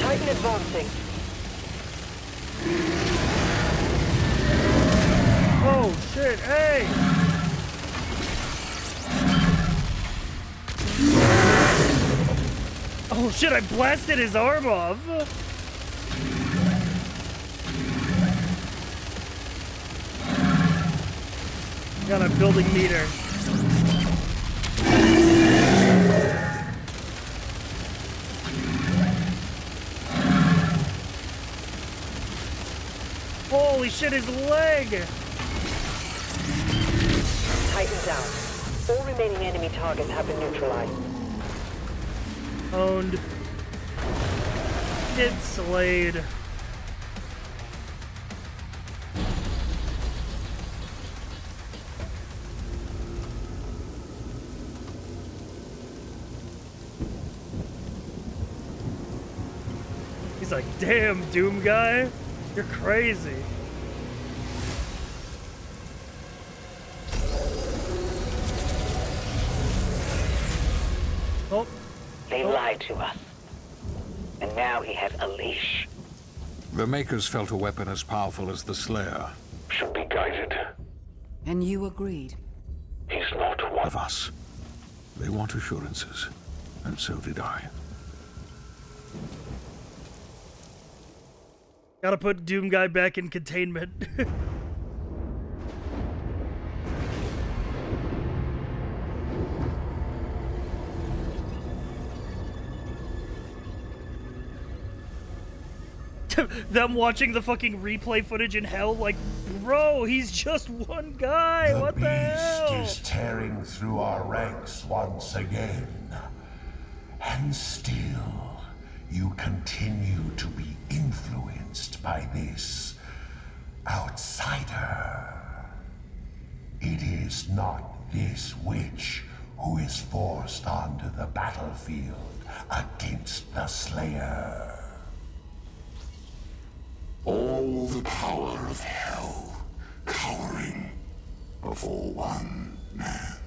Titan advancing. Oh shit, hey! Oh shit, I blasted his arm off! God, I'm building meter. Holy shit, his leg! Titan down. All remaining enemy targets have been neutralized. Owned. Get slayed. He's like, damn, Doom guy, you're crazy. Oh. They lied to us. And now he has a leash. The Makers felt a weapon as powerful as the Slayer. Should be guided. And you agreed? He's not one of us. They want assurances. And so did I. Gotta put Doom guy back in containment. Them watching the fucking replay footage in hell, like, bro, he's just one guy. What the hell? The beast is tearing through our ranks once again. And still, you continue to be influenced by this outsider. It is not This witch who is forced onto the battlefield against the Slayer. All the power of hell cowering before one man.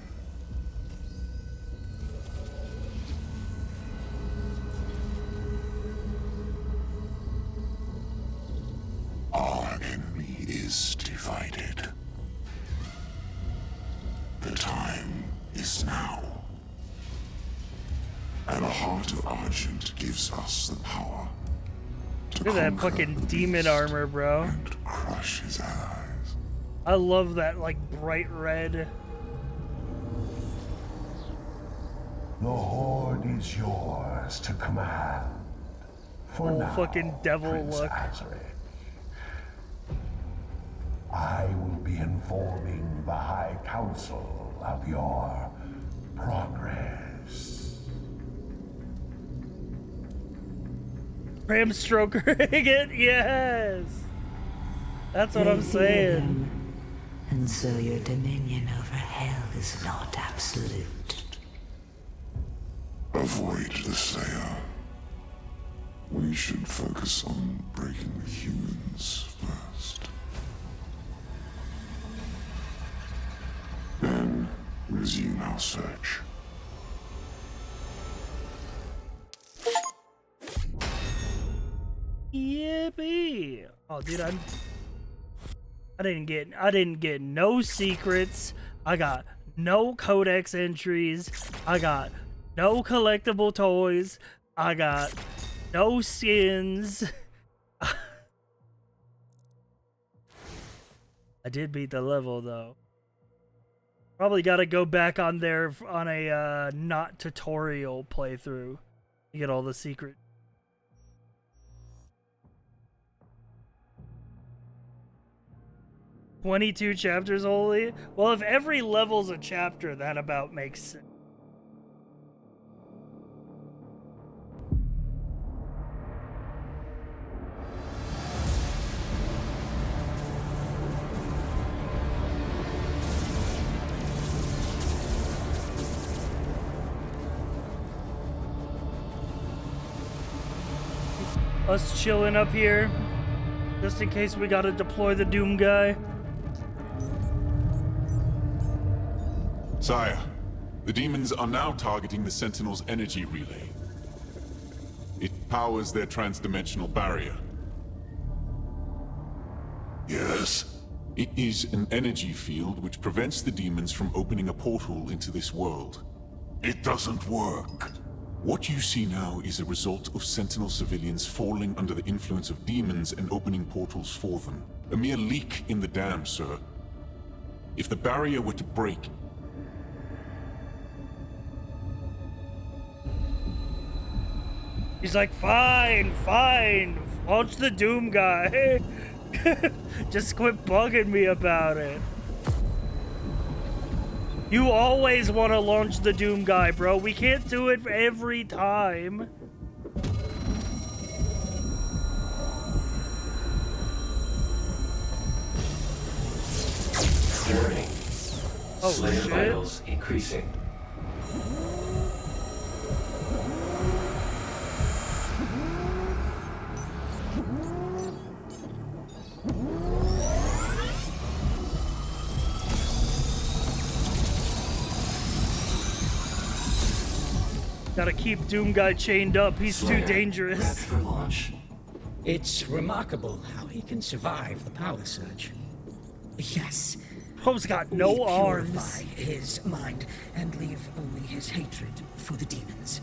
Our enemy is divided. The time is now. And the heart of Argent gives us the power to Look at that fucking demon armor, bro. And crush his allies. I love that, like, bright red. The Horde is yours to command. For Whole now, fucking devil Prince look. Azaric. I will be informing the High Council of your progress. Ram stroker again? Yes! That's what I'm saying. And so your dominion over hell is not absolute. Avoid the Slayer. We should focus on breaking the humans first. Then resume our search. Yippee! Oh, dude, I didn't get no secrets. I got no codex entries. I got no collectible toys. I got no skins. I did beat the level though. Probably got to go back on there on a not tutorial playthrough to get all the secrets. "22 chapters only?" Well, if every level's a chapter, that about makes sense. Us chilling up here, just in case we gotta deploy the Doom guy. Sire, the demons are now targeting the Sentinel's energy relay. It powers their transdimensional barrier. Yes? It is an energy field which prevents the demons from opening a portal into this world. It doesn't work. What you see now is a result of Sentinel civilians falling under the influence of demons and opening portals for them. A mere leak in the dam, sir. If the barrier were to break, He's like, fine, launch the Doom guy. Just quit bugging me about it. You always want to launch the Doom guy, bro. We can't do it every time. Warning. Oh, Slayer shit. vitals increasing. Gotta keep Doom guy chained up. He's Slayer, too dangerous. prepped for launch. It's remarkable how he can survive the power surge. Yes. Bro's got no we arms. Purify his mind and leave only his hatred for the demons.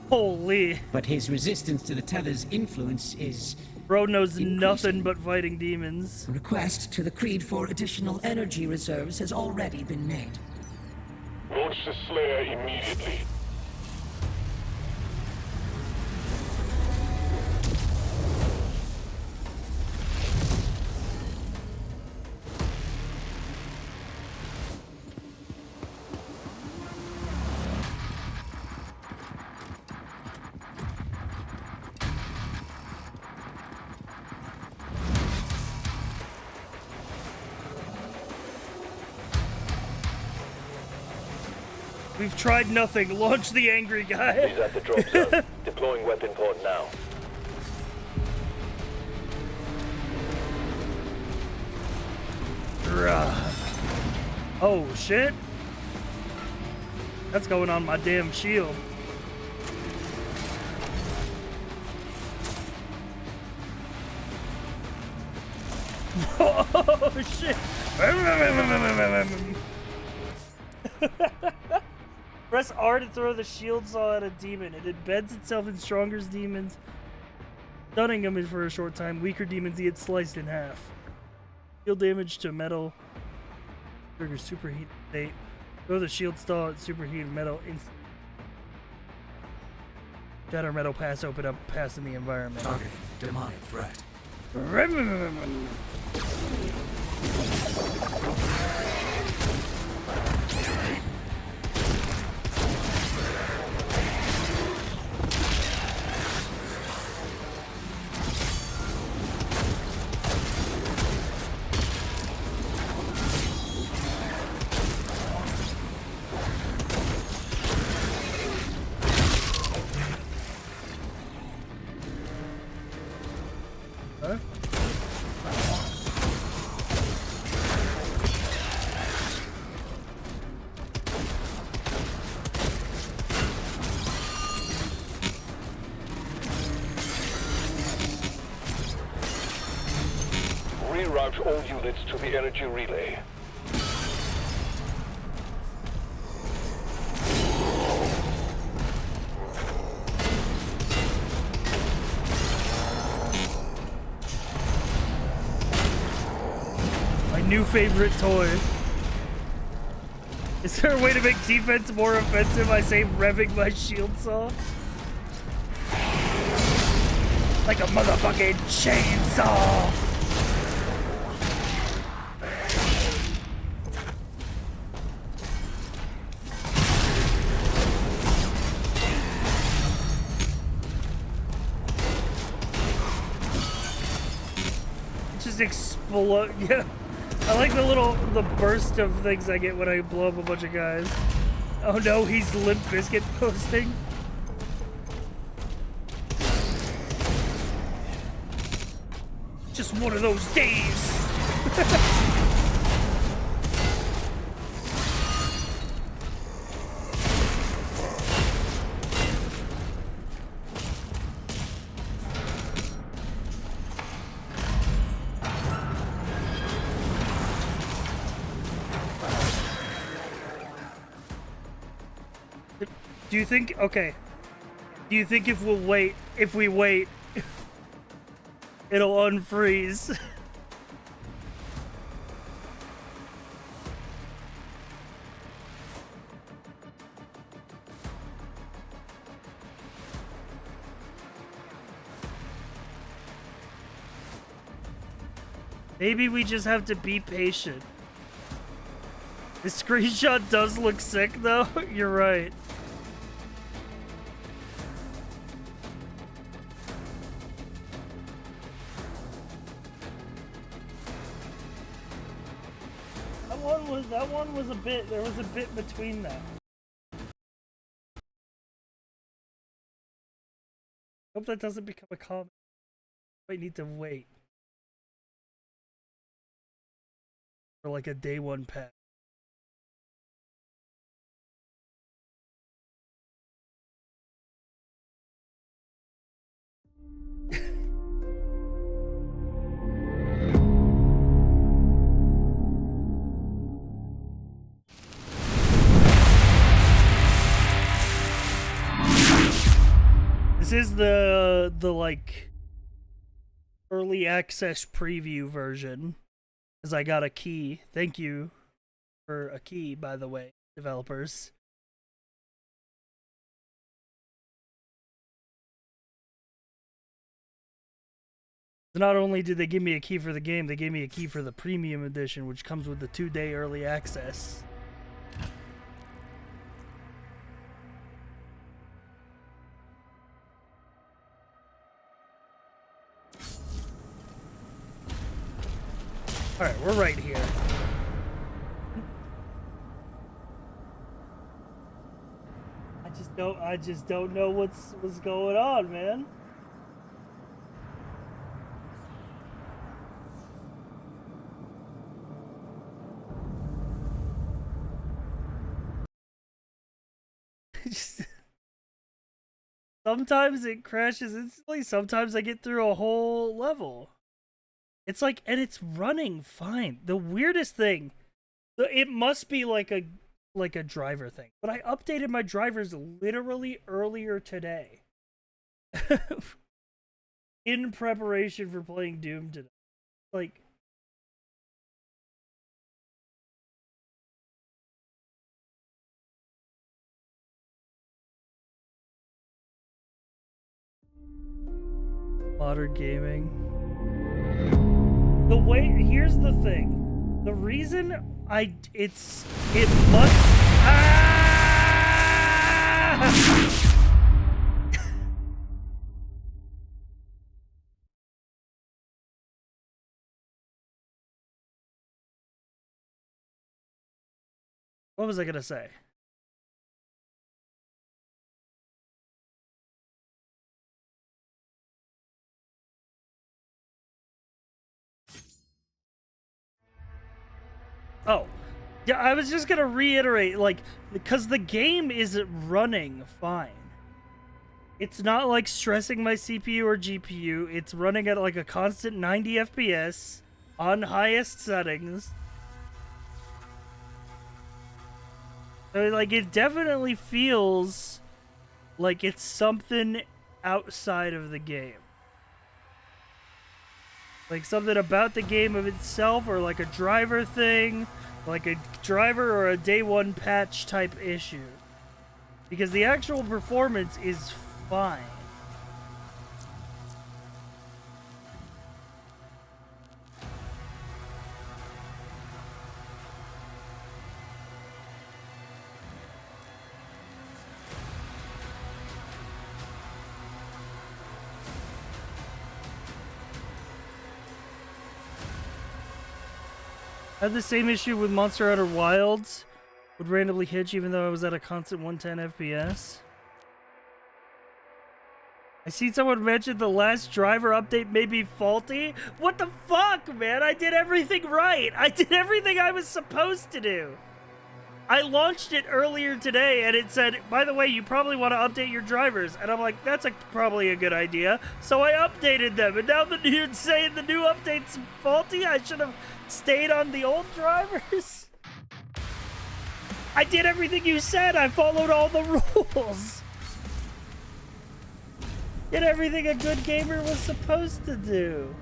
Holy. But his resistance to the Tether's influence is... Bro knows nothing but fighting demons. A request to the Creed for additional energy reserves has already been made. Launch the Slayer immediately. We've tried nothing. Launch the angry guy. He's at the drop zone. Deploying weapon pod now. Oh, shit. That's going on my damn shield. Oh, shit. Press R to throw the shield saw at a demon. It embeds itself in stronger demons, stunning them for a short time. Weaker demons get sliced in half. Shield damage to metal. Trigger superheat state. Throw the shield saw at superheated metal instantly. Shatter metal pass open up, pass in the environment. Target demonic threat. Reroute all units to the energy relay. My new favorite toy. Is there a way to make defense more offensive? I say revving my shield saw. Like a motherfucking chainsaw. Explode. Yeah, I like the burst of things I get when I blow up a bunch of guys. Oh no, he's Limp Bizkit posting. Just one of those days. Do you think, okay, do you think if we wait, it'll unfreeze? Maybe we just have to be patient. This screenshot does look sick though, you're right. That one was a bit, there was a bit between that. Hope that doesn't become a comment. I need to wait for like a day one patch. This is the like early access preview version, because I got a key. Thank you for a key, by the way, developers. Not only did they give me a key for the game, they gave me a key for the premium edition, which comes with the 2-day early access. Alright, we're right here. just don't know what's going on, man. Sometimes it crashes instantly, sometimes I get through a whole level. It's like, and it's running fine. The weirdest thing, it must be like a driver thing, but I updated my drivers literally earlier today. In preparation for playing Doom today. Like, modern gaming. The way, here's the thing. The reason it must, what was I gonna say? Oh, yeah, I was just gonna reiterate, like, because the game is running fine. It's not like stressing my CPU or GPU. It's running at like a constant 90 FPS on highest settings. So, like, it definitely feels like it's something outside of the game. Like something about the game of itself, or like a driver thing, like a driver or a day one patch type issue. Because the actual performance is fine. I had the same issue with Monster Hunter Wilds. Would randomly hitch even though I was at a constant 110 FPS. I seen someone mention the last driver update may be faulty. What the fuck, man? I did everything right. I did everything I was supposed to do. I launched it earlier today and it said, by the way, you probably want to update your drivers. And I'm like, that's probably a good idea. So I updated them. And now you're saying the new update's faulty? I should have stayed on the old drivers. I did everything you said. I followed all the rules. Did everything a good gamer was supposed to do.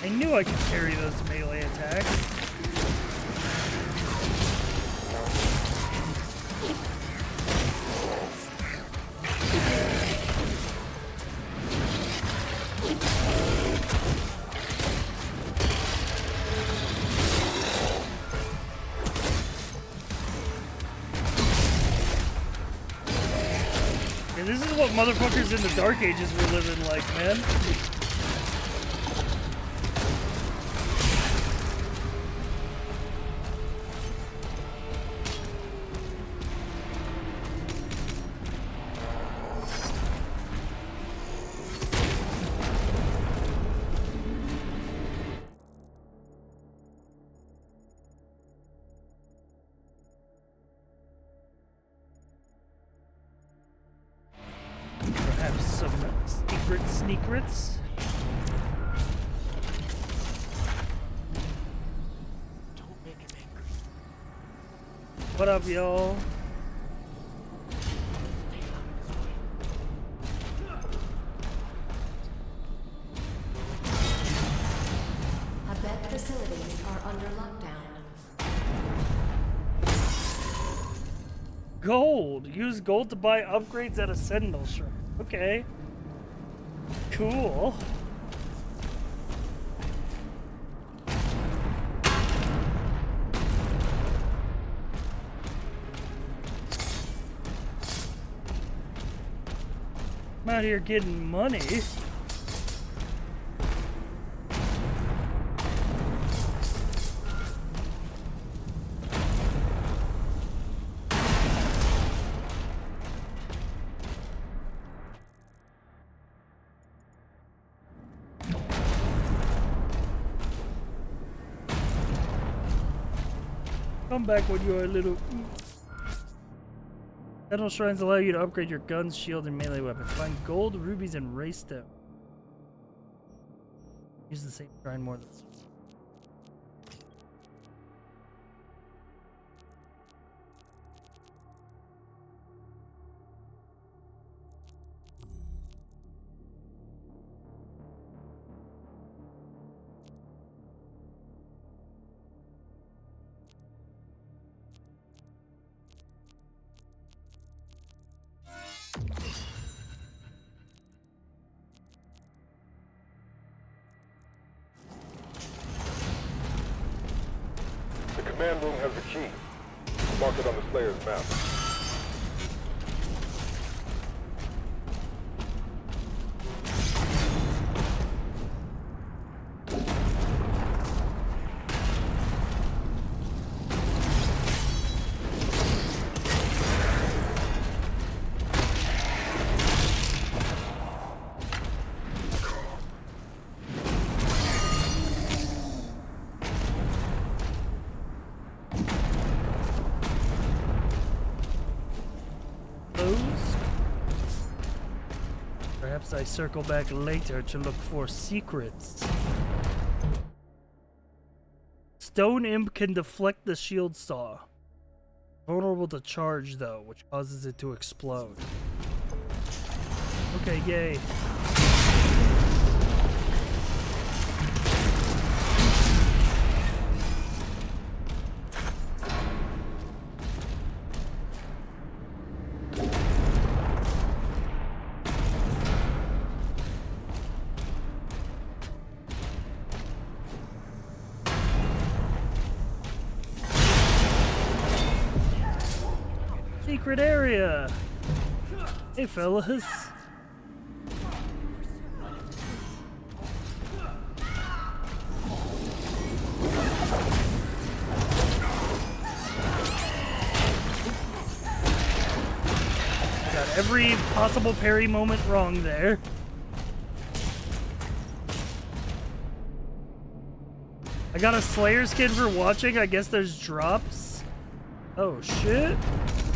I knew I could carry those melee attacks. Yeah, this is what motherfuckers in the Dark Ages were living like, man. Perhaps some secrets. Don't make him angry. What up, y'all? Gold. Use gold to buy upgrades at a Sentinel Shrine. Okay. Cool. I'm out here getting money. Come back when you're a little... Sentinel shrines allow you to upgrade your guns, shield, and melee weapons. Find gold, rubies, and ray stone. Use the same shrine more than... The command room has the key. Mark it on the Slayer's map. Perhaps I circle back later to look for secrets. Stone Imp can deflect the shield saw. Vulnerable to charge though, which causes it to explode. Okay, yay. Secret area. Hey fellas. Got every possible parry moment wrong there. I got a Slayer skin for watching. I guess there's drops. Oh shit.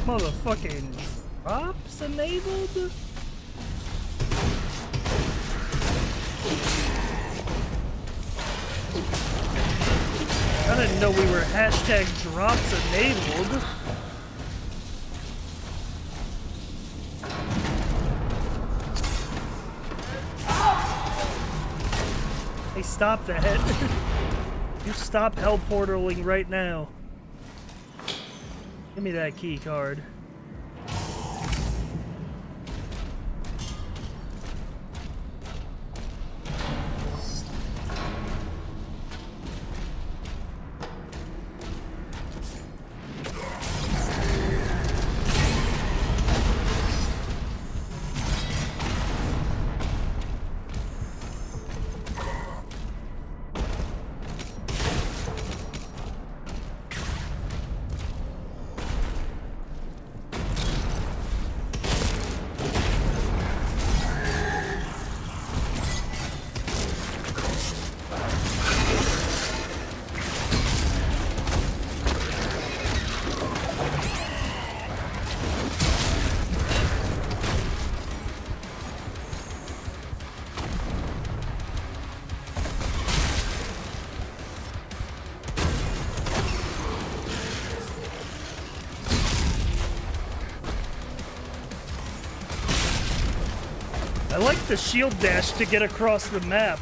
Motherfucking drops enabled? I didn't know we were hashtag drops enabled. Hey, stop that. You stop hell portaling right now. Give me that key card. I like the shield dash to get across the map.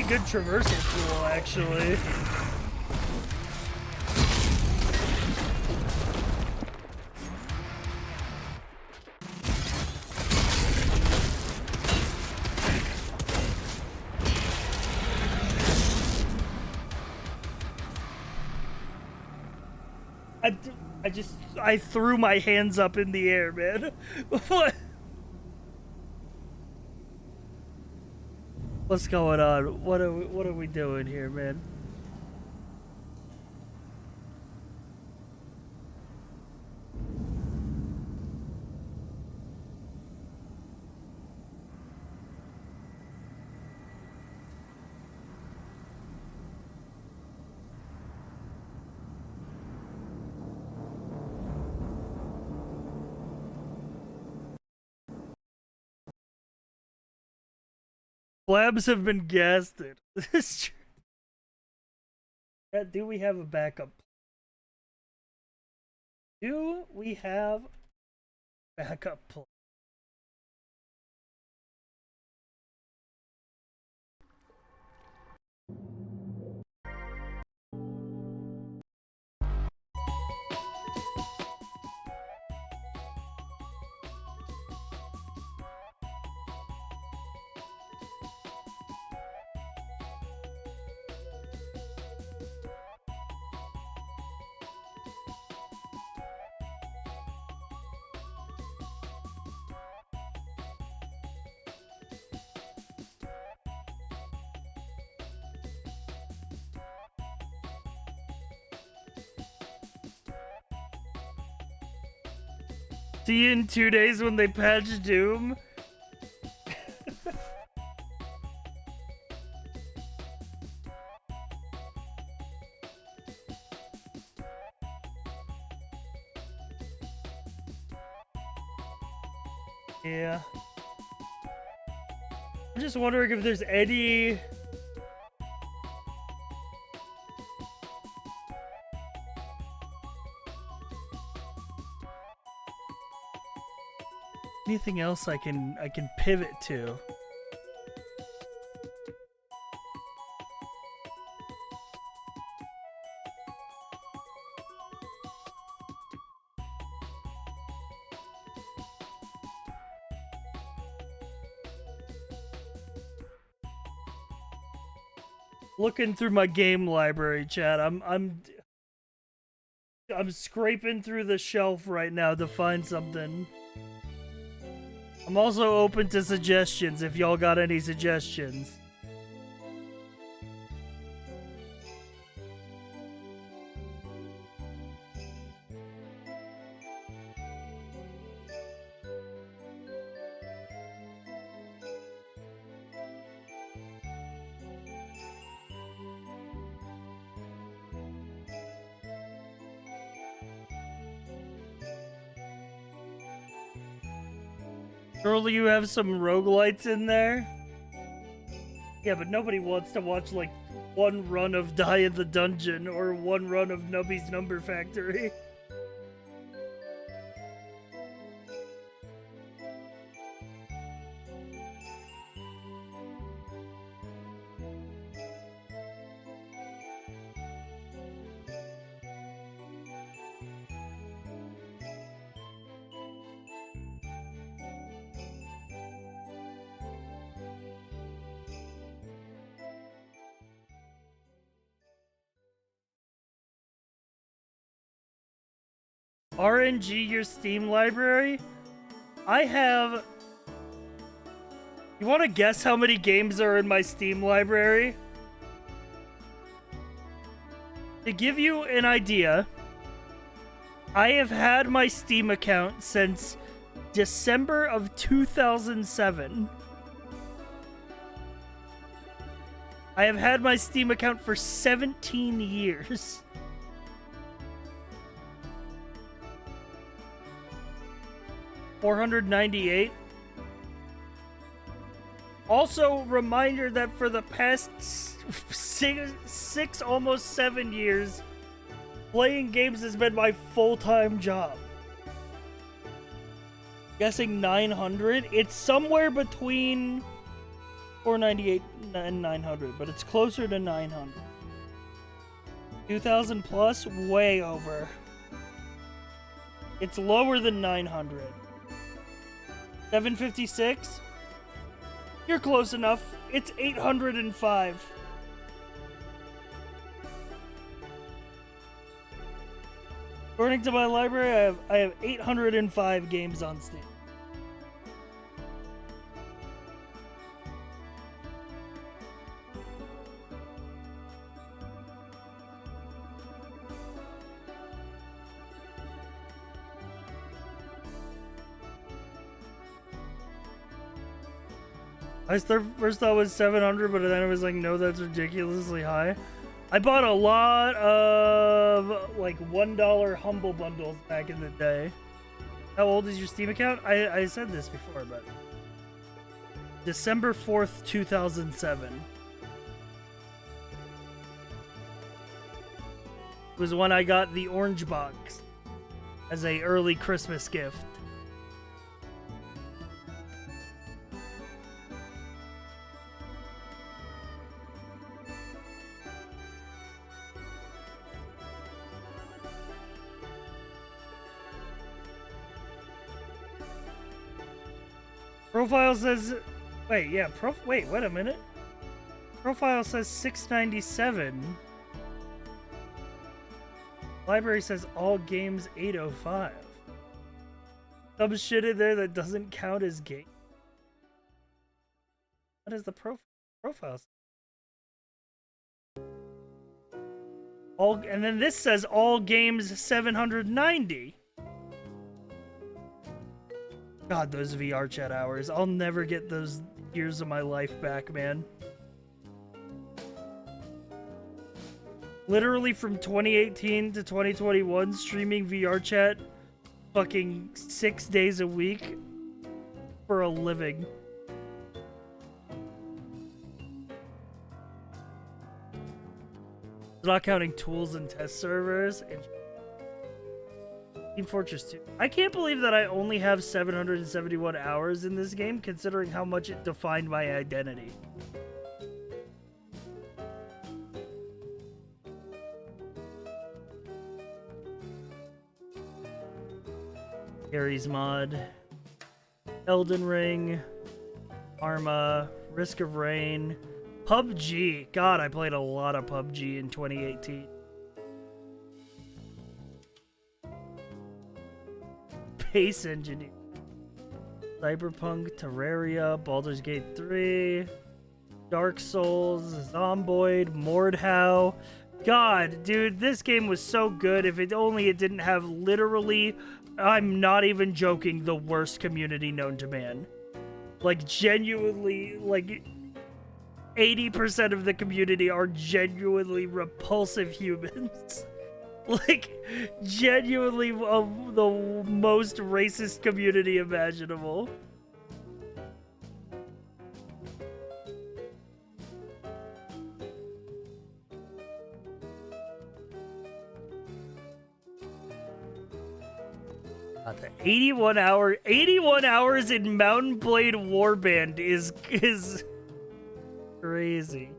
good traversal tool, actually. I threw my hands up in the air, man. What? What's going on? What are we doing here, man? Labs have been gasted. Do we have a backup? Do we have backup plan? See you in 2 days when they patch Doom. Yeah. I'm just wondering if there's any... anything else I can pivot to. Looking through my game library, chat. I'm scraping through the shelf right now to find something. I'm also open to suggestions if y'all got any suggestions. Surely you have some roguelites in there? Yeah, but nobody wants to watch, like, one run of Die in the Dungeon or one run of Nubby's Number Factory. RNG your Steam library? I have... You want to guess how many games are in my Steam library? To give you an idea, I have had my Steam account since December of 2007. I have had my Steam account for 17 years. $498. Also, reminder that for the past six, almost 7 years, playing games has been my full-time job. Guessing 900. It's somewhere between 498 and 900, but it's closer to 900. 2,000 plus, way over. It's lower than 900. 756? You're close enough. It's 805. According to my library, I have 805 games on Steam. First thought was 700, but then I was like, no, that's ridiculously high. I bought a lot of like $1 Humble Bundles back in the day. How old is your Steam account? I said this before, but December 4th, 2007 was when I got the orange box as a early Christmas gift. Profile says, wait, yeah, wait a minute. Profile says 697. Library says all games 805. Some shit in there that doesn't count as game. What is the profile say? And then this says all games 790. God, those VR chat hours. I'll never get those years of my life back, man. Literally from 2018 to 2021, streaming VR chat fucking 6 days a week for a living. Not counting tools and test servers. And Team Fortress 2. I can't believe that I only have 771 hours in this game, considering how much it defined my identity. Gary's Mod, Elden Ring, Arma, Risk of Rain, PUBG. God, I played a lot of PUBG in 2018. Space Engineer, Cyberpunk, Terraria, Baldur's Gate 3, Dark Souls, Zomboid, Mordhau. God, dude, this game was so good. If it didn't have literally, I'm not even joking, the worst community known to man. Like, genuinely, like, 80% of the community are genuinely repulsive humans. Like, genuinely the most racist community imaginable. The 81 hours in Mountain Blade Warband is crazy.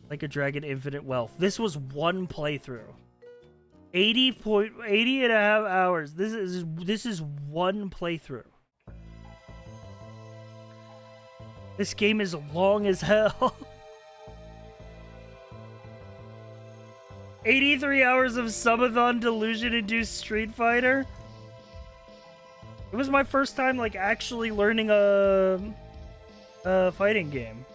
Like a Dragon Infinite Wealth. This was one playthrough. 80 and a half hours. This is one playthrough. This game is long as hell. 83 hours of subathon delusion-induced Street Fighter. It was my first time, like, actually learning a fighting game.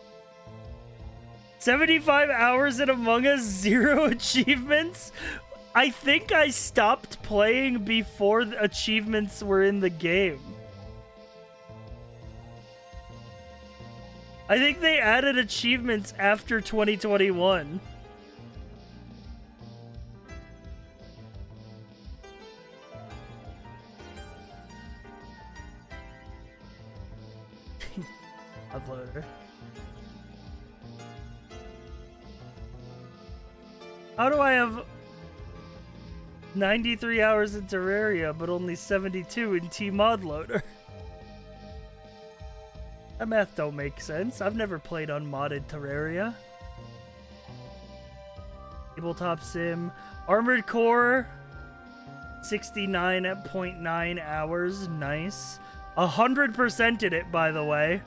75 hours in Among Us, 0 achievements. I think I stopped playing before the achievements were in the game. I think they added achievements after 2021. Uploader. How do I have 93 hours in Terraria, but only 72 in T-Mod Loader? That math don't make sense. I've never played unmodded Terraria. Tabletop Sim. Armored Core. 69.9 hours. Nice. 100%ed it, by the way.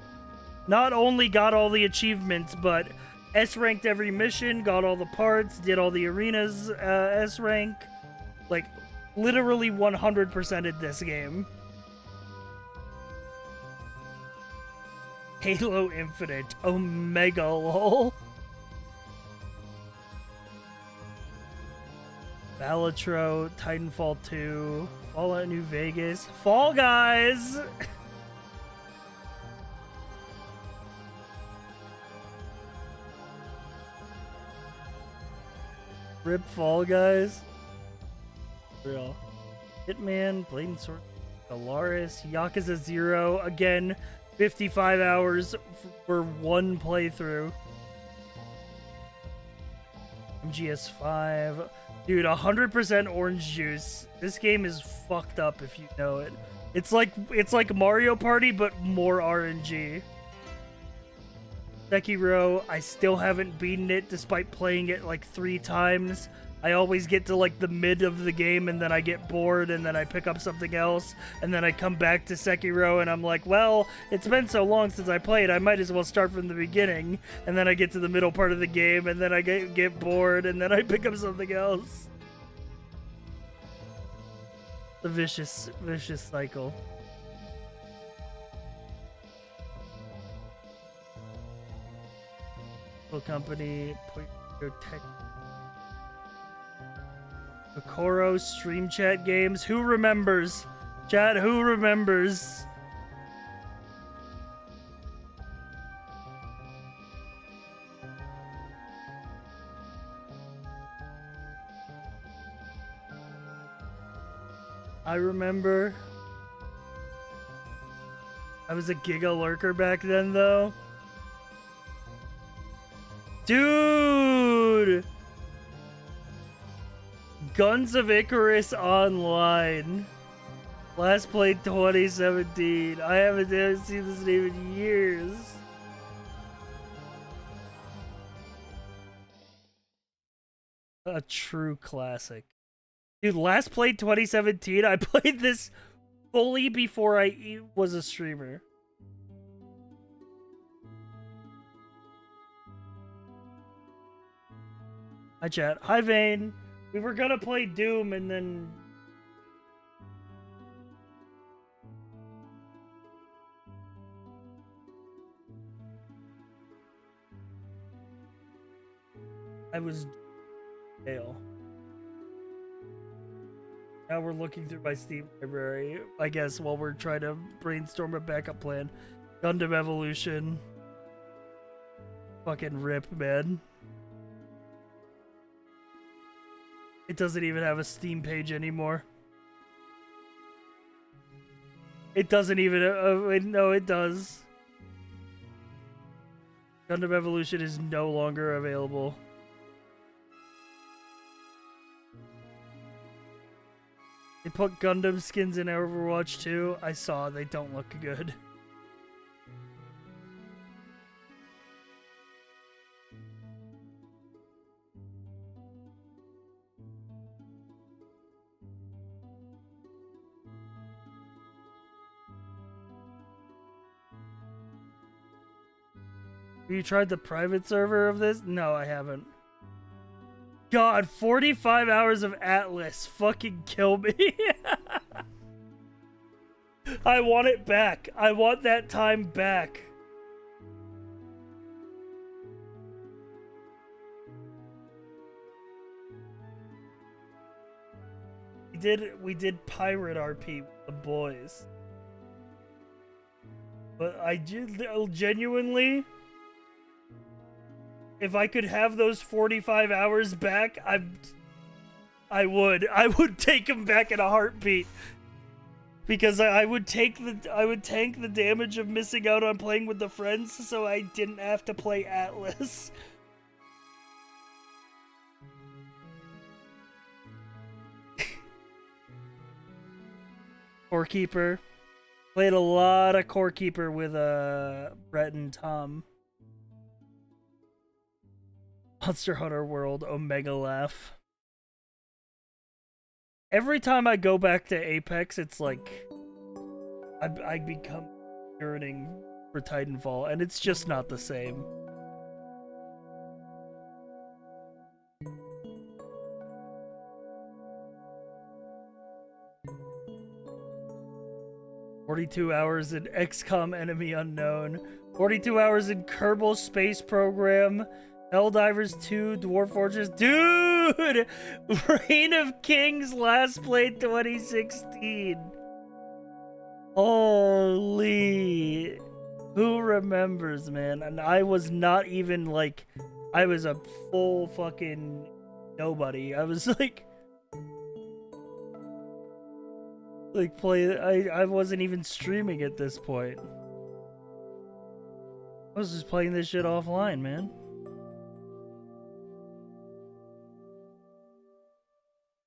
Not only got all the achievements, but S-ranked every mission, got all the parts, did all the arenas S-rank. Like, literally 100%ed this game. Halo Infinite. Omega lol. Balatro, Titanfall 2, Fallout New Vegas, Fall Guys! Rip Fall Guys. Real. Hitman, Blade and Sword, Galaris, Yakuza 0. Again, 55 hours for one playthrough. MGS5. Dude, 100% orange juice. This game is fucked up if you know it. It's like Mario Party, but more RNG. Sekiro, I still haven't beaten it despite playing it like 3 times. I always get to like the mid of the game and then I get bored and then I pick up something else and then I come back to Sekiro and I'm like, well, it's been so long since I played, I might as well start from the beginning. And then I get to the middle part of the game and then I get bored and then I pick up something else. The vicious cycle. Company, Tech, Kokoro, Stream Chat Games. Who remembers? Chat, who remembers? I remember. I was a Giga Lurker back then, though. Dude! Guns of Icarus Online. Last played 2017. I haven't seen this name in years. A true classic. Dude, last played 2017. I played this fully before I was a streamer. Hi, chat. Hi, Vane. We were gonna play Doom and then... I was... fail. Now we're looking through my Steam library, I guess, while we're trying to brainstorm a backup plan. Gundam Evolution. Fucking rip, man. It doesn't even have a Steam page anymore. It doesn't even... no, it does. Gundam Evolution is no longer available. They put Gundam skins in Overwatch 2. I saw. They don't look good. Have you tried the private server of this? No, I haven't. God, 45 hours of Atlas. Fucking kill me. I want it back. I want that time back. We did pirate RP with the boys. But I genuinely, if I could have those 45 hours back, I would take them back in a heartbeat. Because I would tank the damage of missing out on playing with the friends so I didn't have to play Atlas. Scorekeeper. Played a lot of Core Keeper with Brett and Tom. Monster Hunter World Omega laugh. Every time I go back to Apex, it's like I become yearning for Titanfall, and it's just not the same. "42 hours in XCOM Enemy Unknown. 42 hours in Kerbal Space Program. Helldivers 2, Dwarf Fortress. Dude! Reign of Kings last played 2016. Holy. Who remembers, man? And I was not even like, I was a full fucking nobody. I was like I wasn't even streaming at this point. I was just playing this shit offline, man.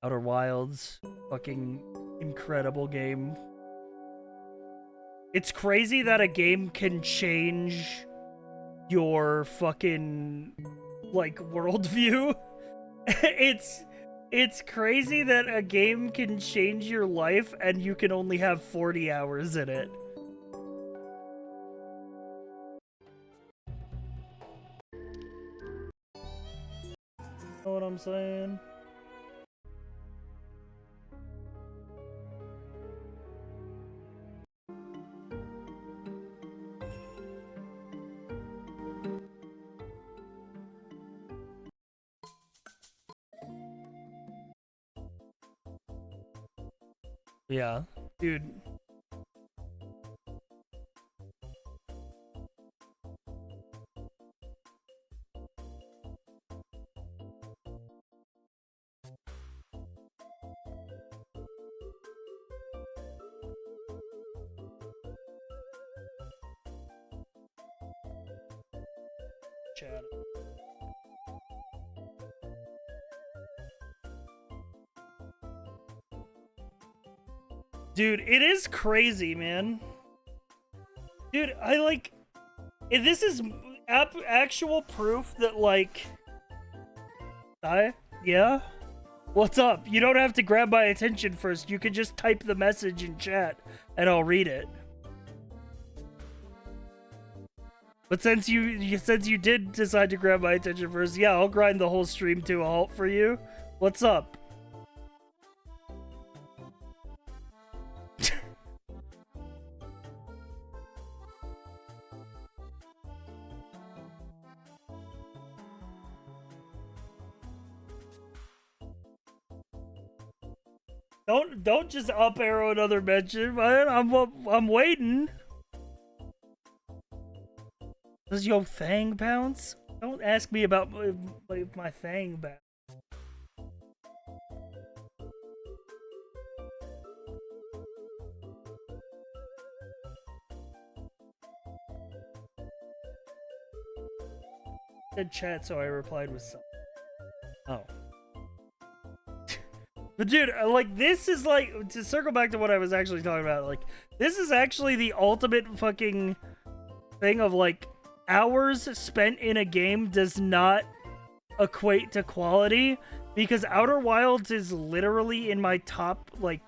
Outer Wilds, fucking incredible game. It's crazy that a game can change your fucking, like, worldview. It's crazy that a game can change your life and you can only have 40 hours in it. Know what I'm saying? Yeah, dude. Chat. Dude, it is crazy, man. Dude, I like... This is actual proof that, like... Yeah? What's up? You don't have to grab my attention first. You can just type the message in chat, and I'll read it. But since you did decide to grab my attention first, yeah, I'll grind the whole stream to a halt for you. What's up? Don't just up arrow another mention, man. I'm waiting. Does your thang bounce? Don't ask me about my thang bounce. Said chat, so I replied with something. Oh. But dude, like, this is like, to circle back to what I was actually talking about, like, this is actually the ultimate fucking thing of, like, hours spent in a game does not equate to quality, because Outer Wilds is literally in my top, like,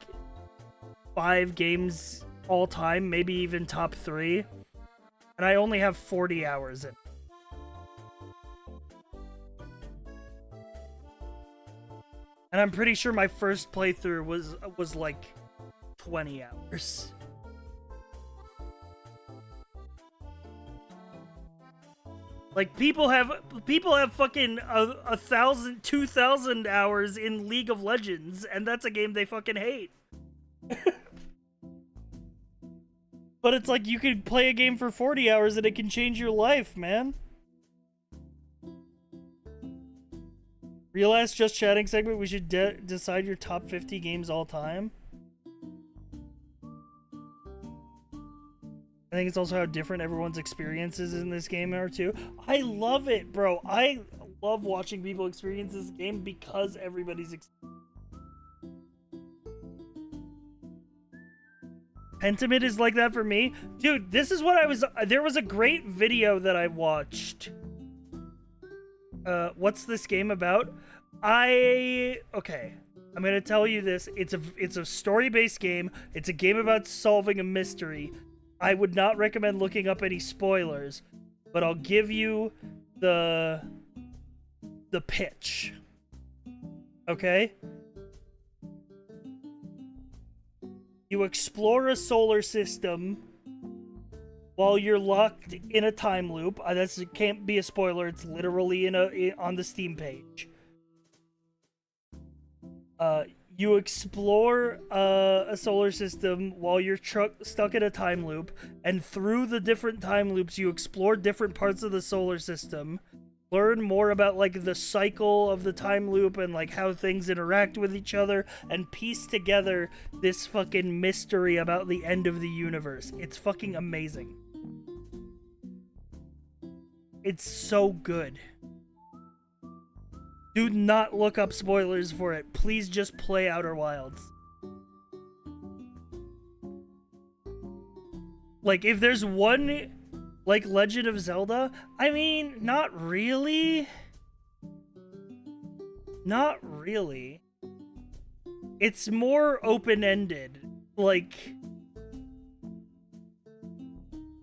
5 games all time, maybe even top 3, and I only have 40 hours in it. And I'm pretty sure my first playthrough was like 20 hours. Like, people have fucking 1,000, 2,000 hours in League of Legends, and that's a game they fucking hate. But it's like, you can play a game for 40 hours and it can change your life, man. Real ass just chatting segment, we should decide your top 50 games all time. I think it's also how different everyone's experiences in this game are too. I love it, bro. I love watching people experience this game because everybody's Pentiment is like that for me. Dude, this is what I was... There was a great video that I watched. What's this game about? Okay. I'm gonna tell you this. It's a story-based game. It's a game about solving a mystery. I would not recommend looking up any spoilers, but I'll give you the pitch. Okay? You explore a solar system while you're locked in a time loop. That can't be a spoiler. It's literally on the Steam page. You explore a solar system while you're stuck in a time loop, and through the different time loops, you explore different parts of the solar system. Learn more about, like, the cycle of the time loop and, like, how things interact with each other, and piece together this fucking mystery about the end of the universe. It's fucking amazing. It's so good. Do not look up spoilers for it. Please just play Outer Wilds. Like, if there's one... like Legend of Zelda? I mean, not really. Not really. It's more open-ended. Like,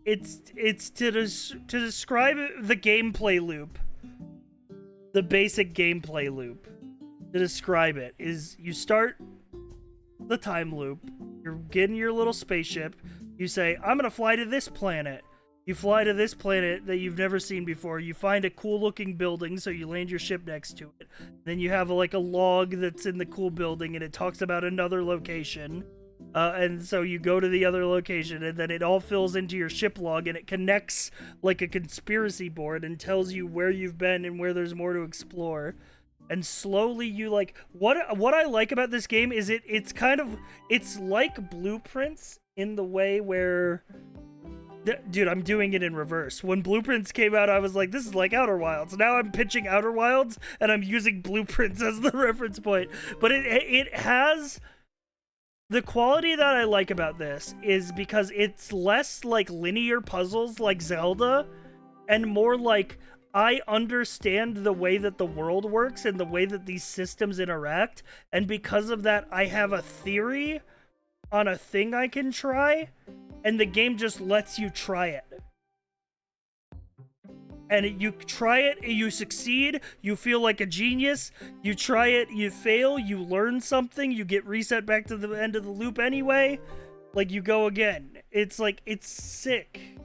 it's to describe the gameplay loop. The basic gameplay loop. To describe it is you start the time loop. You're getting your little spaceship. You say, I'm gonna fly to this planet. You fly to this planet that you've never seen before. You find a cool-looking building, so you land your ship next to it. Then you have, like, a log that's in the cool building, and it talks about another location. And so you go to the other location, and then it all fills into your ship log, and it connects like a conspiracy board and tells you where you've been and where there's more to explore. And slowly you, like... What I like about this game is it's like Blueprints in the way where... Dude, I'm doing it in reverse. When Blueprints came out, I was like, this is like Outer Wilds. Now I'm pitching Outer Wilds, and I'm using Blueprints as the reference point. But it has... The quality that I like about this is because it's less like linear puzzles like Zelda, and more like, I understand the way that the world works and the way that these systems interact, and because of that, I have a theory on a thing I can try, and the game just lets you try it. And you try it, you succeed, you feel like a genius, you try it, you fail, you learn something, you get reset back to the end of the loop anyway, like, you go again. It's like, it's sick.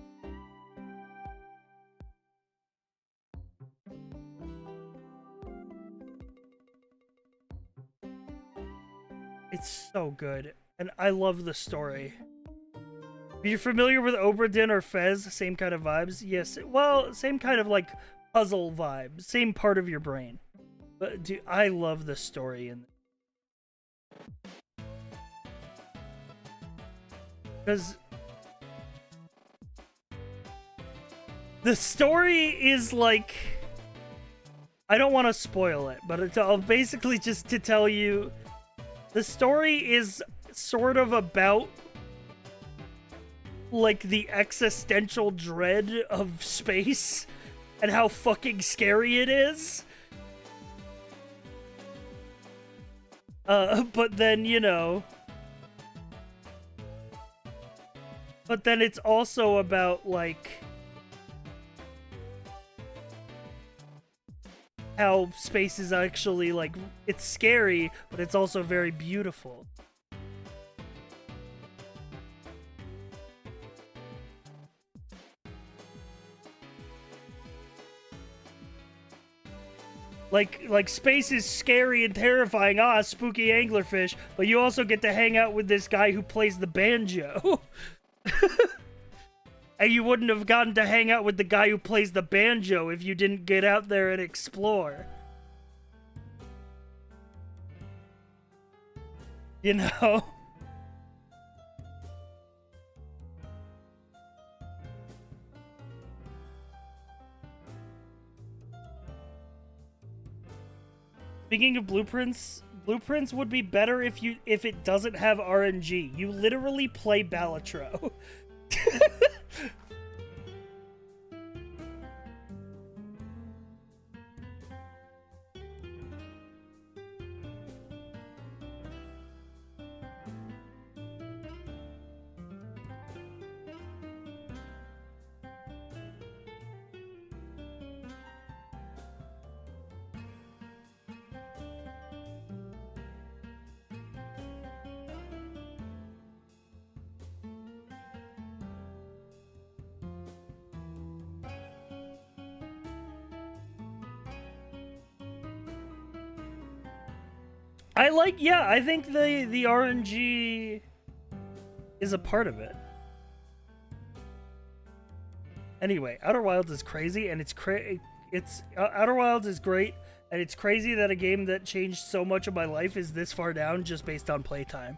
It's so good, and I love the story. Are you familiar with Obra Dinn or Fez? Same kind of vibes? Yes. Well, same kind of, like, puzzle vibe. Same part of your brain. But, dude, I love the story in because the story is, like... I don't want to spoil it, but I'll basically just to tell you... The story is sort of about... like, the existential dread of space and how fucking scary it is. But then, you know... But then it's also about, like... how space is actually, like... It's scary, but it's also very beautiful. Like space is scary and terrifying, spooky anglerfish, but you also get to hang out with this guy who plays the banjo. And you wouldn't have gotten to hang out with the guy who plays the banjo if you didn't get out there and explore. You know? Speaking of Blueprints Blueprints would be better if it doesn't have RNG. You literally play Balatro. I think the RNG is a part of it. Anyway, Outer Wilds is crazy, and Outer Wilds is great, and it's crazy that a game that changed so much of my life is this far down just based on playtime.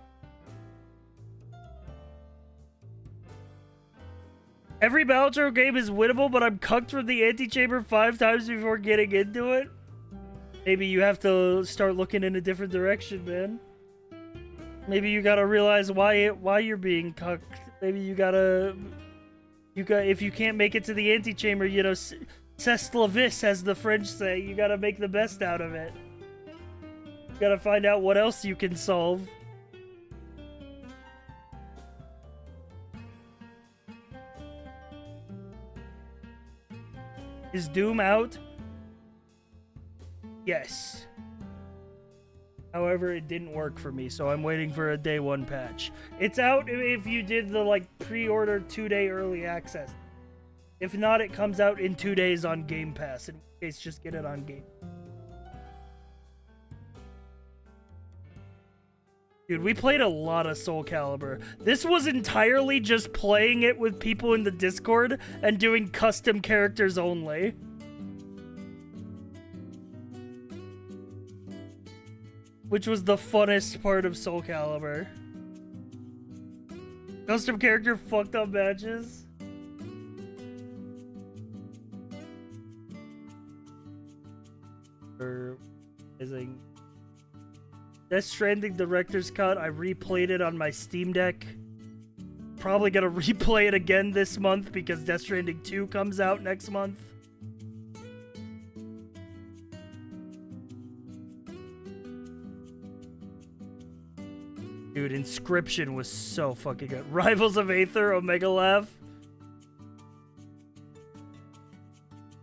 Every Balatro game is winnable, but I'm cucked from the antechamber 5 times before getting into it. Maybe you have to start looking in a different direction, man. Maybe you gotta realize why you're being cucked. Maybe if you can't make it to the antechamber, you know, c'est la vie, as the French say. You gotta make the best out of it. You gotta find out what else you can solve. Is Doom out? Yes. However, it didn't work for me, so I'm waiting for a day 1 patch. It's out if you did the like pre-order 2-day early access. If not, it comes out in 2 days on Game Pass. In case, just get it on Game. Dude, we played a lot of Soul Calibur. This was entirely just playing it with people in the Discord and doing custom characters only. Which was the funnest part of Soul Calibur. Custom character fucked up matches. Death Stranding Director's Cut, I replayed it on my Steam Deck. Probably gonna replay it again this month because Death Stranding 2 comes out next month. Dude, Inscription was so fucking good. Rivals of Aether, Omega Laugh.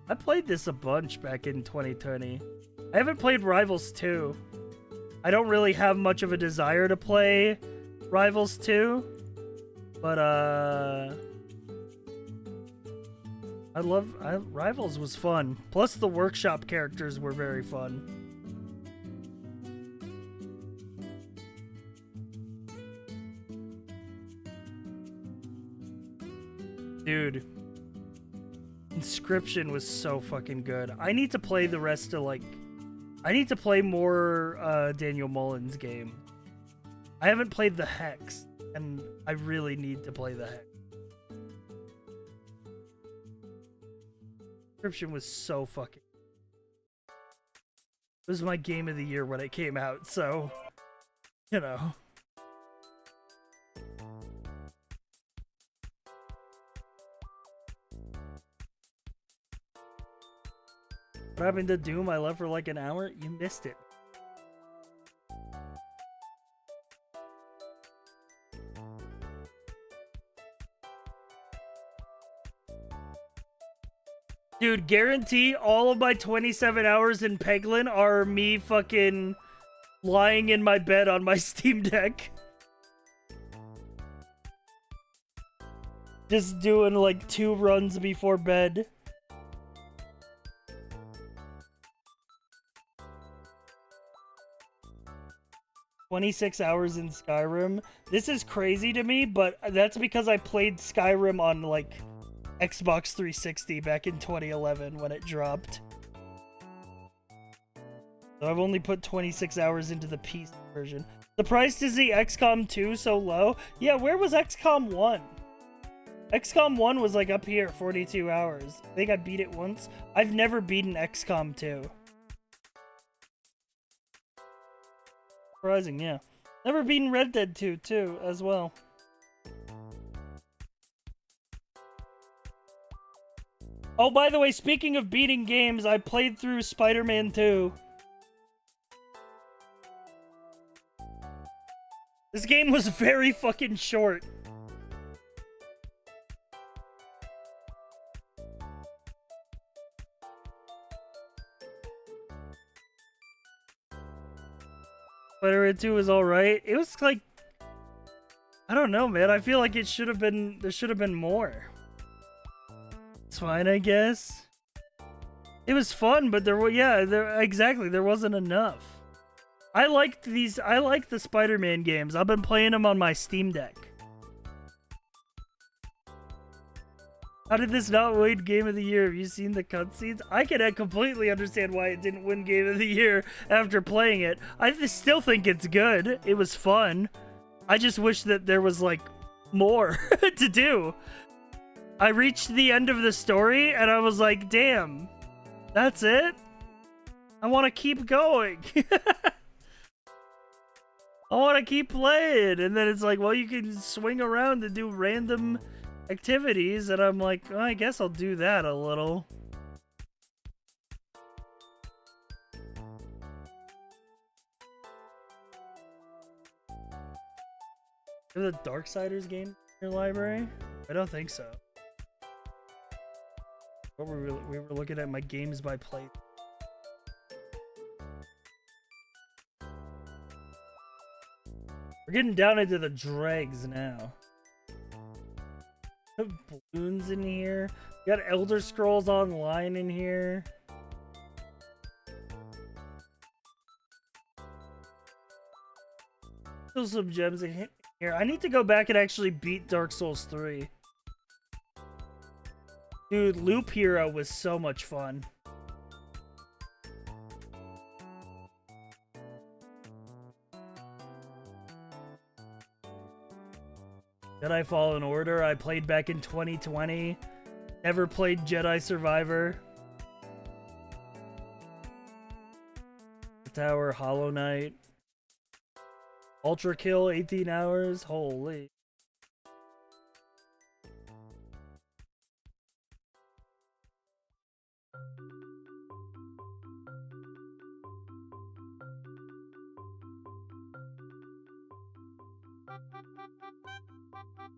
I played this a bunch back in 2020. I haven't played Rivals 2. I don't really have much of a desire to play Rivals 2. But, Rivals was fun. Plus the workshop characters were very fun. Dude, Inscription was so fucking good. I need to play the rest of, like... I need to play more Daniel Mullins game. I haven't played the Hex, and I really need to play the Hex. Inscription was so fucking... It was my game of the year when it came out, so... You know... What happened to Doom? I left for like an hour? You missed it. Dude, guarantee all of my 27 hours in Peglin are me fucking lying in my bed on my Steam Deck. Just doing like 2 runs before bed. "26 hours in Skyrim." This is crazy to me, but that's because I played Skyrim on, like, Xbox 360 back in 2011 when it dropped. So I've only put 26 hours into the PC version. Surprised to see XCOM 2 so low? Yeah, where was XCOM 1? XCOM 1 was, like, up here, 42 hours. I think I beat it once. I've never beaten XCOM 2. Surprising, yeah. Never beaten Red Dead 2, too, as well. Oh, by the way, speaking of beating games, I played through Spider-Man 2. This game was very fucking short. Spider-Man 2 was alright. It was like, I don't know, man. I feel like it should have been, there should have been more. It's fine, I guess. It was fun, but there were, yeah, exactly, there wasn't enough. I like the Spider-Man games. I've been playing them on my Steam Deck. How did this not win Game of the Year? Have you seen the cutscenes? I can completely understand why it didn't win Game of the Year after playing it. I still think it's good. It was fun. I just wish that there was, like, more to do. I reached the end of the story, and I was like, damn, that's it? I want to keep going. I want to keep playing. And then it's like, well, you can swing around and do random activities. And I'm like, well, I guess I'll do that a little. Is the Darksiders game in your library? I don't think so. What we were looking at my games by play. We're getting down into the dregs now. Balloons in here. We got Elder Scrolls Online in here. Still some gems in here. I need to go back and actually beat Dark Souls 3. Dude, Loop Hero was so much fun. Jedi Fallen Order, I played back in 2020. Never played Jedi Survivor. Tower, Hollow Knight. Ultra Kill, 18 hours. Holy.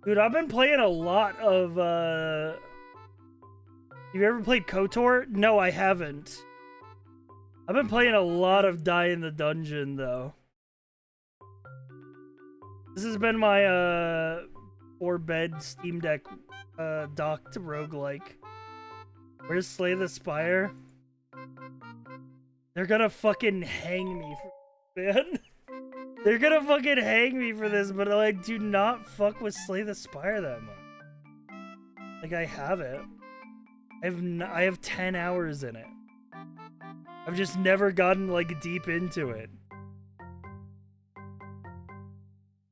Dude, I've been playing a lot of, you ever played KOTOR? No, I haven't. I've been playing a lot of Die in the Dungeon, though. This has been my, 4-bed Steam Deck, docked roguelike. Where's Slay the Spire? They're gonna fucking hang me for man. They're gonna fucking hang me for this, but I do not fuck with Slay the Spire that much. Like, I have it. I have 10 hours in it. I've just never gotten, like, deep into it.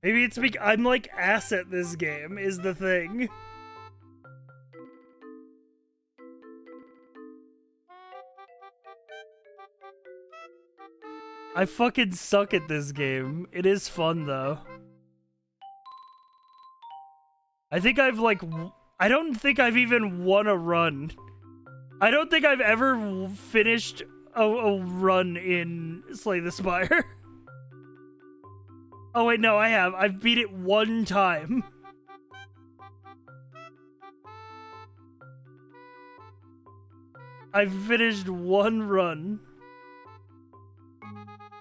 Maybe it's because I'm, like, ass at this game, is the thing. I fucking suck at this game. It is fun, though. I think I've, like... I don't think I've even won a run. I don't think I've ever finished a run in Slay the Spire. Oh, wait, no, I have. I've beat it one time. I've finished one run.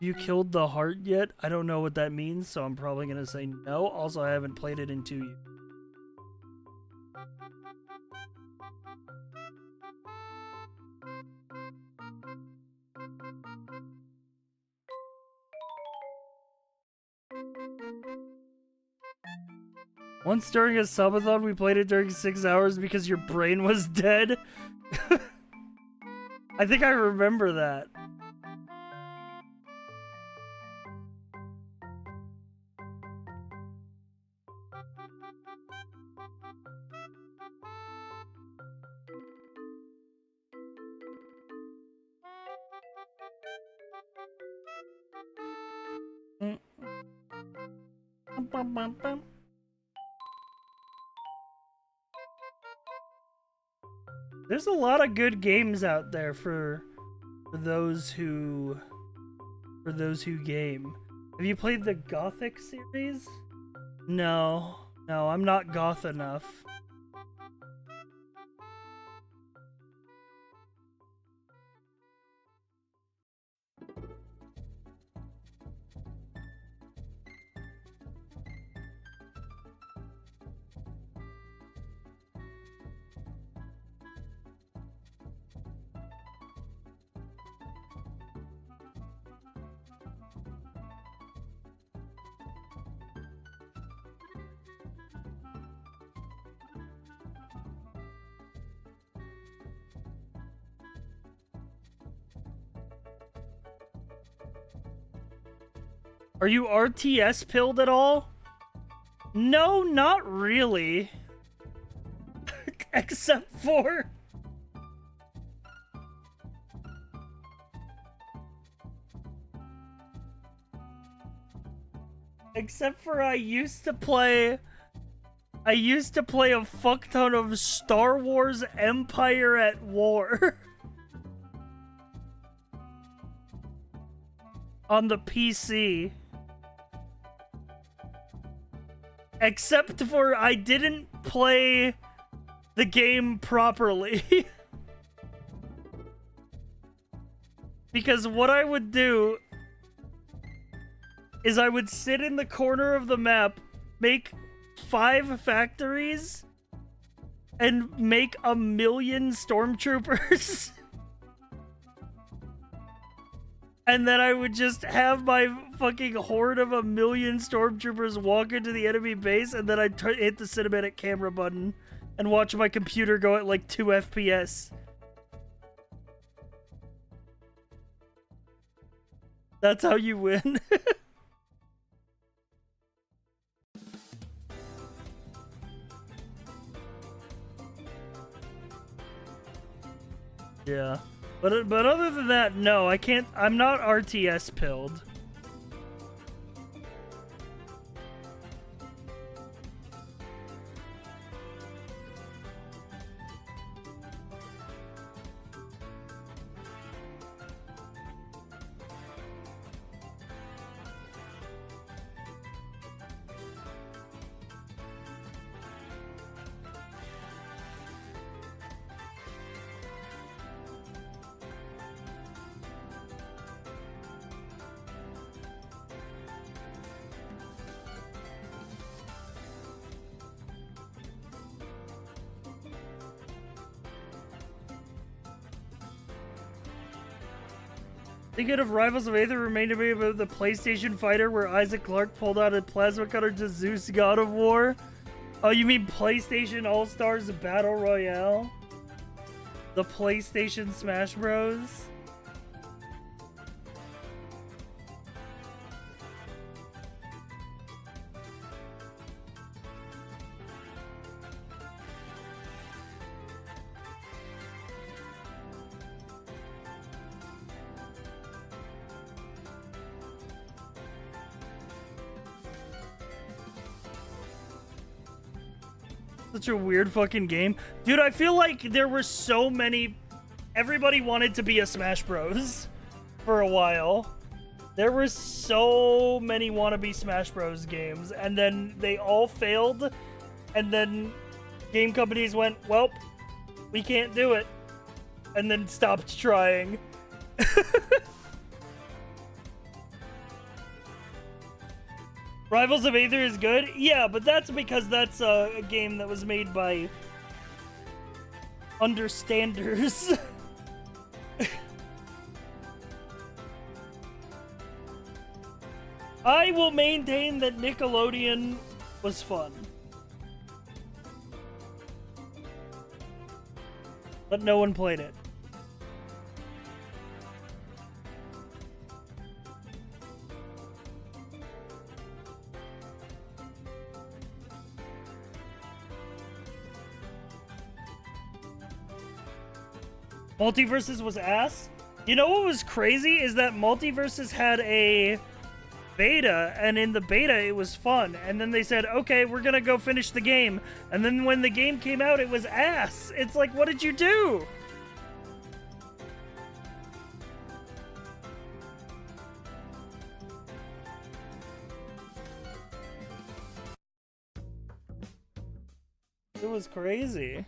You killed the heart yet? I don't know what that means, so I'm probably gonna say no. Also, I haven't played it in 2 years. Once during a subathon, we played it during 6 hours because your brain was dead. I think I remember that. There's a lot of good games out there for those who game. Have you played the Gothic series? No, I'm not goth enough. Are you RTS pilled at all? No, not really. Except for... Except for I used to play a fuck ton of Star Wars Empire at War. On the PC. Except for I didn't play the game properly. Because what I would do is I would sit in the corner of the map, make 5 factories, and make 1,000,000 stormtroopers. And then I would just have my fucking horde of 1,000,000 stormtroopers walk into the enemy base, and then I'd hit the cinematic camera button and watch my computer go at like 2 FPS. That's how you win. Yeah. But other than that, no, I can't. I'm not RTS pilled. Thinking of Rivals of Aether reminded me of the PlayStation fighter where Isaac Clarke pulled out a plasma cutter to Zeus God of War. Oh, you mean PlayStation All-Stars Battle Royale? The PlayStation Smash Bros? Such a weird fucking game. Dude, I feel like there were so many... Everybody wanted to be a Smash Bros. For a while. There were so many wannabe Smash Bros. Games, and then they all failed, and then game companies went, well, we can't do it, and then stopped trying. Rivals of Aether is good? Yeah, but that's because that's a game that was made by understanders. I will maintain that Nickelodeon was fun. But no one played it. Multiverses was ass. You know what was crazy is that Multiverses had a beta, and in the beta it was fun, and then they said, okay, we're gonna go finish the game, and then when the game came out it was ass. It's like, what did you do? It was crazy.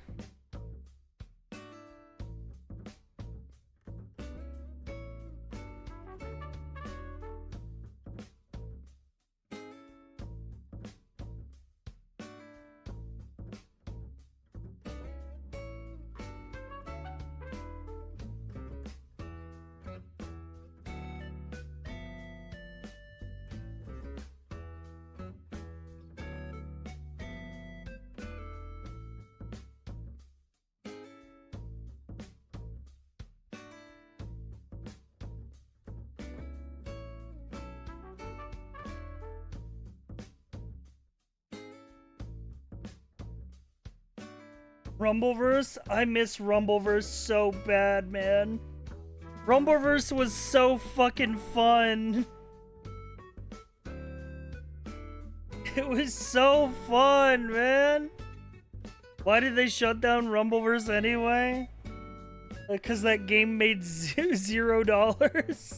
Rumbleverse? I miss Rumbleverse so bad, man. Rumbleverse was so fucking fun. It was so fun, man. Why did they shut down Rumbleverse anyway? Because that game made $0.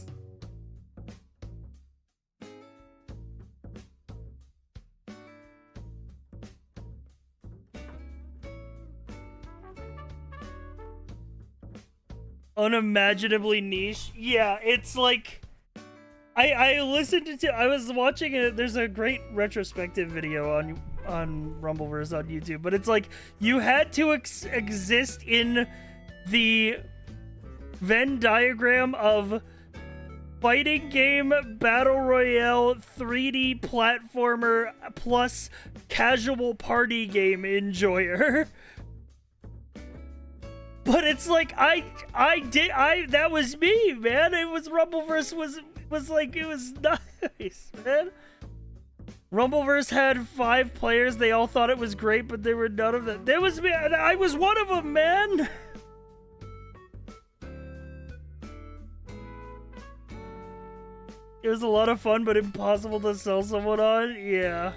Unimaginably niche. Yeah, it's like I listened to I was watching it. There's a great retrospective video on Rumbleverse on YouTube, but it's like you had to exist in the Venn diagram of fighting game, battle royale, 3D platformer plus casual party game enjoyer. But it's like that was me, man. It was Rumbleverse was like, it was nice, man. Rumbleverse had 5 players. They all thought it was great, but there were none of them. There was me. I was one of them, man. It was a lot of fun, but impossible to sell someone on. Yeah.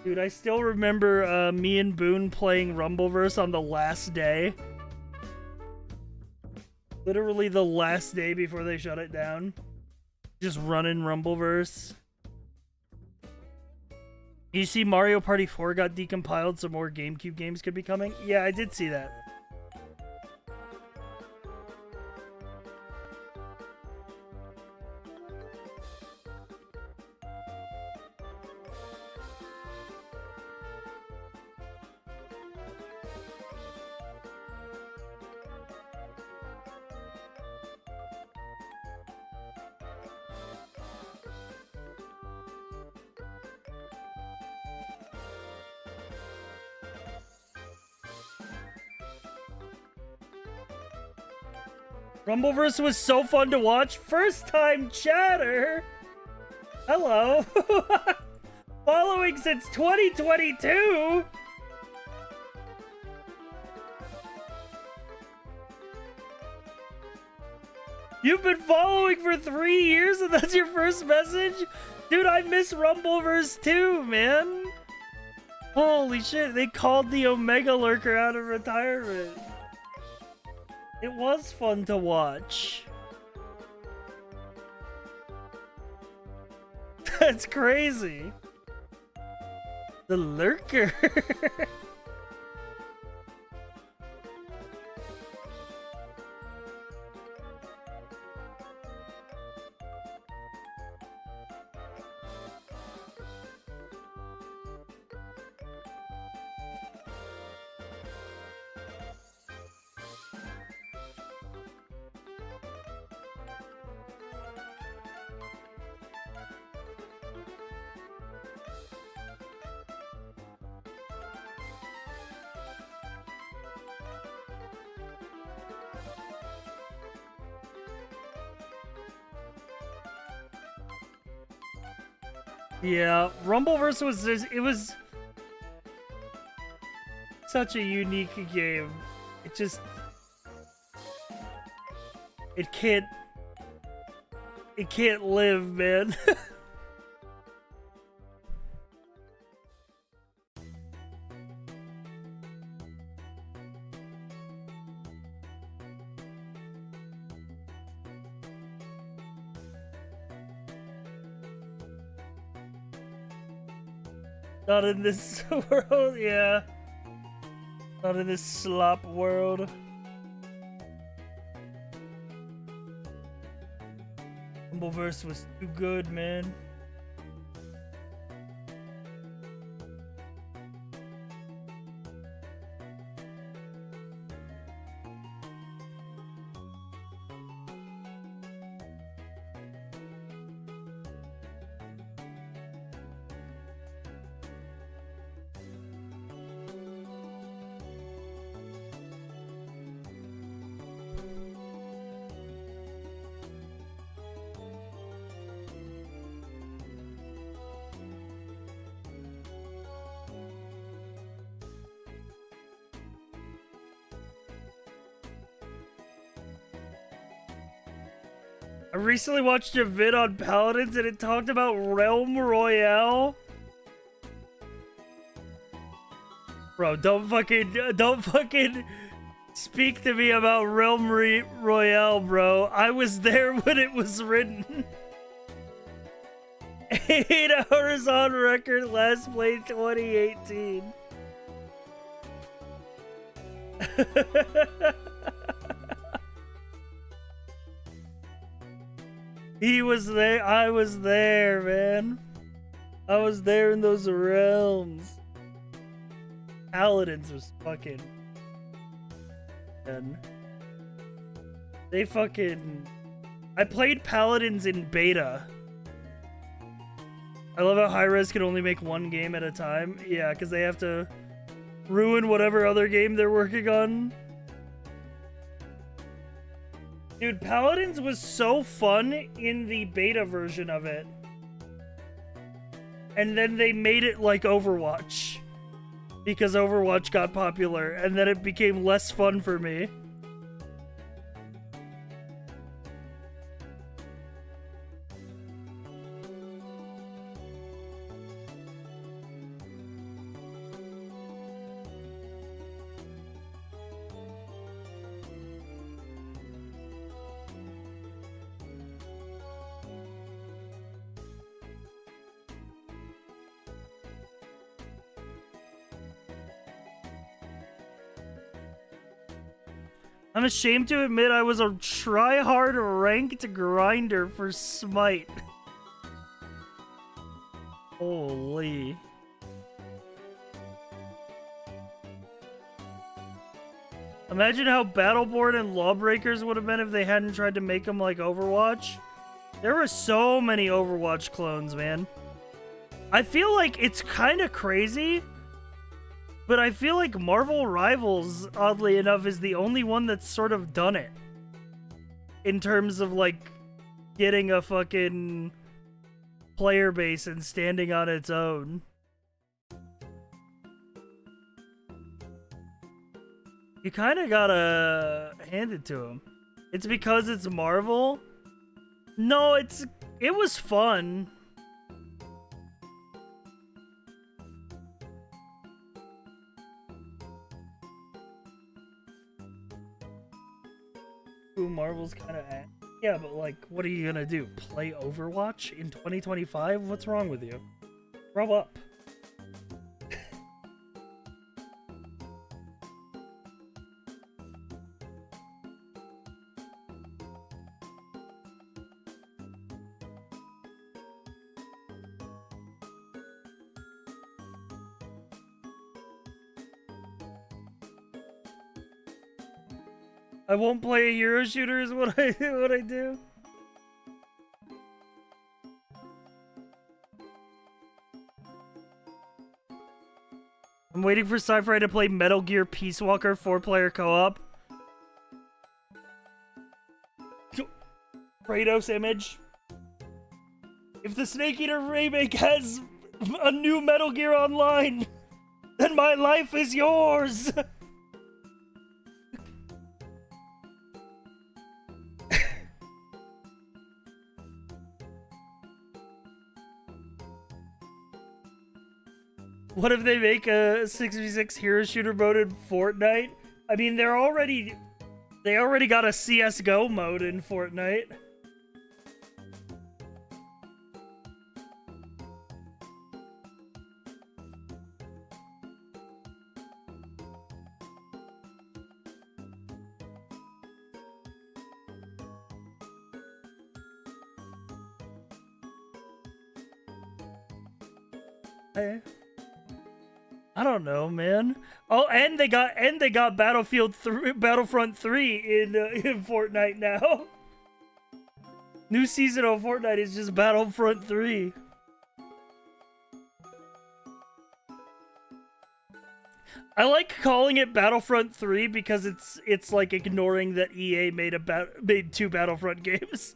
Dude, I still remember me and Boone playing Rumbleverse on the last day. Literally the last day before they shut it down. Just running Rumbleverse. You see Mario Party 4 got decompiled so more GameCube games could be coming? Yeah, I did see that. Rumbleverse was so fun to watch. First time chatter. Hello. Following since 2022. You've been following for 3 years and that's your first message? Dude, I miss Rumbleverse too, man. Holy shit, they called the Omega Lurker out of retirement. It was fun to watch. That's crazy. The Lurker. Yeah, Rumbleverse was just, it was such a unique game. It just... It can't live, man. Not in this world, yeah. Not in this slop world. Rumbleverse was too good, man. I recently watched a vid on Paladins and it talked about Realm Royale. Bro, don't fucking speak to me about Realm Royale, bro. I was there when it was written. 8 hours on record, last played 2018. He was there. I was there, man. I was there in those realms. Paladins was fucking... And they fucking... I played Paladins in beta. I love how Hi-Rez can only make one game at a time. Yeah, because they have to ruin whatever other game they're working on. Dude, Paladins was so fun in the beta version of it. And then they made it like Overwatch. Because Overwatch got popular, and then it became less fun for me. I'm ashamed to admit I was a try-hard ranked grinder for Smite. Holy. Imagine how Battleborn and Lawbreakers would have been if they hadn't tried to make them like Overwatch. There were so many Overwatch clones, man. I feel like it's kind of crazy, but I feel like Marvel Rivals, oddly enough, is the only one that's sort of done it. In terms of, like, getting a fucking player base and standing on its own. You kind of gotta hand it to him. It's because it's Marvel? No, it was fun. Ooh, Marvel's kind of... Yeah, but like, what are you gonna do? Play Overwatch in 2025? What's wrong with you? Grow up. I won't play a hero shooter is what I do. I'm waiting for Sci-Fi to play Metal Gear Peace Walker 4-player co-op. Kratos image. If the Snake Eater remake has a new Metal Gear Online, then my life is yours! What if they make a 6v6 hero shooter mode in Fortnite? I mean, they already got a CSGO mode in Fortnite. I don't know, man. Oh, and they got Battlefront 3 in Fortnite now. New season of Fortnite is just Battlefront 3. I like calling it Battlefront 3 because it's like ignoring that EA made two Battlefront games.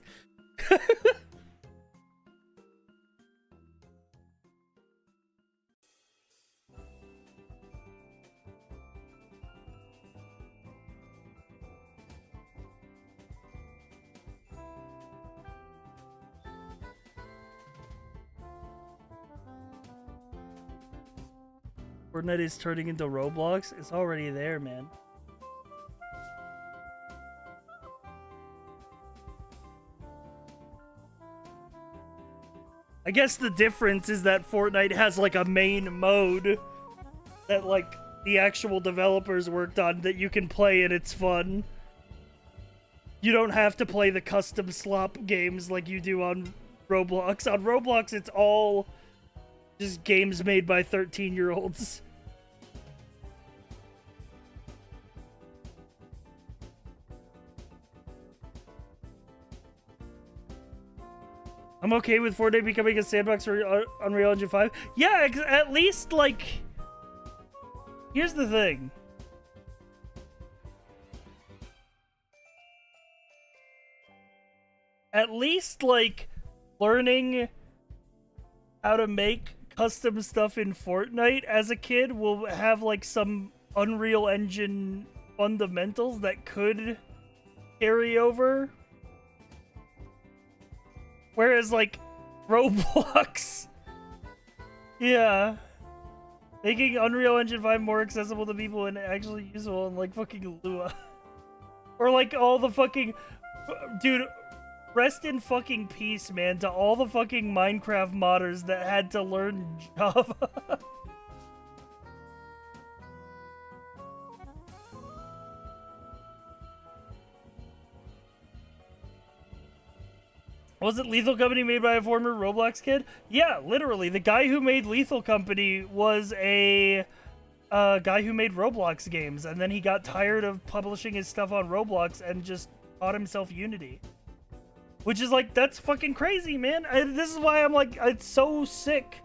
Fortnite is turning into Roblox. It's already there, man. I guess the difference is that Fortnite has like a main mode that like the actual developers worked on that you can play and it's fun. You don't have to play the custom slop games like you do on Roblox. On Roblox, it's all just games made by 13-year-olds. I'm okay with Fortnite becoming a sandbox for Unreal Engine 5. Yeah, at least, like... Here's the thing. At least, like, learning how to make custom stuff in Fortnite as a kid will have, like, some Unreal Engine fundamentals that could carry over. Whereas, like, Roblox... Yeah. Making Unreal Engine 5 more accessible to people and actually usable and, like, fucking Lua. Or, like, all the fucking... Dude, rest in fucking peace, man, to all the fucking Minecraft modders that had to learn Java. Was it Lethal Company made by a former Roblox kid? Yeah, literally. The guy who made Lethal Company was a guy who made Roblox games, and then he got tired of publishing his stuff on Roblox and just taught himself Unity. Which is like, that's fucking crazy, man. This is why I'm like, it's so sick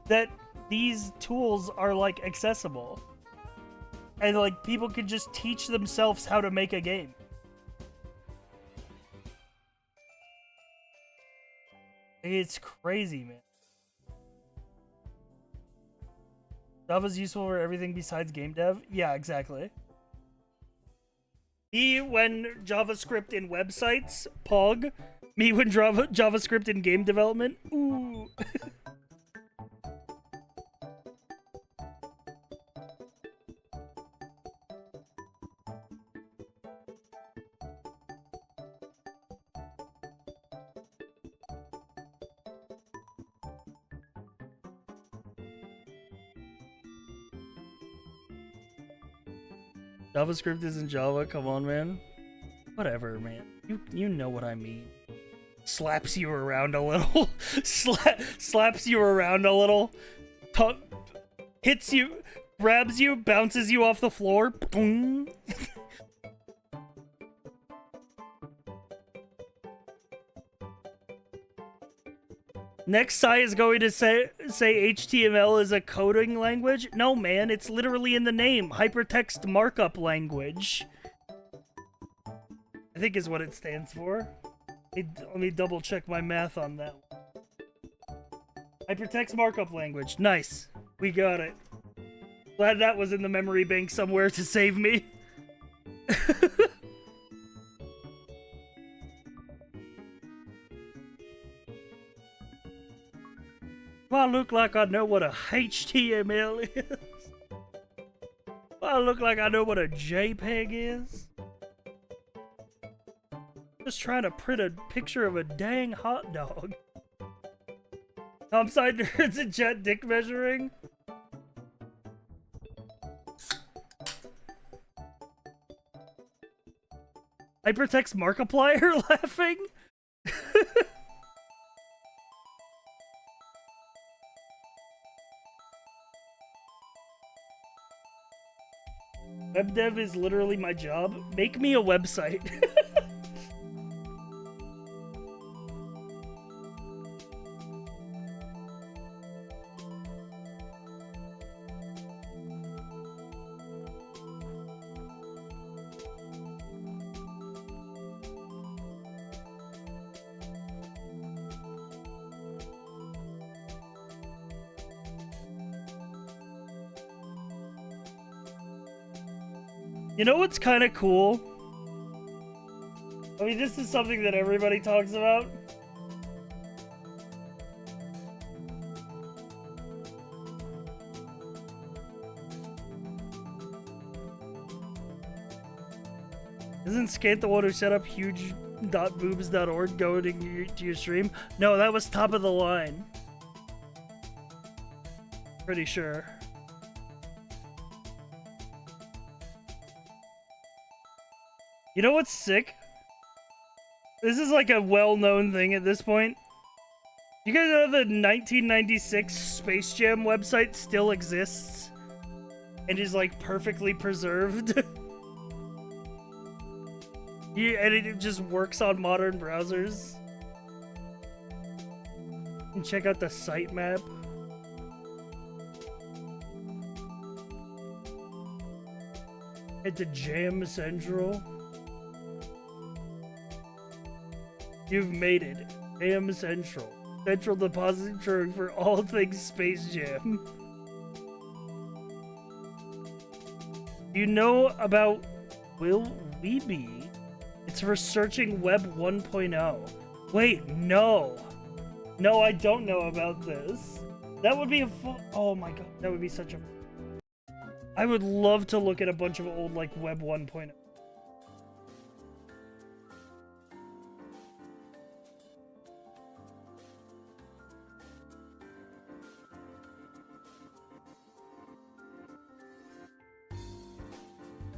that these tools are like accessible. And like, people can just teach themselves how to make a game. It's crazy, man. Java's useful for everything besides game dev? Yeah, exactly. Me when JavaScript in websites, POG. Me when JavaScript in game development, ooh. JavaScript isn't Java, come on, man. Whatever, man. You know what I mean. Slaps you around a little. Slaps you around a little. Hits you, grabs you, bounces you off the floor. Boom. Next, Sai is going to say HTML is a coding language. No, man, it's literally in the name. Hypertext Markup Language. I think is what it stands for. Let me double check my math on that one. Hypertext Markup Language. Nice. We got it. Glad that was in the memory bank somewhere to save me. I look like I know what a HTML is. I look like I know what a JPEG is. Just trying to print a picture of a dang hot dog. Topside nerds in chat dick measuring. Hypertext Markiplier laughing. Web dev is literally my job. Make me a website. You know what's kind of cool? I mean, this is something that everybody talks about. Isn't Skate the one who set up huge.boobs.org going to your stream? No, that was top of the line. Pretty sure. You know what's sick? This is like a well-known thing at this point. You guys know the 1996 Space Jam website still exists and is like perfectly preserved? And it just works on modern browsers. And check out the sitemap. Head to Jam Central. You've made it. Jam Central. Central depository for all things Space Jam. You know about Will We Be? It's for searching Web 1.0. Wait, no. No, I don't know about this. That would be a oh my god, that would be such a... I would love to look at a bunch of old, like, Web 1.0.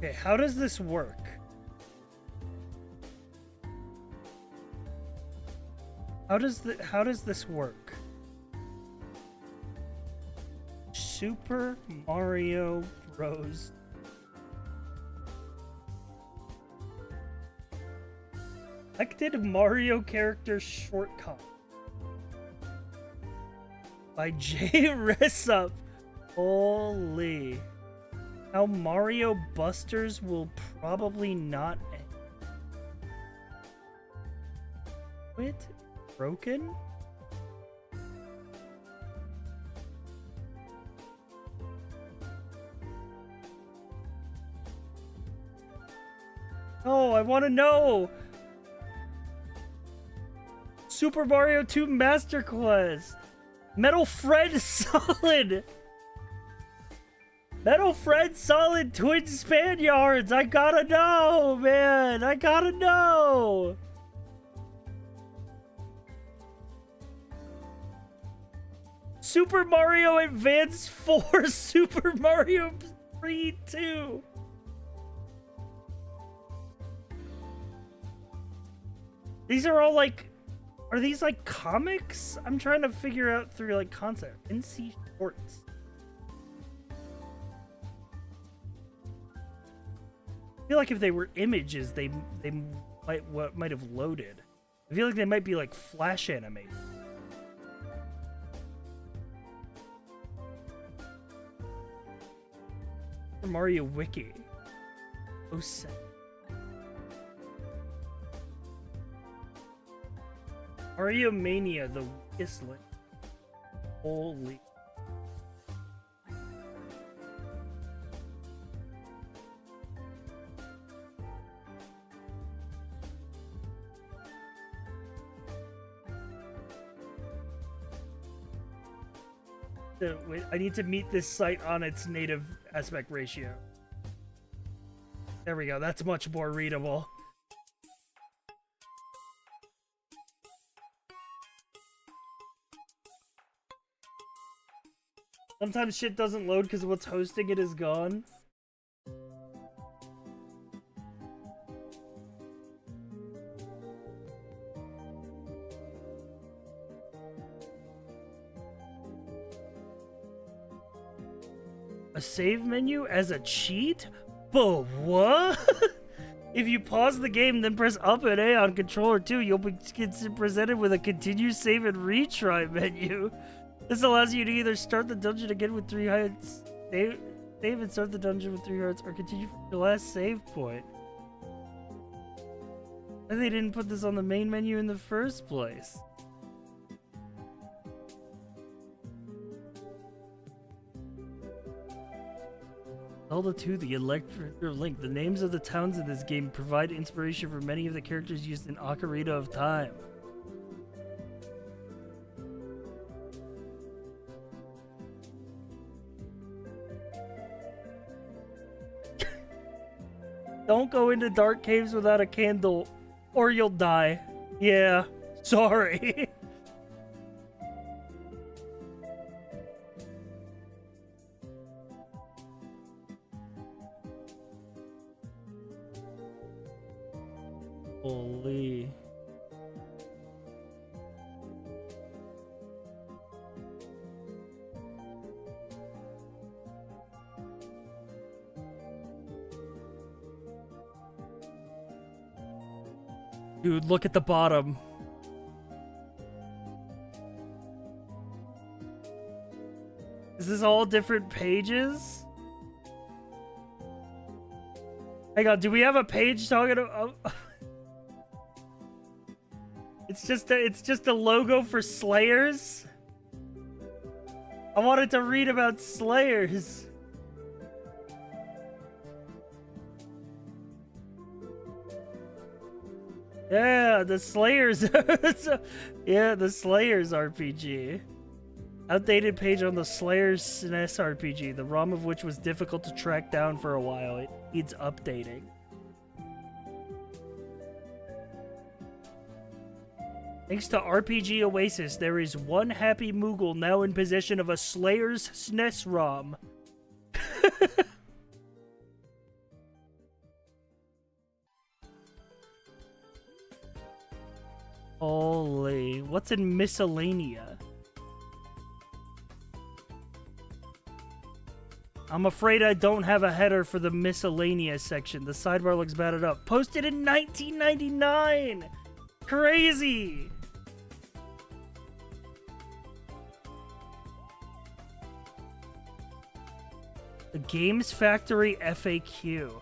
Okay, how does this work? How does this work? Super Mario Bros. Selected Mario character shortcut by J. Resup. Holy. How Mario Busters will probably not end. Quit broken? Oh, I want to know. Super Mario 2 Master Quest. Metal Fred Solid. Metal Fred Solid Twin Spaniards. I gotta know, man. I gotta know. Super Mario Advance 4 Super Mario 3 2. These are all like, are these like comics? I'm trying to figure out through like concept. NC Shorts. I feel like if they were images, they might have loaded. I feel like they might be like flash animated. Mario Wiki. Oh, set. Mario Mania, the weakest link. Holy. Wait, I need to meet this site on its native aspect ratio. There we go. That's much more readable. Sometimes shit doesn't load because what's hosting it is gone. A save menu as a cheat? But what? If you pause the game, then press up and A on controller 2, you'll be presented with a continue save and retry menu. This allows you to either start the dungeon again with 3 hearts, save and start the dungeon with 3 hearts, or continue from your last save point. Why they didn't put this on the main menu in the first place? Zelda 2, The Electric Link. The names of the towns in this game provide inspiration for many of the characters used in Ocarina of Time. Don't go into dark caves without a candle, or you'll die. Yeah, sorry. Holy. Dude, look at the bottom. Is this all different pages? Hang on, do we have a page talking about... It's just a logo for Slayers? I wanted to read about Slayers. Yeah, the Slayers. Yeah, the Slayers RPG. Outdated page on the Slayers SNES RPG, the ROM of which was difficult to track down for a while. It needs updating. Thanks to RPG Oasis, there is one happy Moogle now in possession of a Slayers SNES ROM. Holy, what's in miscellanea? I'm afraid I don't have a header for the miscellaneous section. The sidebar looks battered up. Posted in 1999! Crazy! The Games Factory FAQ.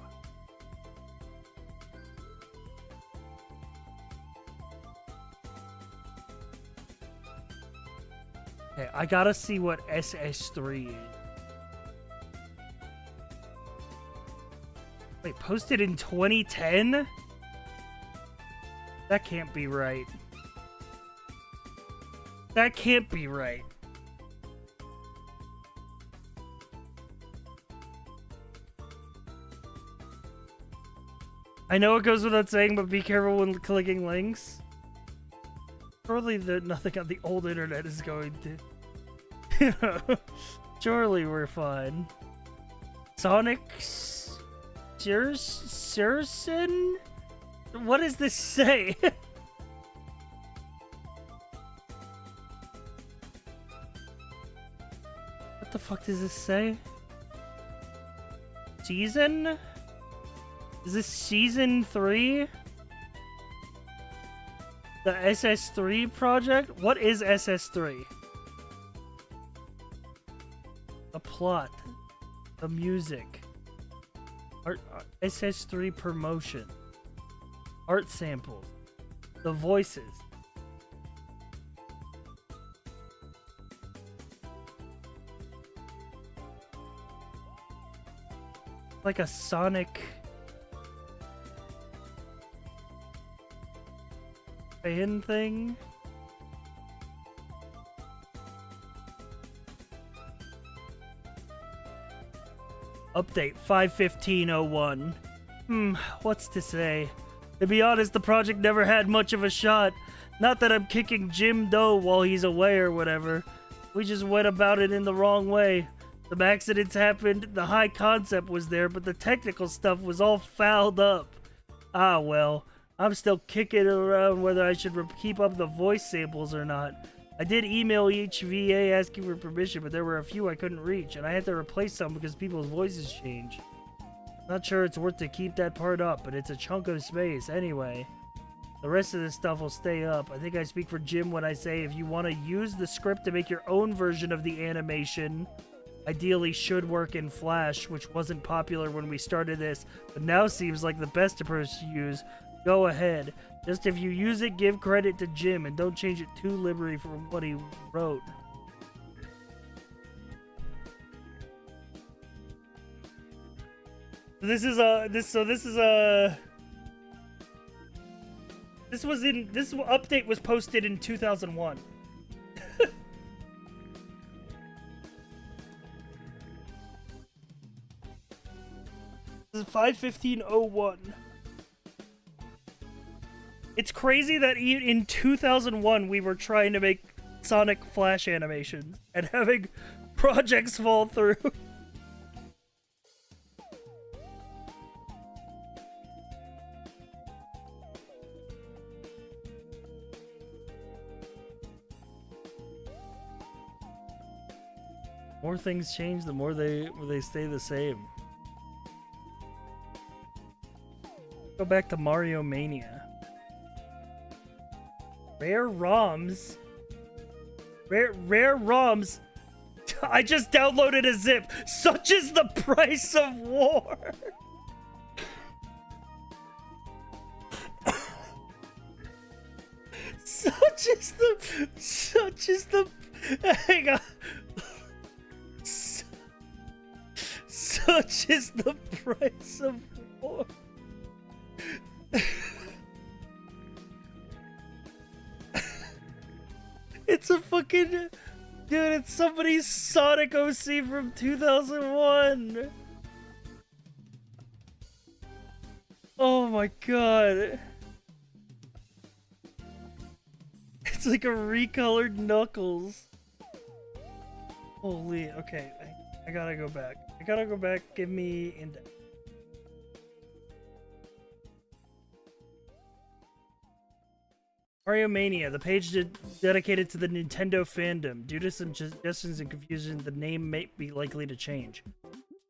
Okay, I gotta see what SS3 is. Wait, posted in 2010? That can't be right. That can't be right. I know it goes without saying, but be careful when clicking links. Surely nothing on the old internet is going to... Surely we're fine. Sonic... Surson? What does this say? What the fuck does this say? Season? Is this season 3? The SS3 project? What is SS3? The plot. The music. Art, SS3 promotion. Art samples. The voices. Like a Sonic fan thing. Update 5.15.01. What's to say? To be honest, the project never had much of a shot. Not that I'm kicking Jim Doe while he's away or whatever. We just went about it in the wrong way. Some accidents happened, the high concept was there, but the technical stuff was all fouled up. Ah well, I'm still kicking around whether I should keep up the voice samples or not. I did email each VA asking for permission, but there were a few I couldn't reach, and I had to replace some because people's voices changed. Not sure it's worth to keep that part up, but it's a chunk of space anyway. The rest of this stuff will stay up. I think I speak for Jim when I say if you want to use the script to make your own version of the animation, ideally should work in Flash, which wasn't popular when we started this, but now seems like the best approach to use. Go ahead. Just if you use it, give credit to Jim and don't change it too liberally from what he wrote. This update was posted in 2001. This is 5.15.01. It's crazy that in 2001 we were trying to make Sonic Flash animations and having projects fall through. More things change, the more they stay the same. Go back to Mario Mania. Rare ROMs. Rare ROMs. I just downloaded a zip. Such is the price of war. Such is the. Hang on. Such is the price of war. It's a fucking... Dude, it's somebody's Sonic OC from 2001. Oh my god. It's like a recolored Knuckles. Holy... Okay, I gotta go back. Give me index. Mario Mania, the page dedicated to the Nintendo fandom. Due to some suggestions and confusion, the name may be likely to change.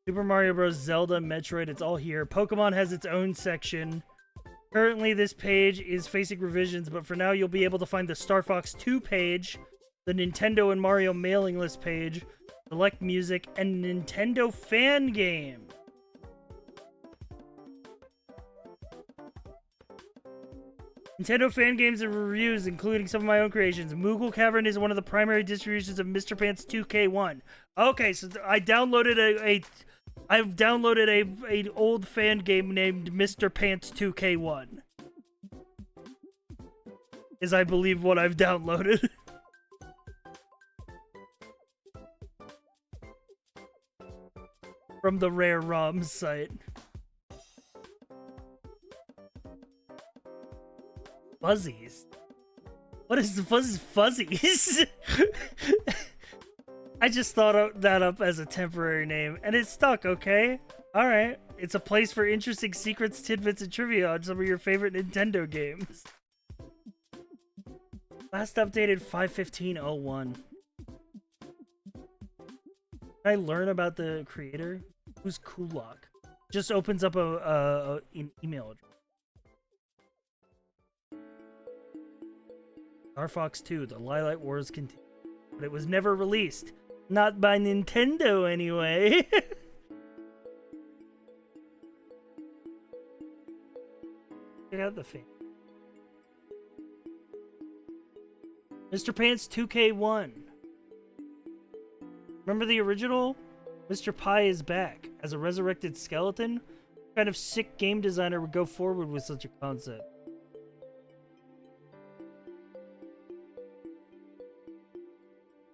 Super Mario Bros. Zelda, Metroid, it's all here. Pokemon has its own section. Currently, this page is facing revisions, but for now, you'll be able to find the Star Fox 2 page, the Nintendo and Mario mailing list page, select music, and Nintendo fan game. Nintendo fan games and reviews, including some of my own creations. Moogle Cavern is one of the primary distributions of Mr. Pants 2K1. Okay, so I downloaded I've downloaded a old fan game named Mr. Pants 2K1. Is I believe what I've downloaded. From the Rare ROMs site. Fuzzies? What is Fuzzies? I just thought that up as a temporary name, and it stuck, okay? Alright. It's a place for interesting secrets, tidbits, and trivia on some of your favorite Nintendo games. Last updated 5.15.01. Can I learn about the creator? Who's Kulak? Just opens up an email address. Star Fox 2, the Lilac Wars continue, but it was never released. Not by Nintendo, anyway. Check out the fan. Mr. Pants 2K1. Remember the original? Mr. Pie is back as a resurrected skeleton. What kind of sick game designer would go forward with such a concept?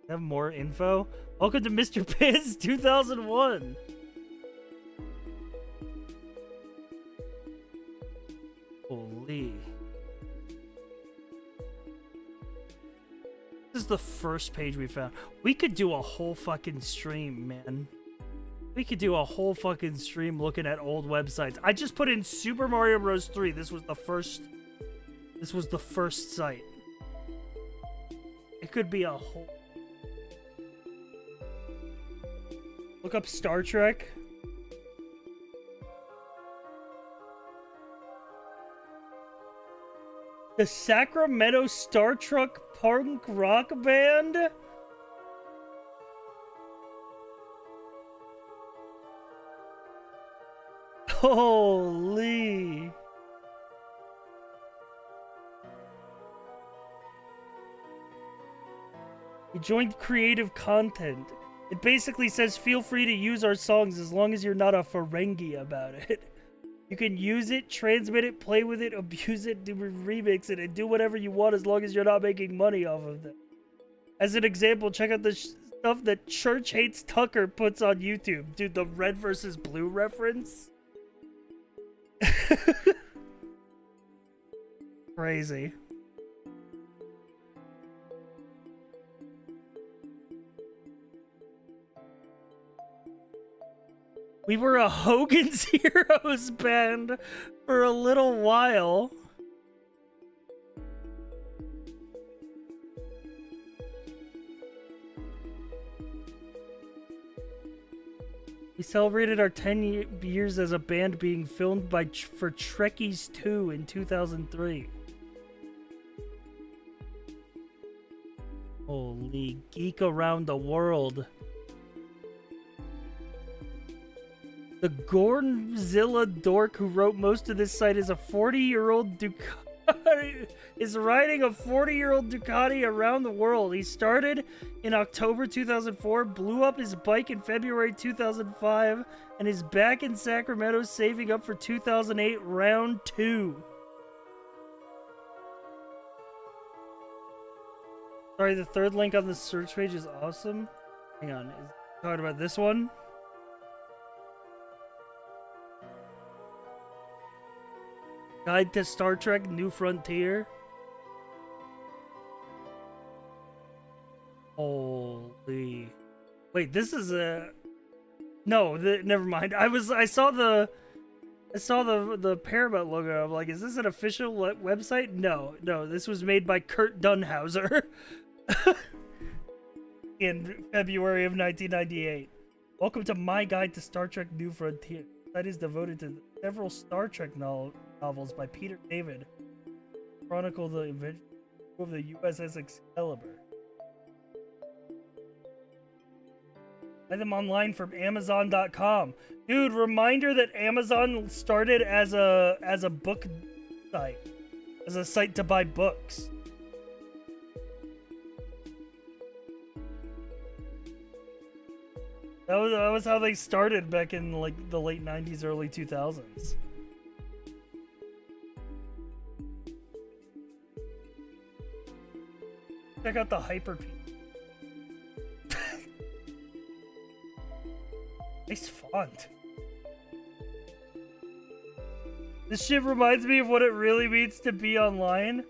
Have more info? Welcome to Mr. Pants 2001. Holy. This is the first page we found. We could do a whole fucking stream, man. We could do a whole fucking stream looking at old websites. I just put in Super Mario Bros. 3. This was the first site. It could be a whole... Look up Star Trek. The Sacramento Star Trek punk rock band? Holy. We joined creative content. It basically says feel free to use our songs as long as you're not a Ferengi about it. You can use it, transmit it, play with it, abuse it, remix it, and do whatever you want as long as you're not making money off of it. As an example, check out the stuff that Church Hates Tucker puts on YouTube. Dude, the red versus blue reference? Crazy. We were a Hogan's Heroes band for a little while. We celebrated our 10 years as a band being filmed for Trekkies 2 in 2003. Holy geek around the world. The Gornzilla dork who wrote most of this site is a 40-year-old Ducati. Is riding a 40-year-old Ducati around the world. He started in October 2004, blew up his bike in February 2005, and is back in Sacramento saving up for 2008 round 2. Sorry, the third link on the search page is awesome. Hang on, is talking about this one? Guide to Star Trek New Frontier. Holy. Wait, this is a... No, never mind. I saw the Paramount logo. I'm like, is this an official website? No, this was made by Kurt Dunhauser in February of 1998. Welcome to my guide to Star Trek New Frontier. That is devoted to several Star Trek novels by Peter David. Chronicle the invention of the USS Excalibur. Buy them online from Amazon.com. Dude, reminder that Amazon started as a book site. As a site to buy books. That was how they started back in like the late 90s, early 2000s. Check out the Hyper P. Nice font. This shit reminds me of what it really means to be online.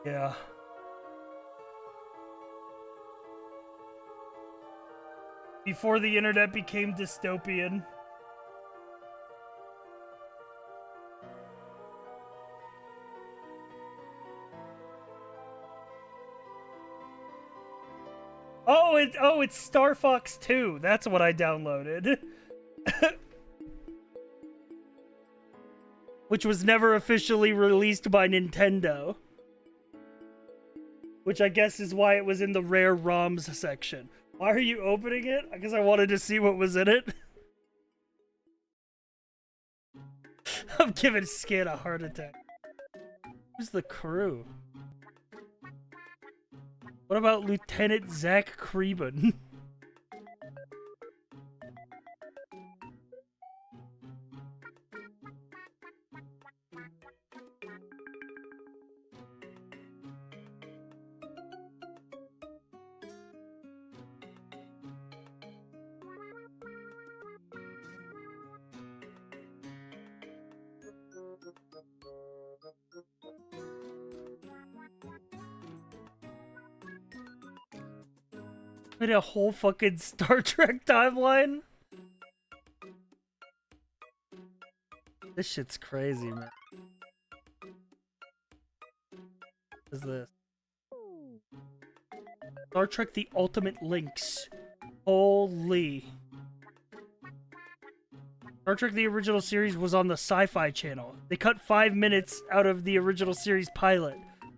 Yeah. Before the internet became dystopian. It's Star Fox 2. That's what I downloaded. Which was never officially released by Nintendo. Which I guess is why it was in the rare ROMs section. Why are you opening it? I guess I wanted to see what was in it. I'm giving Skin a heart attack. Who's the crew? What about Lieutenant Zach Kreben? In a whole fucking Star Trek timeline? This shit's crazy, man. What is this? Star Trek The Ultimate Links. Holy. Star Trek The Original Series was on the Sci-Fi Channel. They cut 5 minutes out of the original series pilot.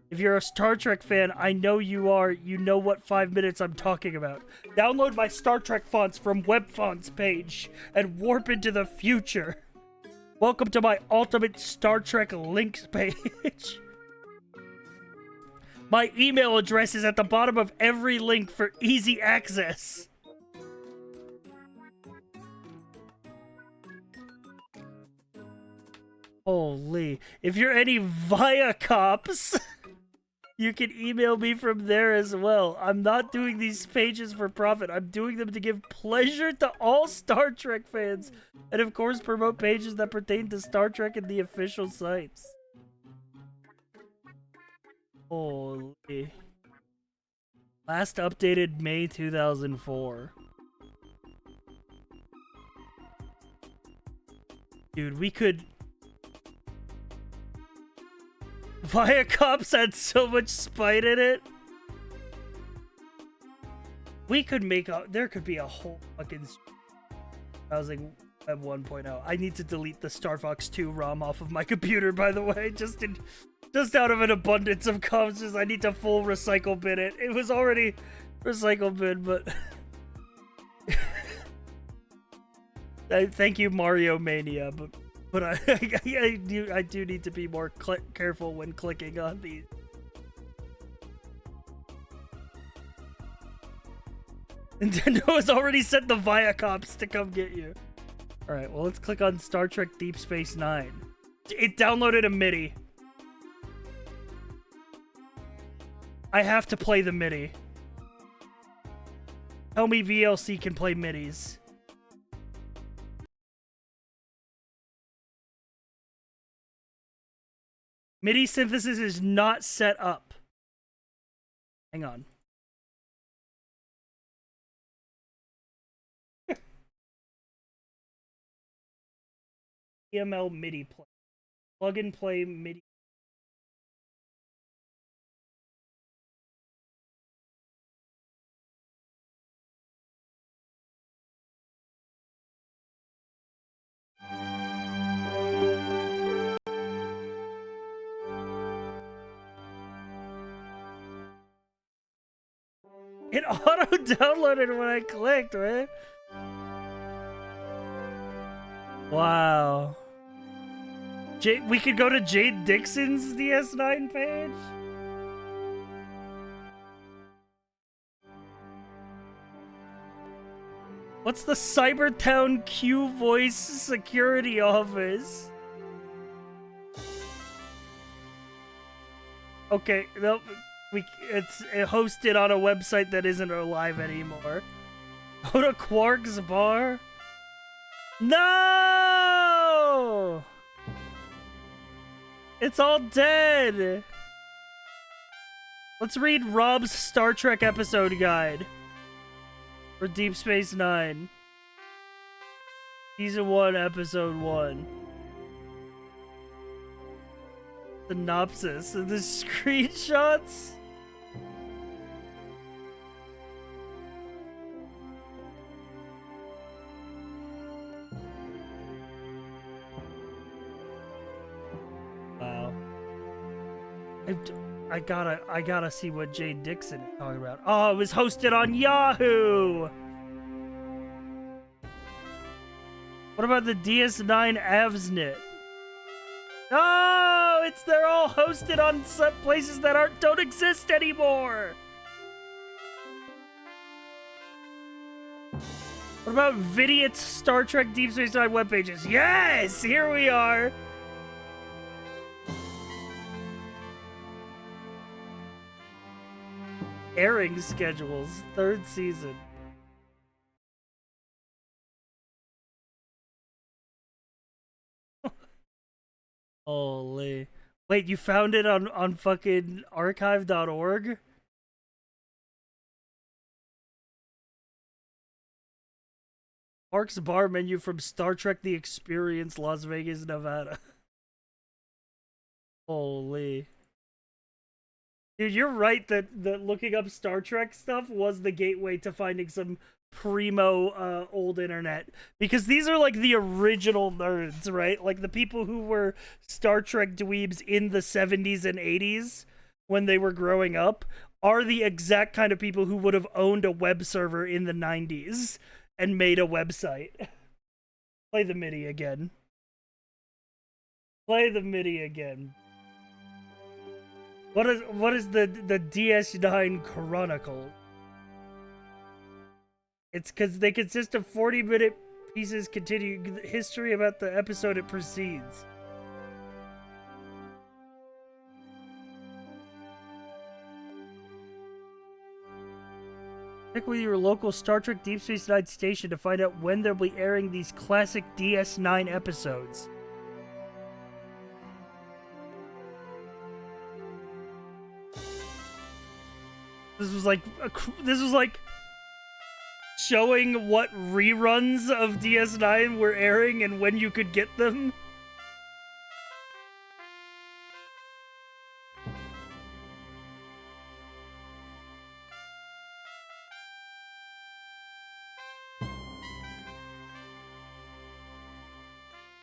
If you're a Star Trek fan, I know you are. You know what 5 minutes I'm talking about. Download my Star Trek fonts from Web Fonts page and warp into the future. Welcome to my Ultimate Star Trek Links page. My email address is at the bottom of every link for easy access. Holy. If you're any Via cops, you can email me from there as well. I'm not doing these pages for profit. I'm doing them to give pleasure to all Star Trek fans. And of course, promote pages that pertain to Star Trek and the official sites. Holy. Last updated May 2004. Dude, we could... Viacops had so much spite in it. We could make a... There could be a whole fucking... Housing Web 1.0. I need to delete the Star Fox 2 ROM off of my computer, by the way. Just out of an abundance of conscience, I need to full recycle bin it. It was already recycle bin, but... Thank you, Mario Mania, but I do need to be more careful when clicking on these. Nintendo has already sent the Viacops to come get you. Alright, well, let's click on Star Trek Deep Space Nine. It downloaded a MIDI. I have to play the MIDI. Tell me VLC can play MIDIs. MIDI synthesis is not set up. Hang on. EML MIDI play. Plug and play MIDI. It auto-downloaded when I clicked, right? Wow. We could go to Jade Dixon's DS9 page? What's the Cybertown Q Voice Security Office? Okay, nope. It's hosted on a website that isn't alive anymore. Go to Quark's Bar? No! It's all dead! Let's read Rob's Star Trek episode guide for Deep Space Nine. Season 1, Episode 1. Synopsis and the screenshots. Wow. I gotta see what Jade Dixon is talking about. Oh, it was hosted on Yahoo! What about the DS9 AvsNet? Oh, they're all hosted on some places that don't exist anymore. What about Vidiot's Star Trek Deep Space Nine web pages? Yes, here we are. Airing schedules, 3rd season. Holy. Wait, you found it on fucking archive.org? Mark's bar menu from Star Trek The Experience, Las Vegas, Nevada. Holy. Dude, you're right that looking up Star Trek stuff was the gateway to finding some primo old internet. Because these are like the original nerds, right? Like the people who were Star Trek dweebs in the 70s and 80s when they were growing up are the exact kind of people who would have owned a web server in the 90s and made a website. Play the MIDI again. Play the MIDI again. What is the DS9 Chronicle? It's because they consist of 40-minute pieces containing history about the episode it precedes. Check with your local Star Trek Deep Space Nine station to find out when they'll be airing these classic DS9 episodes. This was like showing what reruns of DS9 were airing and when you could get them.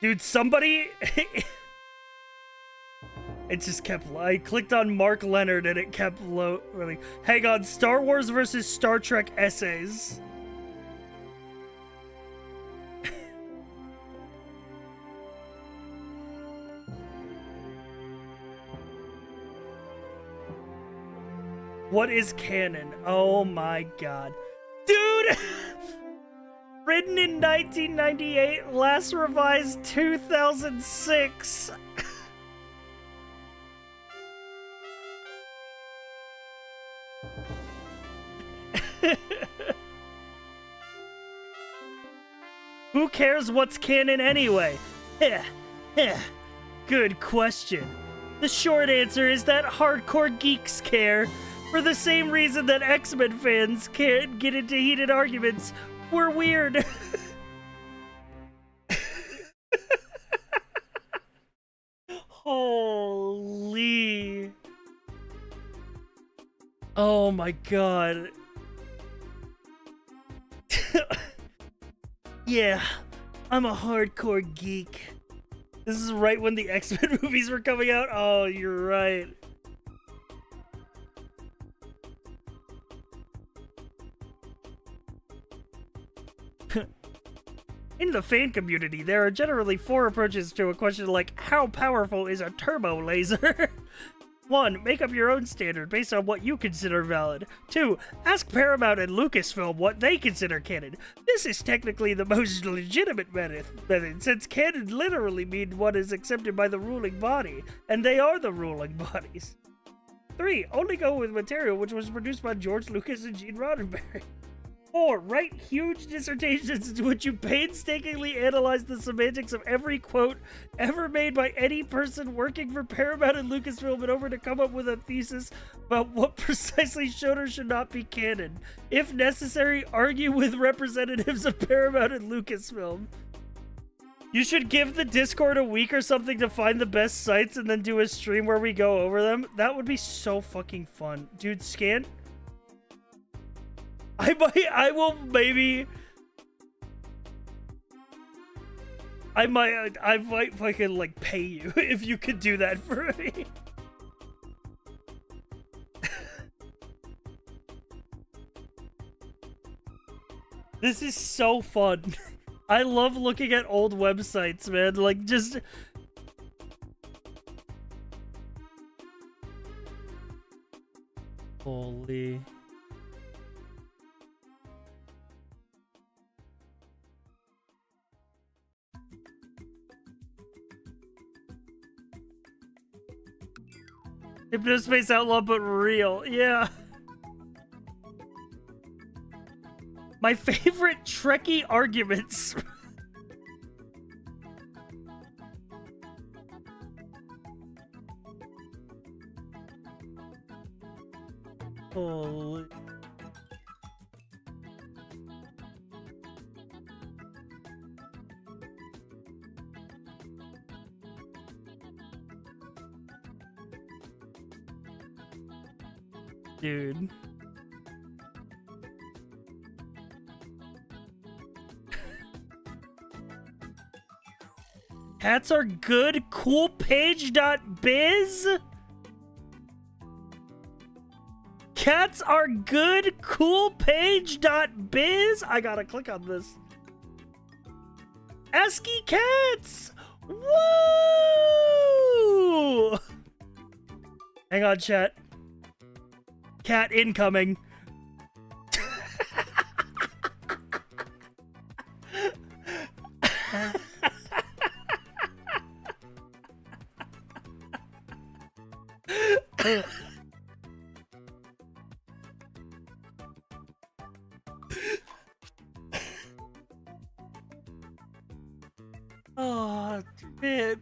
Dude, somebody... It just kept... I clicked on Mark Leonard and it kept really... Hang on, Star Wars versus Star Trek essays. What is canon? Oh my god. Dude! Written in 1998, last revised 2006. Who cares what's canon anyway? Good question. The short answer is that hardcore geeks care, for the same reason that X-Men fans can't get into heated arguments. We're weird. Holy. Oh my god. Yeah, I'm a hardcore geek. This is right when the X-Men movies were coming out. Oh, you're right. In the fan community, there are generally 4 approaches to a question like, how powerful is a turbo laser? 1. Make up your own standard based on what you consider valid. 2. Ask Paramount and Lucasfilm what they consider canon. This is technically the most legitimate method, since canon literally means what is accepted by the ruling body, and they are the ruling bodies. 3. Only go with material which was produced by George Lucas and Gene Roddenberry. 4. Write huge dissertations in which you painstakingly analyze the semantics of every quote ever made by any person working for Paramount and Lucasfilm in order to come up with a thesis about what precisely should or should not be canon. If necessary, argue with representatives of Paramount and Lucasfilm. You should give the Discord a week or something to find the best sites and then do a stream where we go over them. That would be so fucking fun. Dude, Scan... I will maybe... I might fucking, like, pay you if you could do that for me. This is so fun. I love looking at old websites, man. Like, just... Holy... Hypnospace Outlaw, but real. Yeah. My favorite Trekkie arguments. Holy. Dude. Cats are good. Coolpage.biz. Cats are good. Coolpage.biz. I gotta click on this. ASCII cats. Woo! Hang on, chat. Cat incoming. Oh, man.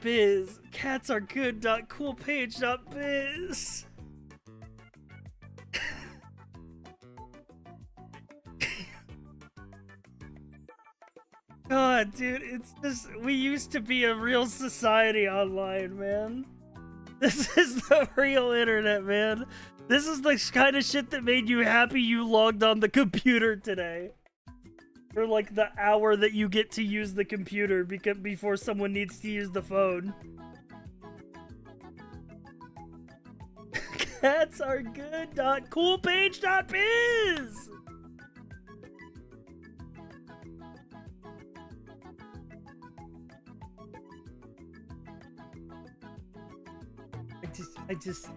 Biz. Cats are good. Coolpage.biz. God, dude, it's just, we used to be a real society online, man. This is the real internet, man. This is the kind of shit that made you happy you logged on the computer today. For like the hour that you get to use the computer before someone needs to use the phone. Cats are good. Coolpage.biz. I just.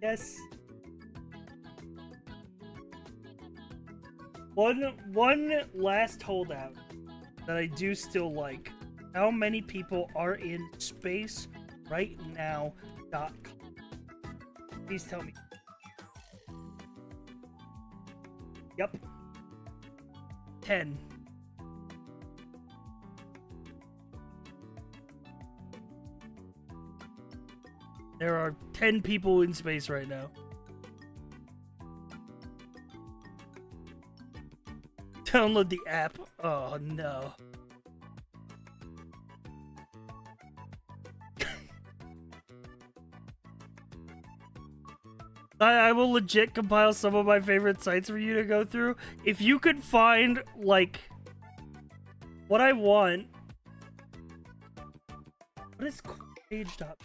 Yes. One last holdout that I do still like. How many people are in space right now? Please tell me. Yep. 10. There are 10 people in space right now. Download the app. Oh no. I will legit compile some of my favorite sites for you to go through. If you could find, like, what I want. What is page dot?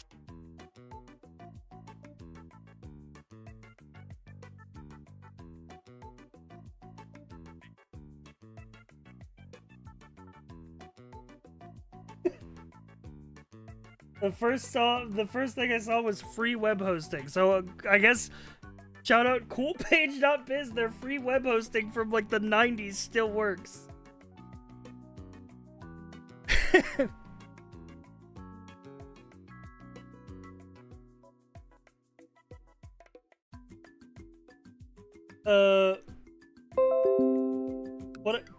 The first thing I saw was free web hosting. So I guess shout out coolpage.biz. Their free web hosting from like the 90s still works.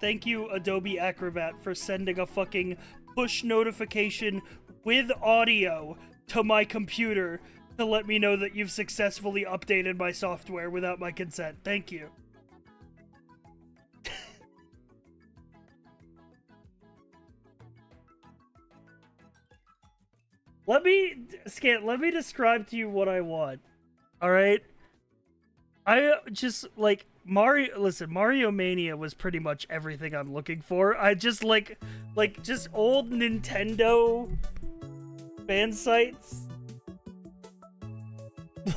Thank you, Adobe Acrobat, for sending a fucking push notification with audio to my computer to let me know that you've successfully updated my software without my consent. Thank you. Let me describe to you what I want. All right? I just like Mario Mania was pretty much everything I'm looking for. I just like just old Nintendo fan sites.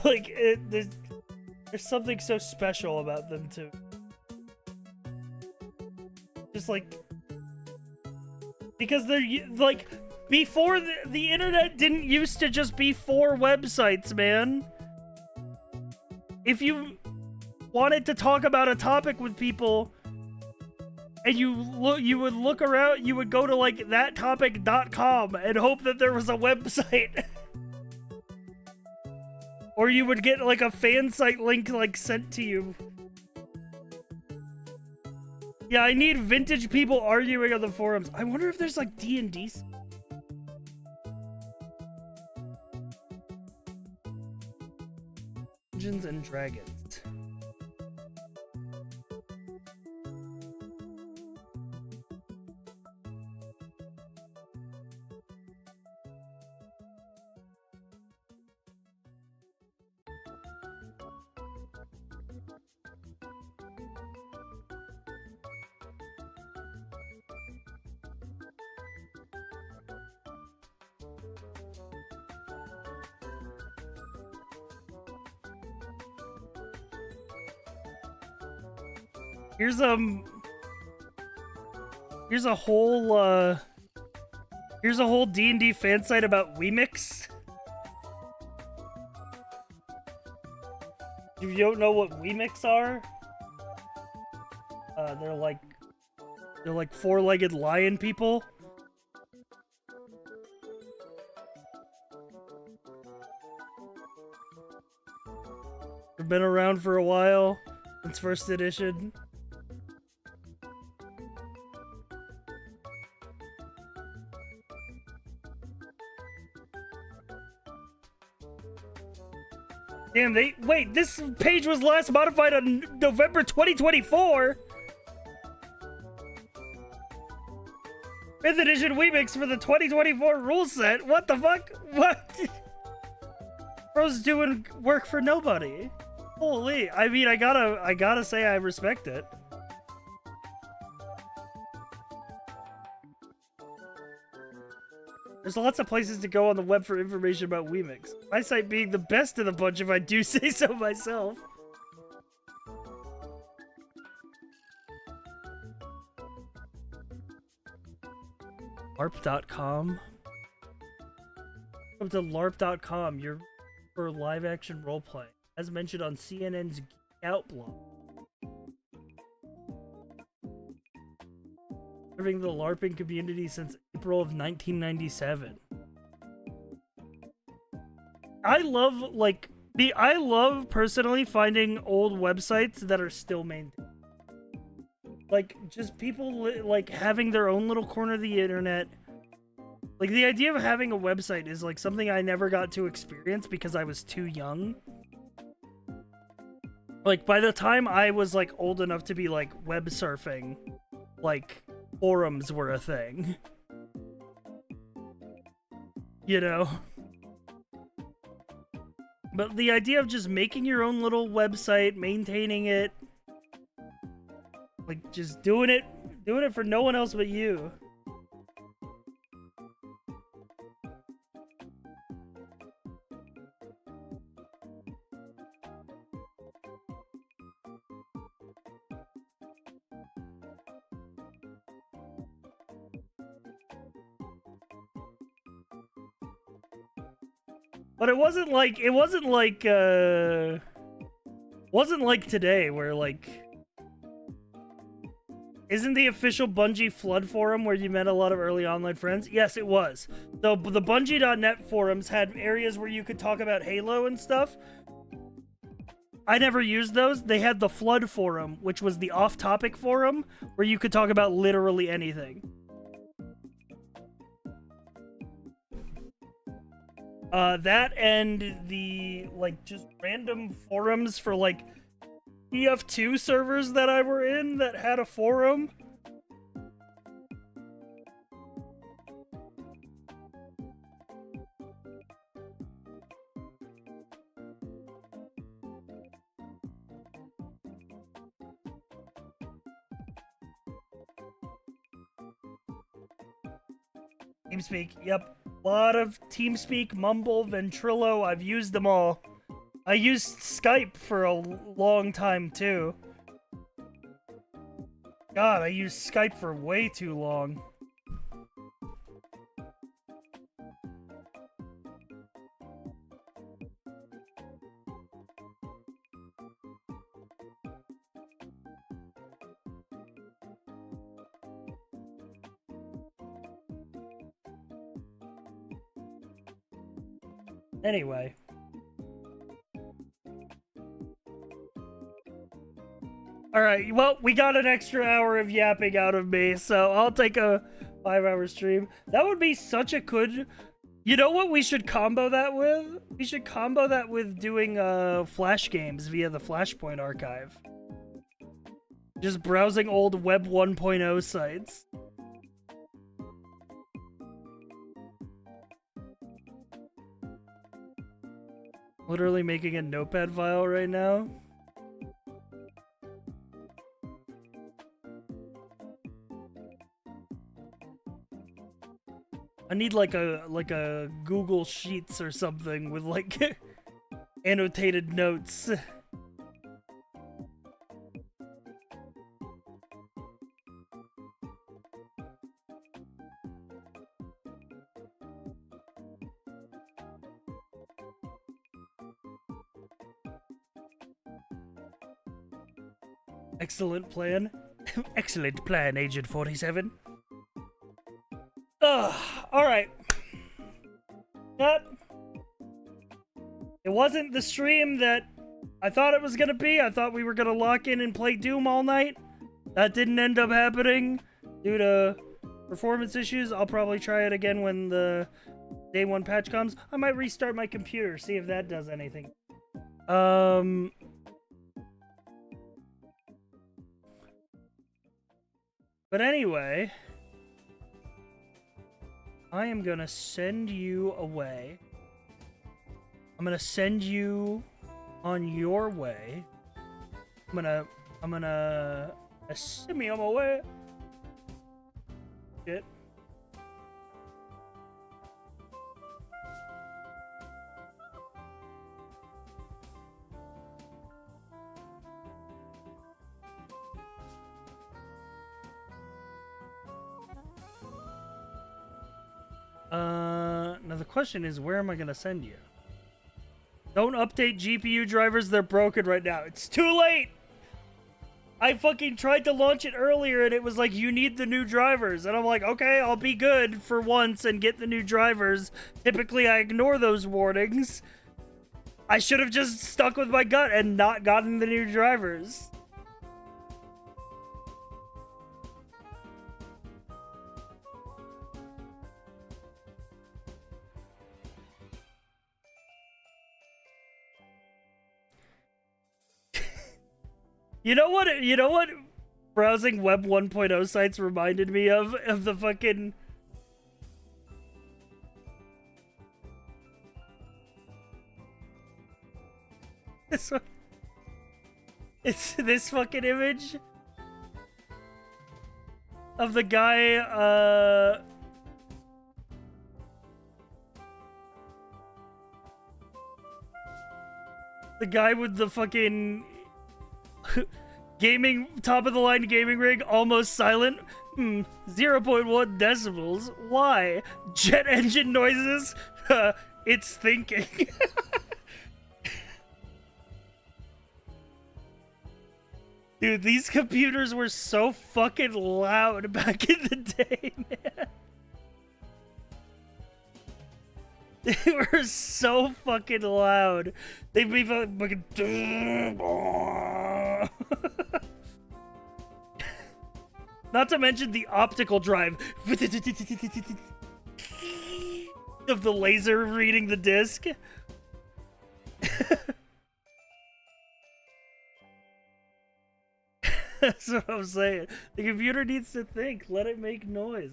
Like there's something so special about them too. Just like because they're like before the internet didn't used to just be 4 websites, man. If you wanted to talk about a topic with people and you would look around, you would go to like thattopic.com and hope that there was a website. Or you would get like a fan site link like sent to you. Yeah, I need vintage people arguing on the forums. I wonder if there's like D&D. Dungeons and Dragons. Here's a whole D&D fan site about Wemix. If you don't know what Wemix are, they're like four-legged lion people. They've been around for a while, since first edition. Damn, wait, this page was last modified on November 2024? 5th edition Wemix for the 2024 rule set? What the fuck? What? Bro's doing work for nobody. Holy, I mean, I gotta say I respect it. There's lots of places to go on the web for information about Wemix. My site being the best of the bunch if I do say so myself. LARP.com. Welcome to LARP.com, your for live action roleplay. As mentioned on CNN's Geek Out blog. Serving the LARPing community since April of 1997. I love personally finding old websites that are still maintained. Like, just people like having their own little corner of the internet. Like, the idea of having a website is like something I never got to experience because I was too young. Like, by the time I was like old enough to be like web surfing, like forums were a thing. You know? But the idea of just making your own little website, maintaining it, like just doing it for no one else but you. But it wasn't like today where like, isn't the official Bungie Flood forum where you met a lot of early online friends? Yes, it was. So the Bungie.net forums had areas where you could talk about Halo and stuff. I never used those. They had the Flood forum, which was the off-topic forum where you could talk about literally anything. That and the, like, just random forums for, like, EF2 servers that I were in that had a forum. TeamSpeak, yep. A lot of TeamSpeak, Mumble, Ventrilo, I've used them all. I used Skype for a long time, too. God, I used Skype for way too long. Anyway. Alright, well, we got an extra hour of yapping out of me, so I'll take a 5-hour stream. That would be such a good... You know what we should combo that with? We should combo that with doing Flash games via the Flashpoint archive. Just browsing old Web 1.0 sites. Literally making a notepad file right now. I need like a Google Sheets or something with like annotated notes. Excellent plan. Excellent plan, Agent 47. Alright. That... It wasn't the stream that I thought it was gonna be. I thought we were gonna lock in and play Doom all night. That didn't end up happening due to performance issues. I'll probably try it again when the day one patch comes. I might restart my computer, see if that does anything. But anyway, I am gonna send you away. I'm gonna send you on your way. I'm gonna send me on my way. Shit. Now the question is, where am I gonna send you? Don't update GPU drivers, they're broken right now. It's too late! I fucking tried to launch it earlier and it was like, you need the new drivers. And I'm like, okay, I'll be good for once and get the new drivers. Typically, I ignore those warnings. I should have just stuck with my gut and not gotten the new drivers. You know what browsing Web 1.0 sites reminded me of the fucking... This one. It's this fucking image of the guy, the guy with the fucking gaming, top of the line gaming rig, almost silent. 0.1 decibels. Why? Jet engine noises? It's thinking. Dude, these computers were so fucking loud back in the day, man. They were so fucking loud. They'd be fucking... Not to mention the optical drive of the laser reading the disc. That's what I'm saying. The computer needs to think. Let it make noise.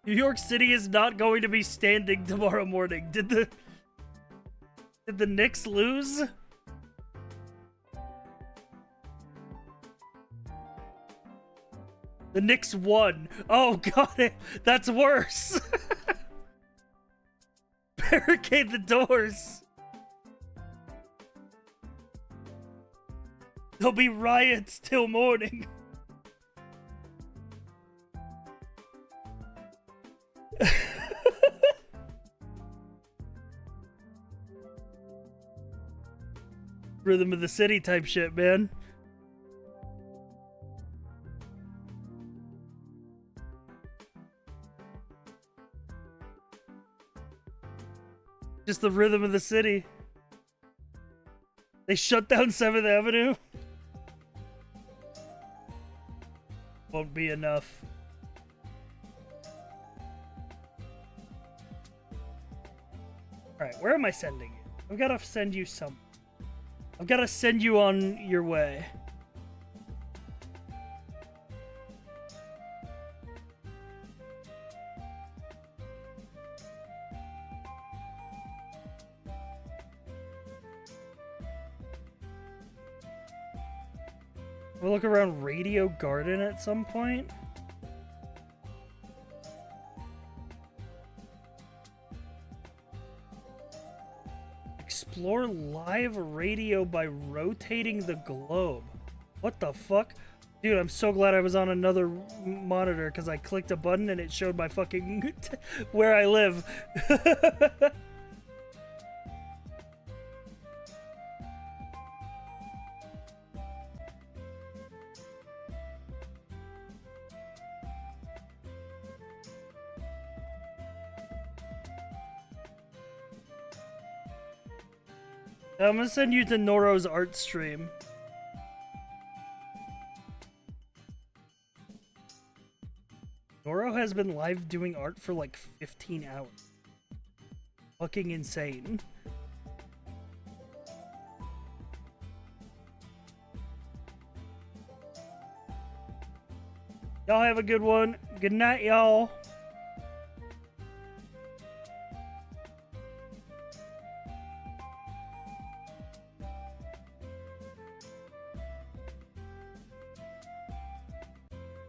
New York City is not going to be standing tomorrow morning. Did the Knicks lose? The Knicks won. Oh god, that's worse. Barricade the doors. There'll be riots till morning. Rhythm of the city type shit, man. Just the rhythm of the city. They shut down 7th Avenue. Won't be enough. Alright, where am I sending you? I've got to send you some. I've got to send you on your way. We'll look around Radio Garden at some point. Explore live radio by rotating the globe. What the fuck? Dude, I'm so glad I was on another monitor because I clicked a button and it showed my fucking where I live. I'm gonna send you to Noro's art stream. Noro has been live doing art for like 15 hours. Fucking insane. Y'all have a good one. Good night, y'all.